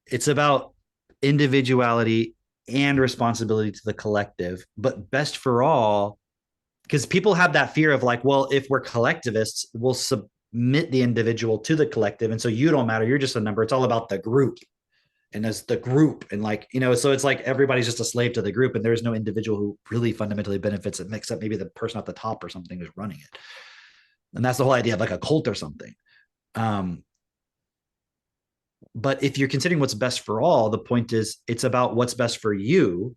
it's about individuality and responsibility to the collective, but best for all, because people have that fear of like, well, if we're collectivists, we'll submit the individual to the collective. And so you don't matter. You're just a number. It's all about the group. And as the group and like, so it's like everybody's just a slave to the group and there's no individual who really fundamentally benefits it, except maybe the person at the top or something who's running it. And that's the whole idea of like a cult or something. But if you're considering what's best for all, the point is it's about what's best for you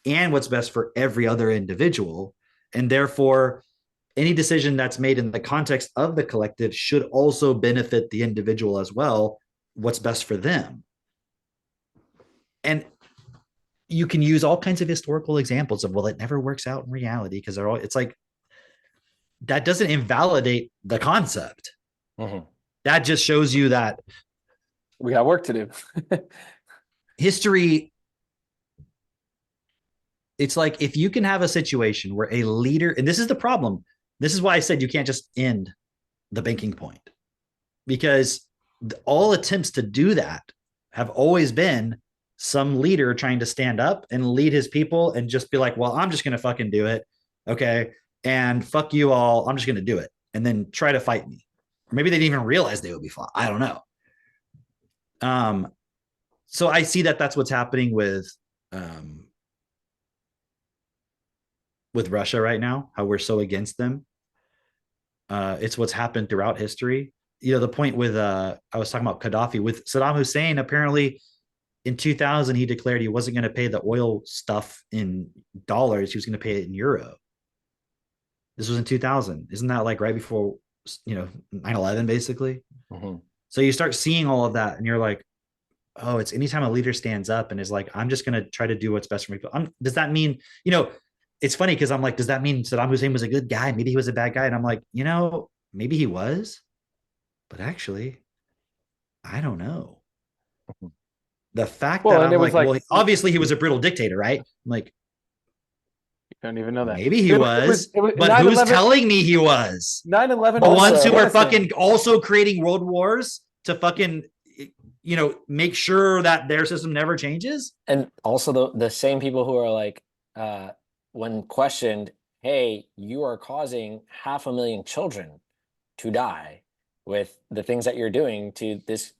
and what's best for every other individual. And therefore, any decision that's made in the context of the collective should also benefit the individual as well, what's best for them. And you can use all kinds of historical examples of, well, it never works out in reality because they're all, it's like, that doesn't invalidate the concept. Mm-hmm. That just shows you that We got work to do. history, it's like if you can have a situation where a leader, and this is the problem, this is why I said you can't just end the banking point, because all attempts to do that have always been some leader trying to stand up and lead his people and just be like, well, I'm just going to fucking do it. Okay. And fuck you all. I'm just going to do it. And then try to fight me. Or maybe they didn't even realize they would be fought. I don't know. So I see that that's what's happening with Russia right now, how we're so against them. It's what's happened throughout history. The point with I was talking about Gaddafi with Saddam Hussein. Apparently, in 2000, he declared he wasn't going to pay the oil stuff in dollars. He was going to pay it in euro. This was in 2000. Isn't that like right before 9/11, basically? Mm-hmm. So you start seeing all of that, and you're like, oh, it's anytime a leader stands up and is like, I'm just going to try to do what's best for me. Does that mean, it's funny because I'm like, does that mean Saddam Hussein was a good guy? Maybe he was a bad guy. And I'm like, maybe he was, but actually, I don't know. The fact that And I'm it was like, well, like, obviously he was a brutal dictator, right? I'm like, Don't even know that. Maybe he was, but 9/11 who's telling me he was? 9/11 The was ones who are innocent. fucking also creating world wars to fucking, make sure that their system never changes. And also the same people who are like, when questioned, hey, you are causing 500,000 children to die with the things that you're doing to this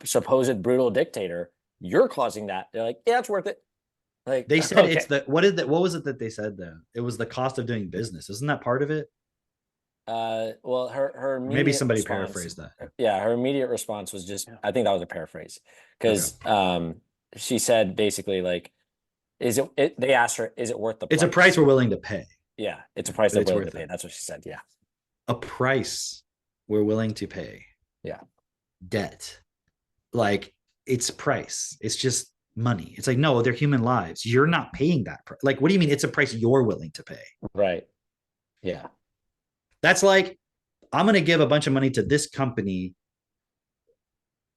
supposed brutal dictator. You're causing that. They're like, yeah, it's worth it. Like They said it's the what was it that they said though? It was the cost of doing business. Isn't that part of it? Well, her Maybe somebody response, paraphrased that. Yeah, her immediate response was just, I think that was a paraphrase, because she said basically like, they asked her, is it worth the price? It's a price we're willing to pay. Yeah, it's a price But they're it's willing worth to pay. it. That's what she said. Yeah. A price we're willing to pay. Yeah. Debt. Like, it's price. It's just money. It's like, no, they're human lives. You're not paying that price. Like, what do you mean it's a price you're willing to pay? Right. Yeah. That's like, I'm going to give a bunch of money to this company.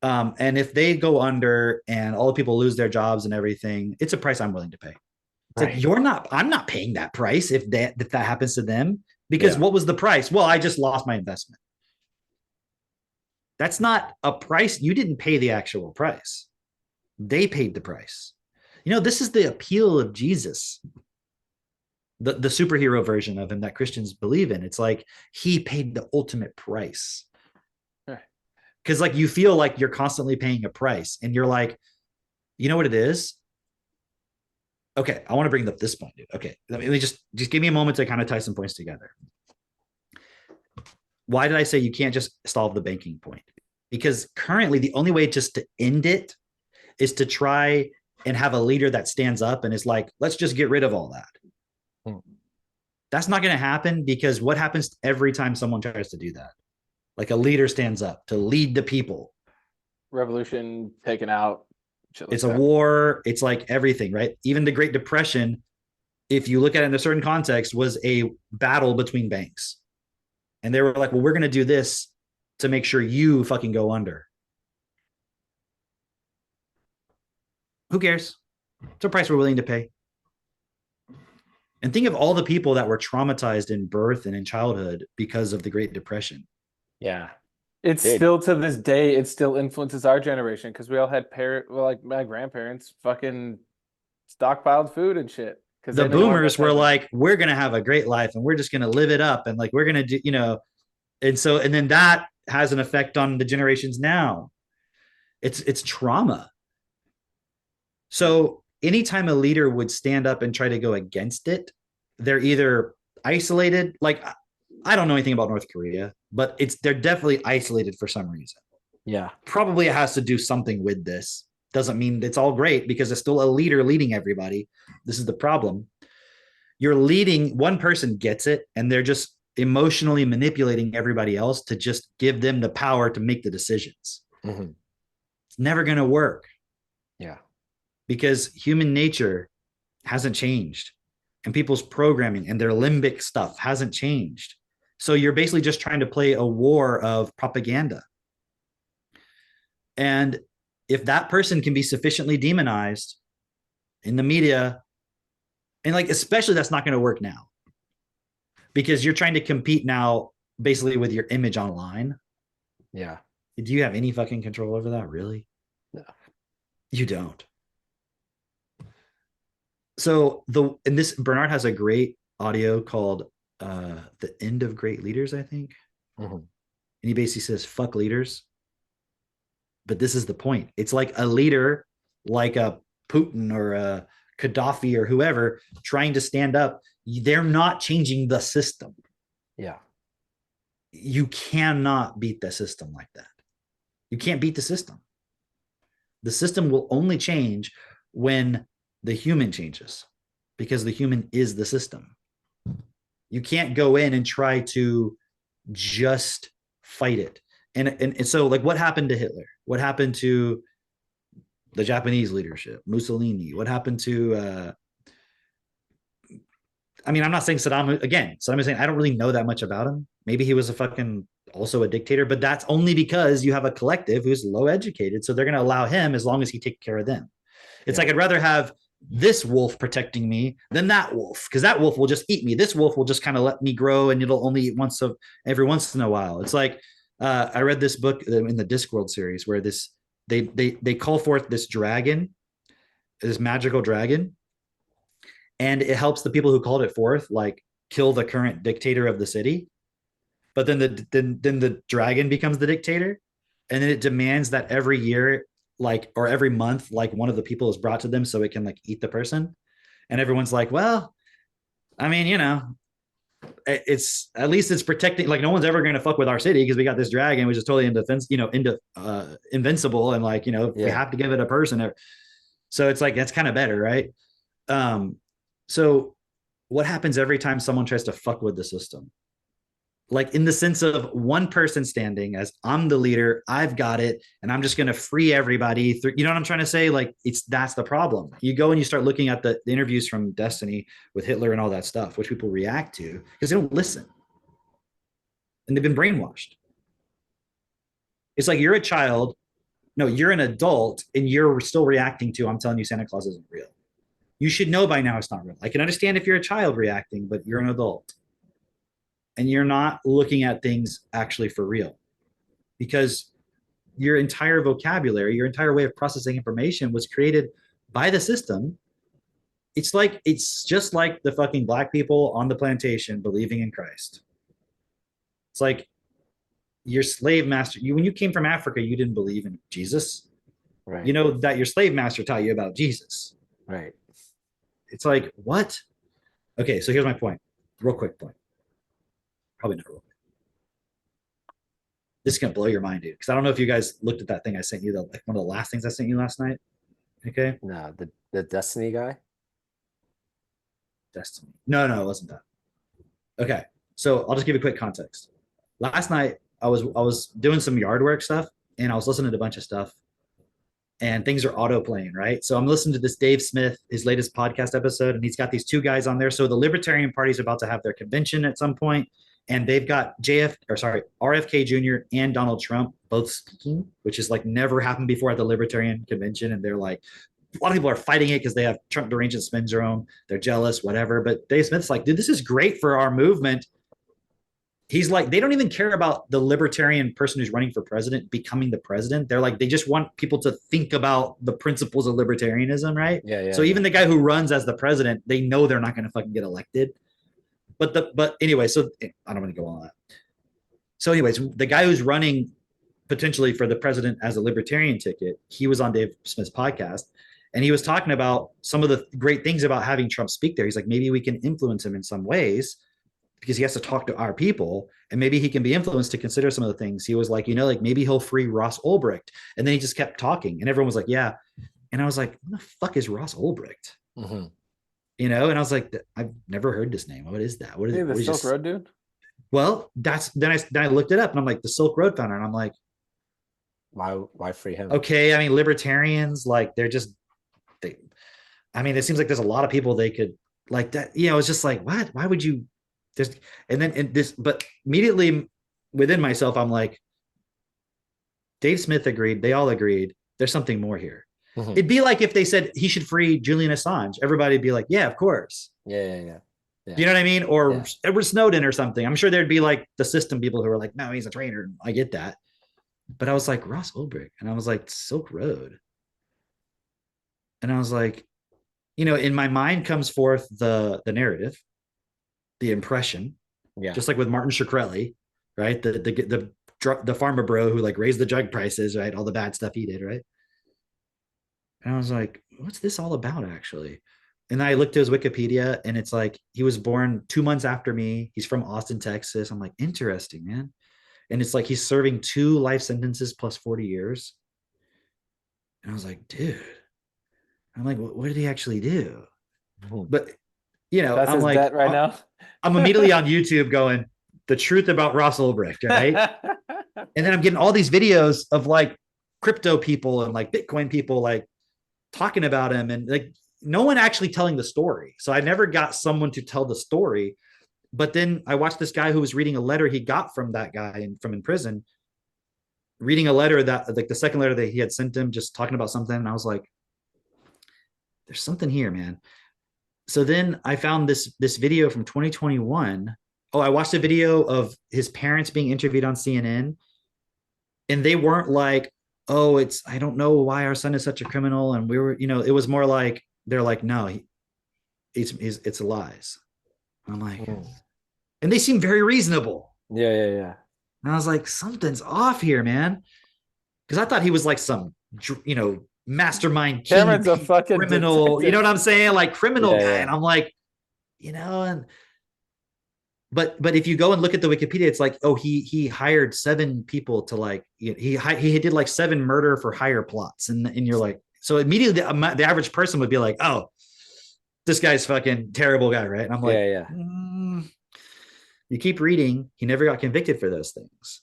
And if they go under and all the people lose their jobs and everything, it's a price I'm willing to pay. It's Right. like, I'm not paying that price if that happens to them, because Yeah. what was the price? Well, I just lost my investment. That's not a price. You didn't pay the actual price. They paid the price. This is the appeal of Jesus. The superhero version of him that Christians believe in. It's like he paid the ultimate price. Because like you feel like you're constantly paying a price, and you're like, you know what it is? Okay, I want to bring up this point, dude. Okay, let me just give me a moment to kind of tie some points together. Why did I say you can't just solve the banking point? Because currently the only way just to end it is to try and have a leader that stands up and is like, let's just get rid of all that. That's not going to happen, because what happens every time someone tries to do that? Like, a leader stands up to lead the people. Revolution taken out. It's a war. It's like everything, right? Even the Great Depression, if you look at it in a certain context, was a battle between banks. And they were like, well, we're going to do this to make sure you fucking go under. Who cares? It's a price we're willing to pay. And think of all the people that were traumatized in birth and in childhood because of the Great Depression. Yeah. It's still, to this day, it still influences our generation, because we all had like my grandparents fucking stockpiled food and shit. Because the boomers were like, we're going to have a great life and we're just going to live it up. And like, we're going to do, and then that has an effect on the generations now. It's trauma. So anytime a leader would stand up and try to go against it, they're either isolated. Like, I don't know anything about North Korea, but they're definitely isolated for some reason. Yeah. Probably it has to do something with this. Doesn't mean it's all great, because it's still a leader leading everybody. This is the problem. You're leading, one person gets it, and they're just emotionally manipulating everybody else to just give them the power to make the decisions. Mm-hmm. It's never going to work. Yeah. Because human nature hasn't changed, and people's programming and their limbic stuff hasn't changed. So you're basically just trying to play a war of propaganda. And if that person can be sufficiently demonized in the media, and like, especially that's not going to work now, because you're trying to compete now basically with your image online. Yeah. Do you have any fucking control over that? Really? No. You don't. So this Bernard has a great audio called The End of Great Leaders, I think. Mm-hmm. And he basically says, fuck leaders. But this is the point. It's like a leader, like a Putin or a Gaddafi or whoever, trying to stand up. They're not changing the system. Yeah. You cannot beat the system like that. You can't beat the system. The system will only change when the human changes, because the human is the system. You can't go in and try to just fight it. And so, like, what happened to Hitler? What happened to the Japanese leadership? Mussolini? What happened to I'm not saying Saddam Hussein, I don't really know that much about him. Maybe he was also a dictator, but that's only because you have a collective who's low educated. So they're going to allow him as long as he takes care of them. It's like, I'd rather have this wolf protecting me than that wolf, because that wolf will just eat me. This wolf will just kind of let me grow, and it'll only eat every once in a while. It's like I read this book in the Discworld series where they call forth this dragon, this magical dragon, and it helps the people who called it forth like kill the current dictator of the city. But then the dragon becomes the dictator, and then it demands that every year, like, or every month, like one of the people is brought to them so it can like eat the person. And everyone's like, well, I mean, it's at least it's protecting, like no one's ever going to fuck with our city because we got this dragon which is totally invincible, and like, if we have to give it a person. So it's like that's kind of better, right? So what happens every time someone tries to fuck with the system? Like in the sense of one person standing as I'm the leader, I've got it, and I'm just going to free everybody through, you know what I'm trying to say? Like that's the problem. You go and you start looking at the interviews from Destiny with Hitler and all that stuff, which people react to because they don't listen. And they've been brainwashed. It's like you're a child. No, you're an adult and you're still reacting to, I'm telling you, Santa Claus isn't real. You should know by now it's not real. I can understand if you're a child reacting, but you're an adult. And you're not looking at things actually for real, because your entire vocabulary, your entire way of processing information was created by the system. It's just like the fucking black people on the plantation believing in Christ. It's like your slave master, when you came from Africa, you didn't believe in Jesus. Right. You know that your slave master taught you about Jesus. Right. It's like, what? Okay, so here's my point. Real quick point. Probably not real quick. This is gonna blow your mind, dude. Because I don't know if you guys looked at that thing I sent you, like one of the last things I sent you last night. Okay. No, the Destiny guy. Destiny. No, it wasn't that. Okay. So I'll just give you a quick context. Last night I was doing some yard work stuff, and I was listening to a bunch of stuff, and things are auto playing, right? So I'm listening to this Dave Smith, his latest podcast episode, and he's got these two guys on there. So the Libertarian Party is about to have their convention at some point, and they've got RFK Jr. and Donald Trump both speaking, which is like never happened before at the Libertarian convention. And they're like, a lot of people are fighting it because they have Trump derangement syndrome. They're jealous, whatever. But Dave Smith's like, dude, this is great for our movement. He's like, they don't even care about the libertarian person who's running for president becoming the president. They're like, they just want people to think about the principles of libertarianism, right? Yeah. So even the guy who runs as the president, they know they're not going to fucking get elected. But anyway, so I don't want to go on that. So anyways, the guy who's running potentially for the president as a libertarian ticket, he was on Dave Smith's podcast, and he was talking about some of the great things about having Trump speak there. He's like, maybe we can influence him in some ways, because he has to talk to our people, and maybe he can be influenced to consider some of the things. He was like, like maybe he'll free Ross Ulbricht. And then he just kept talking, and everyone was like, yeah. And I was like, what the fuck is Ross Ulbricht? Mm-hmm. And I was like, I've never heard this name. What is that? What is it? The Silk Road dude? Well, then I looked it up, and I'm like, the Silk Road founder. And I'm like, why free him? Okay. I mean, libertarians, like it seems like there's a lot of people they could like that. It's just like, what? Why would you just, but immediately within myself, I'm like, Dave Smith agreed. They all agreed. There's something more here. Mm-hmm. It'd be like if they said he should free Julian Assange. Everybody'd be like, yeah, of course. Yeah. You know what I mean? Or Edward Snowden or something. I'm sure there'd be like the system people who are like, no, he's a traitor. I get that. But I was like, Ross Ulbricht. And I was like, Silk Road. And I was like, in my mind comes forth the narrative, the impression. Yeah. Just like with Martin Shkreli, right? The farmer bro who like raised the drug prices, right? All the bad stuff he did, right? And I was like, what's this all about, actually? And I looked at his Wikipedia, and it's like he was born 2 months after me. He's from Austin, Texas. I'm like, interesting, man. And it's like he's serving 2 life sentences plus 40 years. And I was like, dude. I'm like, what did he actually do? But that's I'm his like, debt right now. I'm immediately on YouTube going, the truth about Ross Ulbricht, right? And then I'm getting all these videos of like crypto people and like Bitcoin people like talking about him, and like no one actually telling the story. So I never got someone to tell the story. But then I watched this guy who was reading a letter he got from that guy from in prison, reading a letter that like the second letter that he had sent him, just talking about something. And I was like, there's something here, man. So then I found this video from 2021. Oh, I watched a video of his parents being interviewed on CNN, and they weren't like, oh, it's, I don't know why our son is such a criminal, and we were, it was more like, they're like, no, it's lies. I'm like, and they seem very reasonable. Yeah. And I was like, something's off here, man. Because I thought he was like some, mastermind Cameron's a fucking criminal. detective. You know what I'm saying? Like criminal guy. Yeah. And I'm like, and but if you go and look at the Wikipedia, it's like, oh, he hired 7 people to like, he did like 7 murder for hire plots, and you're like, so immediately the average person would be like, oh, this guy's fucking terrible guy, right? And I'm like, Yeah. You keep reading, he never got convicted for those things.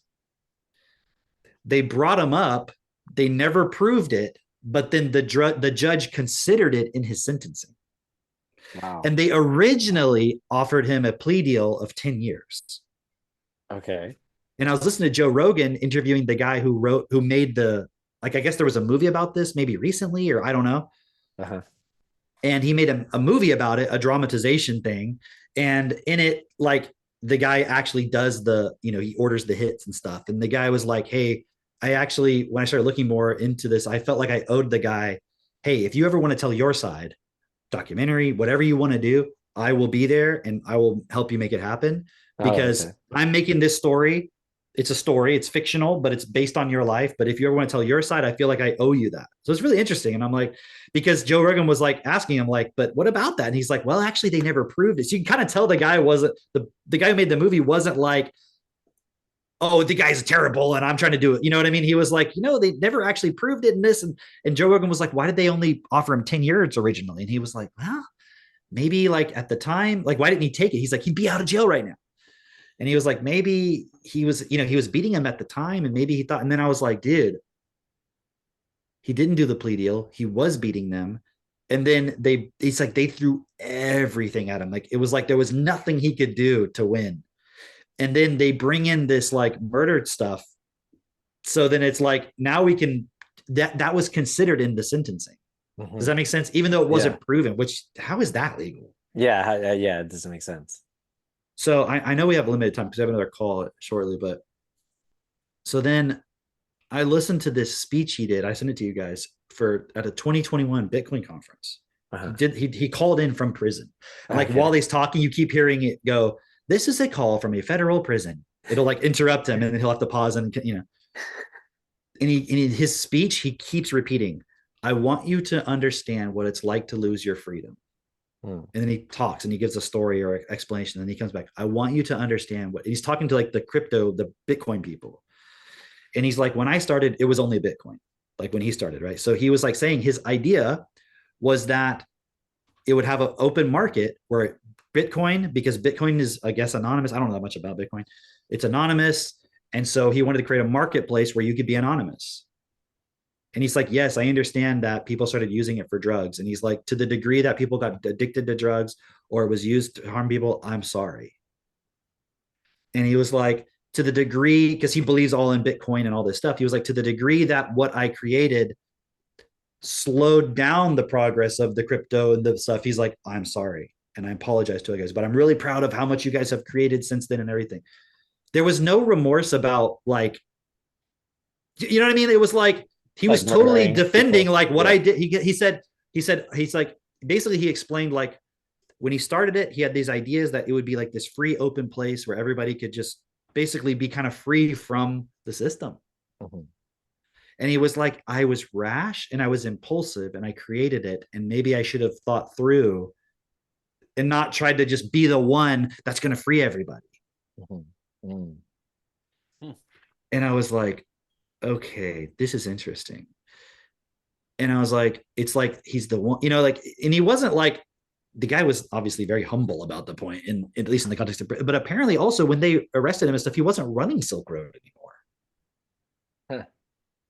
They brought him up, they never proved it, but then the judge considered it in his sentencing. Wow. And they originally offered him a plea deal of 10 years. Okay. And I was listening to Joe Rogan interviewing the guy who made I guess there was a movie about this maybe recently, or I don't know. Uh-huh. And he made a movie about it, a dramatization thing. And in it, like, the guy actually does he orders the hits and stuff. And the guy was like, hey, I actually, when I started looking more into this, I felt like I owed the guy, hey, if you ever want to tell your side, documentary, whatever you want to do, I will be there and I will help you make it happen, because I'm making this story. It's a story, it's fictional, but it's based on your life. But if you ever want to tell your side, I feel like I owe you that. So it's really interesting. And I'm like, because Joe Rogan was like asking him like, but what about that? And he's like, well, actually they never proved it. So you can kind of tell the guy wasn't the guy who made the movie wasn't like, oh, the guy's terrible and I'm trying to do it. You know what I mean? He was like, they never actually proved it in this. And Joe Rogan was like, why did they only offer him 10 years originally? And he was like, well, maybe like at the time, like, why didn't he take it? He's like, he'd be out of jail right now. And he was like, maybe he was beating him at the time. And maybe he thought, and then I was like, dude, he didn't do the plea deal. He was beating them. And then it's like, they threw everything at him. Like, it was like, there was nothing he could do to win. And then they bring in this like murdered stuff. So then it's like, now we can, that was considered in the sentencing. Mm-hmm. Does that make sense? Even though it wasn't proven, which, how is that legal? Yeah. It doesn't make sense. So I know we have limited time because I have another call shortly, but so then I listened to this speech he did. I sent it to you guys at a 2021 Bitcoin conference. Uh-huh. He called in from prison. Like, while he's talking, you keep hearing it go, this is a call from a federal prison. It'll like interrupt him and then he'll have to pause and and in his speech, he keeps repeating, I want you to understand what it's like to lose your freedom. And then he talks and he gives a story or explanation. And then he comes back. I want you to understand what he's talking to, like the Bitcoin people. And he's like, when I started, it was only Bitcoin, like when he started, right? So he was like saying his idea was that it would have an open market where Bitcoin, because Bitcoin is, I guess, anonymous. I don't know that much about Bitcoin. It's anonymous. And so he wanted to create a marketplace where you could be anonymous. And he's like, yes, I understand that people started using it for drugs. And he's like, to the degree that people got addicted to drugs or it was used to harm people, I'm sorry. And he was like, to the degree, because he believes all in Bitcoin and all this stuff, he was like, to the degree that what I created slowed down the progress of the crypto and the stuff, he's like, I'm sorry. And I apologize to you guys, but I'm really proud of how much you guys have created since then and everything. There was no remorse about, like, you know what I mean? It was like, he was totally defending people. Like what I did. He said, he's like, basically he explained, like, when he started it, he had these ideas that it would be like this free open place where everybody could just basically be kind of free from the system. Mm-hmm. And he was like, I was rash and I was impulsive and I created it. And maybe I should have thought through and not tried to just be the one that's going to free everybody. Mm-hmm. Mm-hmm. And I was like, okay, this is interesting. And I was like, it's like, he's the one, like, and he wasn't like, the guy was obviously very humble about the point, at least in the context of, but apparently also when they arrested him and stuff, he wasn't running Silk Road anymore. Huh.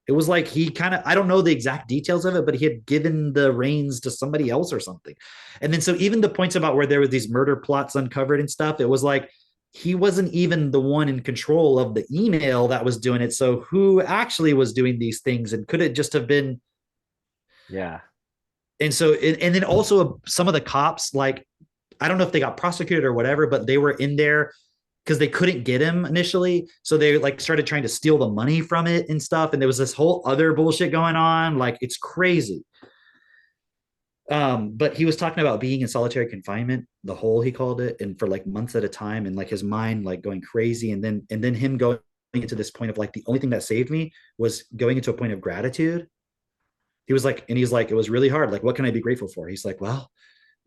It was like, he kind of, I don't know the exact details of it, but he had given the reins to somebody else or something. And then, so even the points about where there were these murder plots uncovered and stuff, it was like, he wasn't even the one in control of the email that was doing it. So who actually was doing these things? And could it just have been? Yeah. And so, and then also some of the cops, like, I don't know if they got prosecuted or whatever, but they were in there because they couldn't get him initially. So they like started trying to steal the money from it and stuff. And there was this whole other bullshit going on. Like, it's crazy. But he was talking about being in solitary confinement, the hole he called it, and for like months at a time, and like his mind like going crazy, and then him going into this point of like the only thing that saved me was going into a point of gratitude. He was like, and he's like, it was really hard. Like, what can I be grateful for? He's like, well,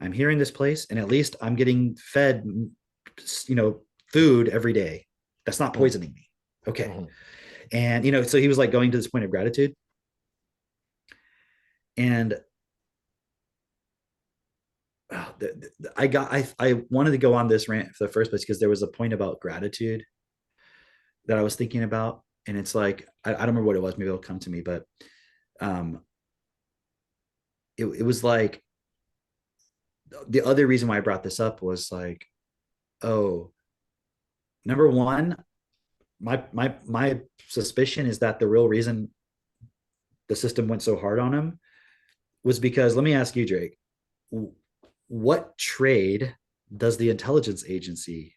I'm here in this place, and at least I'm getting fed, food every day. That's not poisoning me. Okay. Mhm. And so he was like going to this point of gratitude. And I wanted to go on this rant for the first place because there was a point about gratitude that I was thinking about, and it's like I don't remember what it was. Maybe it'll come to me, but um, it was like the other reason why I brought this up was like, oh, number one, my suspicion is that the real reason the system went so hard on him was because, let me ask you, Drake, what trade does the intelligence agency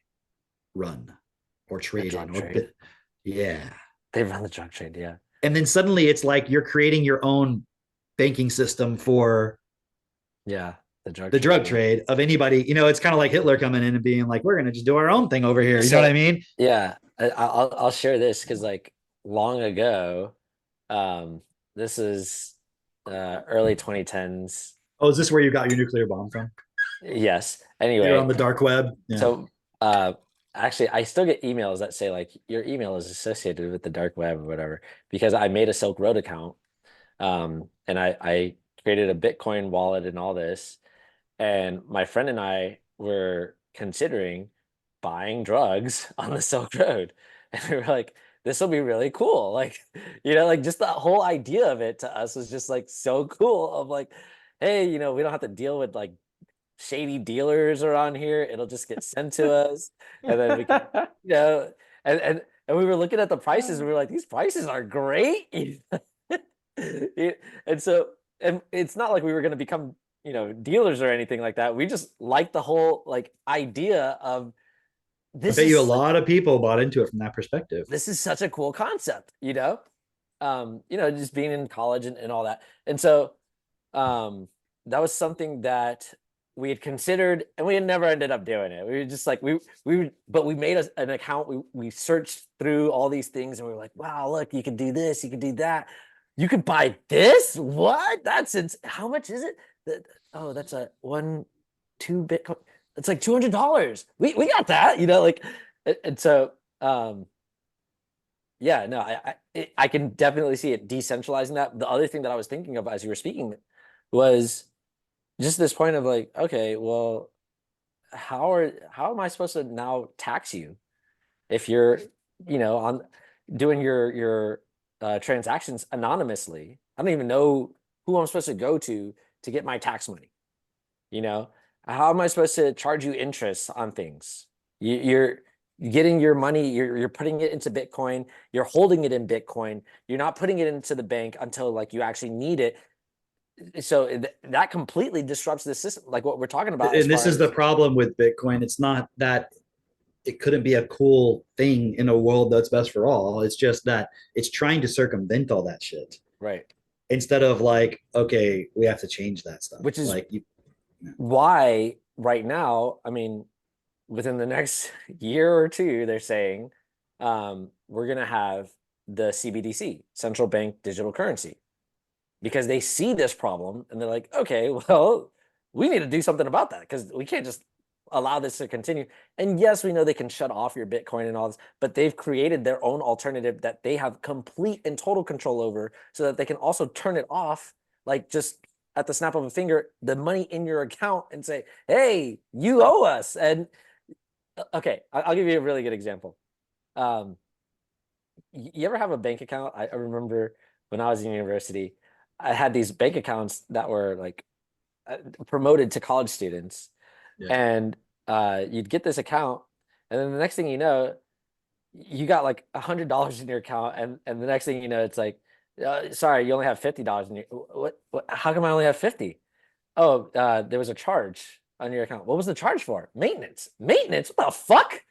run or The trade drug in trade. yeah. They run the drug trade. Yeah. And then suddenly it's like you're creating your own banking system for Yeah. The drug the trade. drug Yeah. trade of anybody. It's kind of like Hitler coming in and being like, we're going to just do our own thing over here. You know what I So mean? yeah, I'll share this because like long ago, um, this is early 2010s. Oh, is this where you got your nuclear bomb from? Yes. You're on Anyway, the dark web. Yeah. so actually I still get emails that say like your email is associated with the dark web or whatever because I made a Silk Road account. And I created a Bitcoin wallet and all this. And my friend and I were considering buying drugs on the Silk Road. And we were like, this will be really cool. Like, like just the whole idea of it to us was just like so cool of like, hey, we don't have to deal with like shady dealers around here. It'll just get sent to us. And then we can, you know, and we were looking at the prices and we were like, these prices are great. And so, and it's not like we were going to become, dealers or anything like that. We just like the whole like idea of I this bet you a is lot of people bought into it from that perspective. this is such a cool concept, just being in college and all that. And so that was something that we had considered and we had never ended up doing it. We were just like but we made an account. We searched through all these things and we were like, wow, look, you can do this, you can do that. You could buy this? What? How much is it? That's a 2 Bitcoin. It's like $200. We got that, like and so yeah, no, I can definitely see it decentralizing that. The other thing that I was thinking of as you were speaking was just this point of like, okay, well, how am I supposed to now tax you if you're, on doing your transactions anonymously? I don't even know who I'm supposed to go to get my tax money. You know, how am I supposed to charge you interest on things? You're getting your money, you're putting it into Bitcoin, you're holding it in Bitcoin, you're not putting it into the bank until like you actually need it. So that completely disrupts the system, like what we're talking about as And this far is the as problem with Bitcoin. It's not that it couldn't be a cool thing in a world that's best for all. It's just that it's trying to circumvent all that shit right, instead of like, okay, we have to change that stuff. which is Like why right now, I mean, within the next year or two, they're saying we're going to have the CBDC, central bank digital currency, because they see this problem and they're like, okay, well, we need to do something about that because we can't just allow this to continue. And yes, we know they can shut off your Bitcoin and all this, but they've created their own alternative that they have complete and total control over so that they can also turn it off, like just at the snap of a finger, the money in your account and say, hey, you owe us. And okay, I'll give you a really good example. Um, you ever have a bank account? I remember when I was in university, I had these bank accounts that were like promoted to college students, yeah. and you'd get this account, and then the next thing you know, you got like $100 in your account, and the next thing you know, it's like, sorry, you only have $50 in your what? How come I only have 50? there was a charge on your account. What was the charge for? Maintenance. Maintenance? What the fuck?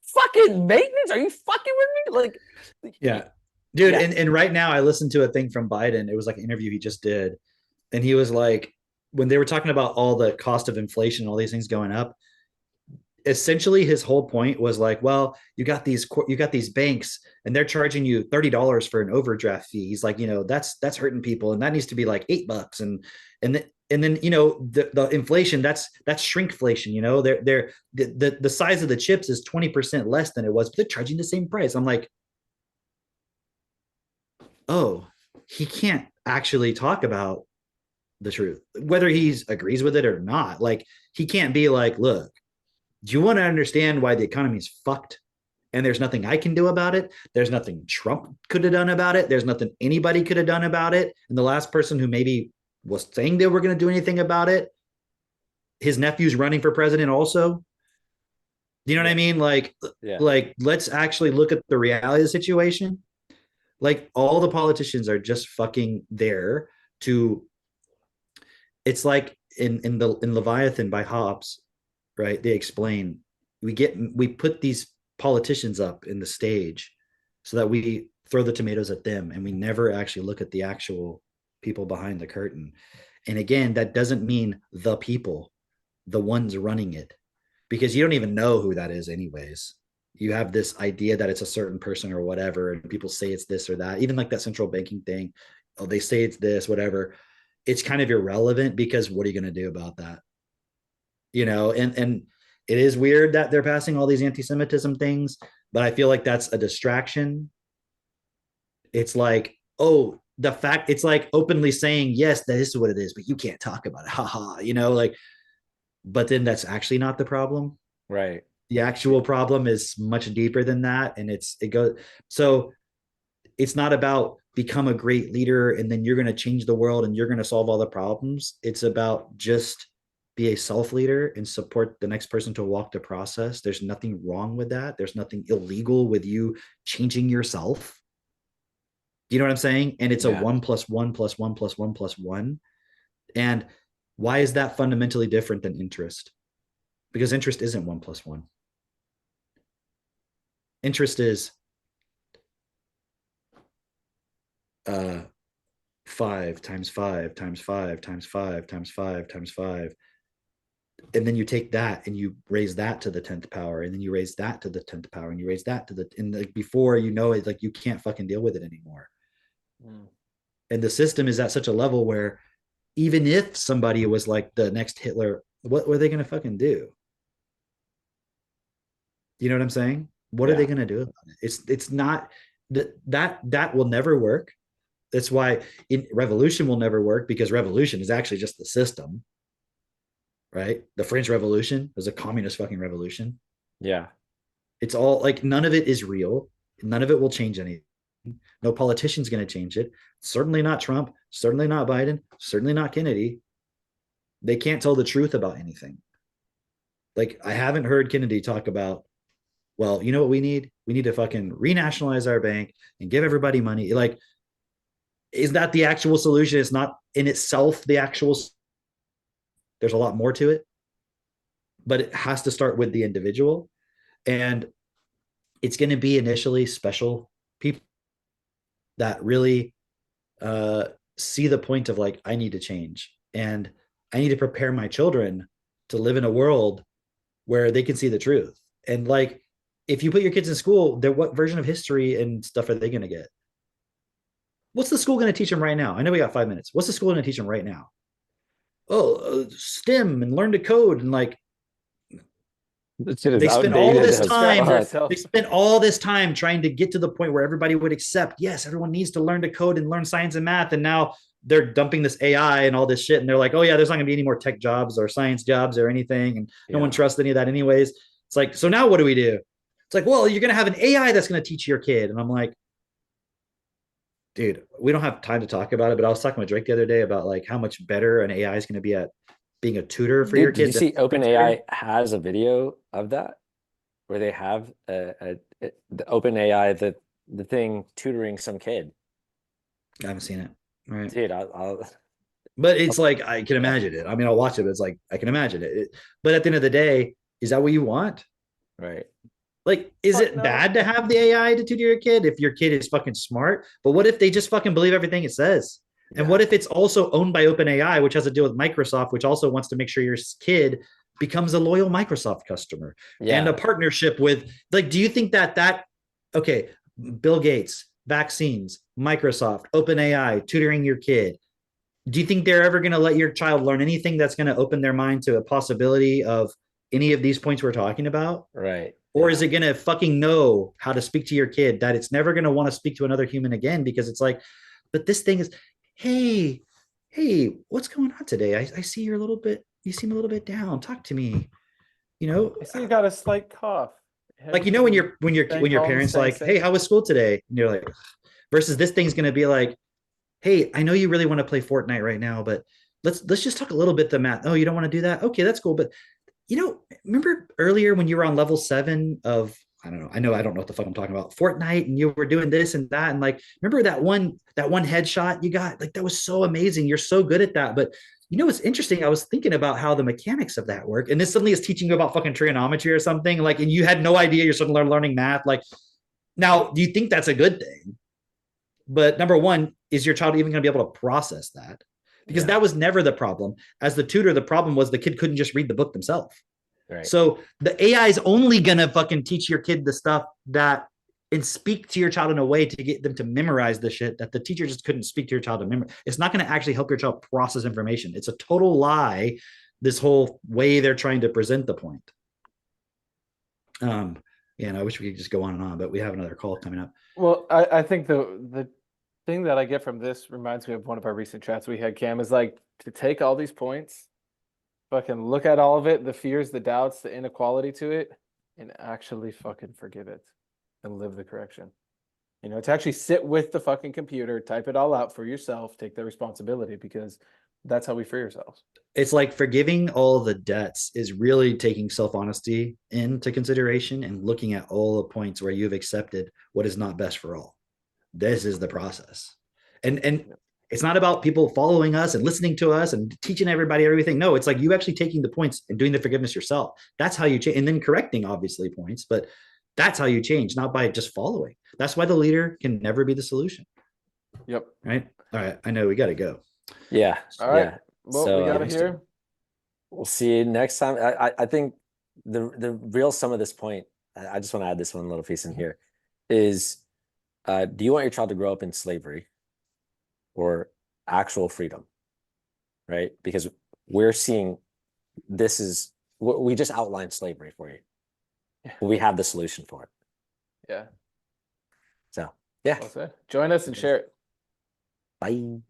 Fucking maintenance? Are you fucking with me? Like, Yeah. Dude, yeah. and right now I listened to a thing from Biden. It was like an interview he just did. And he was like, when they were talking about all the cost of inflation, all these things going up, essentially his whole point was like, well, you got these banks and they're charging you $30 for an overdraft fee. He's like, that's hurting people, and that needs to be like $8. And then the inflation, that's shrinkflation. They're the size of the chips is 20% less than it was, but they're charging the same price. I'm like, oh, he can't actually talk about the truth, whether he agrees with it or not. Like, he can't be like, look, do you want to understand why the economy is fucked and there's nothing I can do about it? There's nothing Trump could have done about it. There's nothing anybody could have done about it. And the last person who maybe was saying they were going to do anything about it, his nephew's running for president also. You know what I mean? Like, let's actually look at the reality of the situation. Like, all the politicians are just fucking there to. It's like in Leviathan by Hobbes, right? They explain we put these politicians up in the stage so that we throw the tomatoes at them, and we never actually look at the actual people behind the curtain. And again, that doesn't mean the people, the ones running it, because you don't even know who that is anyways. You have this idea that it's a certain person or whatever, and people say it's this or that. Even like that central banking thing, oh, they say it's this, whatever. It's kind of irrelevant, because what are you going to do about that? And it is weird that they're passing all these anti-Semitism things, but I feel like that's a distraction. It's like, oh, it's like openly saying, yes, that is what it is, but you can't talk about it. Haha, like, but then that's actually not the problem. Right. The actual problem is much deeper than that. And so it's not about become a great leader and then you're going to change the world and you're going to solve all the problems. It's about just be a self leader and support the next person to walk the process. There's nothing wrong with that. There's nothing illegal with you changing yourself. You know what I'm saying? And it's a 1 + 1 + 1 + 1 + 1. And why is that fundamentally different than interest? Because interest isn't 1 + 1. Interest is 5 times 5 times 5 times 5 times 5 times 5. And then you take that and you raise that to the 10th power, and then you raise that to the 10th power, and you raise that to before it's like you can't fucking deal with it anymore. And the system is at such a level where even if somebody was like the next Hitler, what were they going to fucking do? You know what I'm saying? What are they going to do about it? It's not that will never work. That's why revolution will never work, because revolution is actually just the system, right? The French Revolution was a communist fucking revolution. Yeah. It's all like, none of it is real. None of it will change anything. No politician's going to change it. Certainly not Trump. Certainly not Biden. Certainly not Kennedy. They can't tell the truth about anything. Like, I haven't heard Kennedy talk about, well, you know what we need? We need to fucking renationalize our bank and give everybody money. Like, is that the actual solution? It's not in itself the actual. There's a lot more to it, but it has to start with the individual. And it's going to be initially special people that really see the point of like, I need to change, and I need to prepare my children to live in a world where they can see the truth. And like, if you put your kids in school, what version of history and stuff are they going to get? What's the school going to teach them right now? I know we got 5 minutes. What's the school going to teach them right now? Oh, STEM and learn to code. And like, they spend all this time trying to get to the point where everybody would accept, yes, everyone needs to learn to code and learn science and math. And now they're dumping this AI and all this shit. And they're like, oh yeah, there's not gonna be any more tech jobs or science jobs or anything. And no one trusts any of that anyways. It's like, so now what do we do? It's like, well, you're going to have an AI that's going to teach your kid. And I'm like, dude, we don't have time to talk about it. But I was talking with Drake the other day about like how much better an AI is going to be at being a tutor for your kids. Did you see OpenAI has a video of that, where they have the OpenAI, the thing tutoring some kid? I haven't seen it. Right. Dude, But it's like I can imagine it. I mean, I'll watch it, but it's like I can imagine it. But at the end of the day, is that what you want? Right. Like, is Fuck it no. bad to have the AI to tutor your kid if your kid is fucking smart? But what if they just fucking believe everything it says? And Yeah. what if it's also owned by OpenAI, which has to deal with Microsoft, which also wants to make sure your kid becomes a loyal Microsoft customer and Yeah. a partnership with, like, do you think that, okay, Bill Gates, vaccines, Microsoft, OpenAI, tutoring your kid, do you think they're ever going to let your child learn anything that's going to open their mind to a possibility of any of these points we're talking about? Right. Or is it going to fucking know how to speak to your kid that it's never going to want to speak to another human again? Because it's like, but this thing is, hey, hey, what's going on today? I see you're a little bit, you seem a little bit down. Talk to me. You know, I see you got a slight cough. like, you know, when your Home, parents staying like, safe. hey, how was school today? And you're like, versus this thing's going to be like, hey, I know you really want to play Fortnite right now, but let's just talk a little bit the math. Oh, you don't want to do that? Okay, that's cool. But you know, remember earlier when you were on level 7 of, I don't know, I don't know what the fuck I'm talking about, Fortnite, and you were doing this and that, and like, remember that one headshot you got? Like, that was so amazing. You're so good at that. But you know what's interesting? I was thinking about how the mechanics of that work, and this suddenly is teaching you about fucking trigonometry or something. Like, and you had no idea you're suddenly learning math. Like, now, do you think that's a good thing? But number one, is your child even going to be able to process that? Because Yeah. that was never the problem. As the tutor, the problem was the kid couldn't just read the book themselves. Right. So the AI is only gonna fucking teach your kid the stuff that and speak to your child in a way to get them to memorize the shit that the teacher just couldn't speak to your child to memorize. It's not going to actually help your child process information. It's a total lie. This whole way they're trying to present the point. Yeah, and I wish we could just go on, but we have another call coming up. Well, I think the thing that I get from this reminds me of one of our recent chats we had, Cam, is like to take all these points, fucking look at all of it, the fears, the doubts, the inequality to it, and actually fucking forgive it and live the correction. You know, to actually sit with the fucking computer, type it all out for yourself, take the responsibility, because that's how we free ourselves. It's like forgiving all the debts is really taking self-honesty into consideration and looking at all the points where you've accepted what is not best for all. This is the process. And it's not about people following us and listening to us and teaching everybody everything. No, it's like you actually taking the points and doing the forgiveness yourself. That's how you change, and then correcting obviously points, but that's how you change, not by just following. That's why the leader can never be the solution. Yep. Right. All right. I know we got to go. Yeah. All right. Yeah. Well, So, we got to let's hear. we'll see you next time. I think the real sum of this point, I just want to add this one little piece in here, is do you want your child to grow up in slavery or actual freedom? Right? Because we're seeing we just outlined slavery for you. We have the solution for it. Yeah. So, yeah. Well said. Join us and share it. Bye.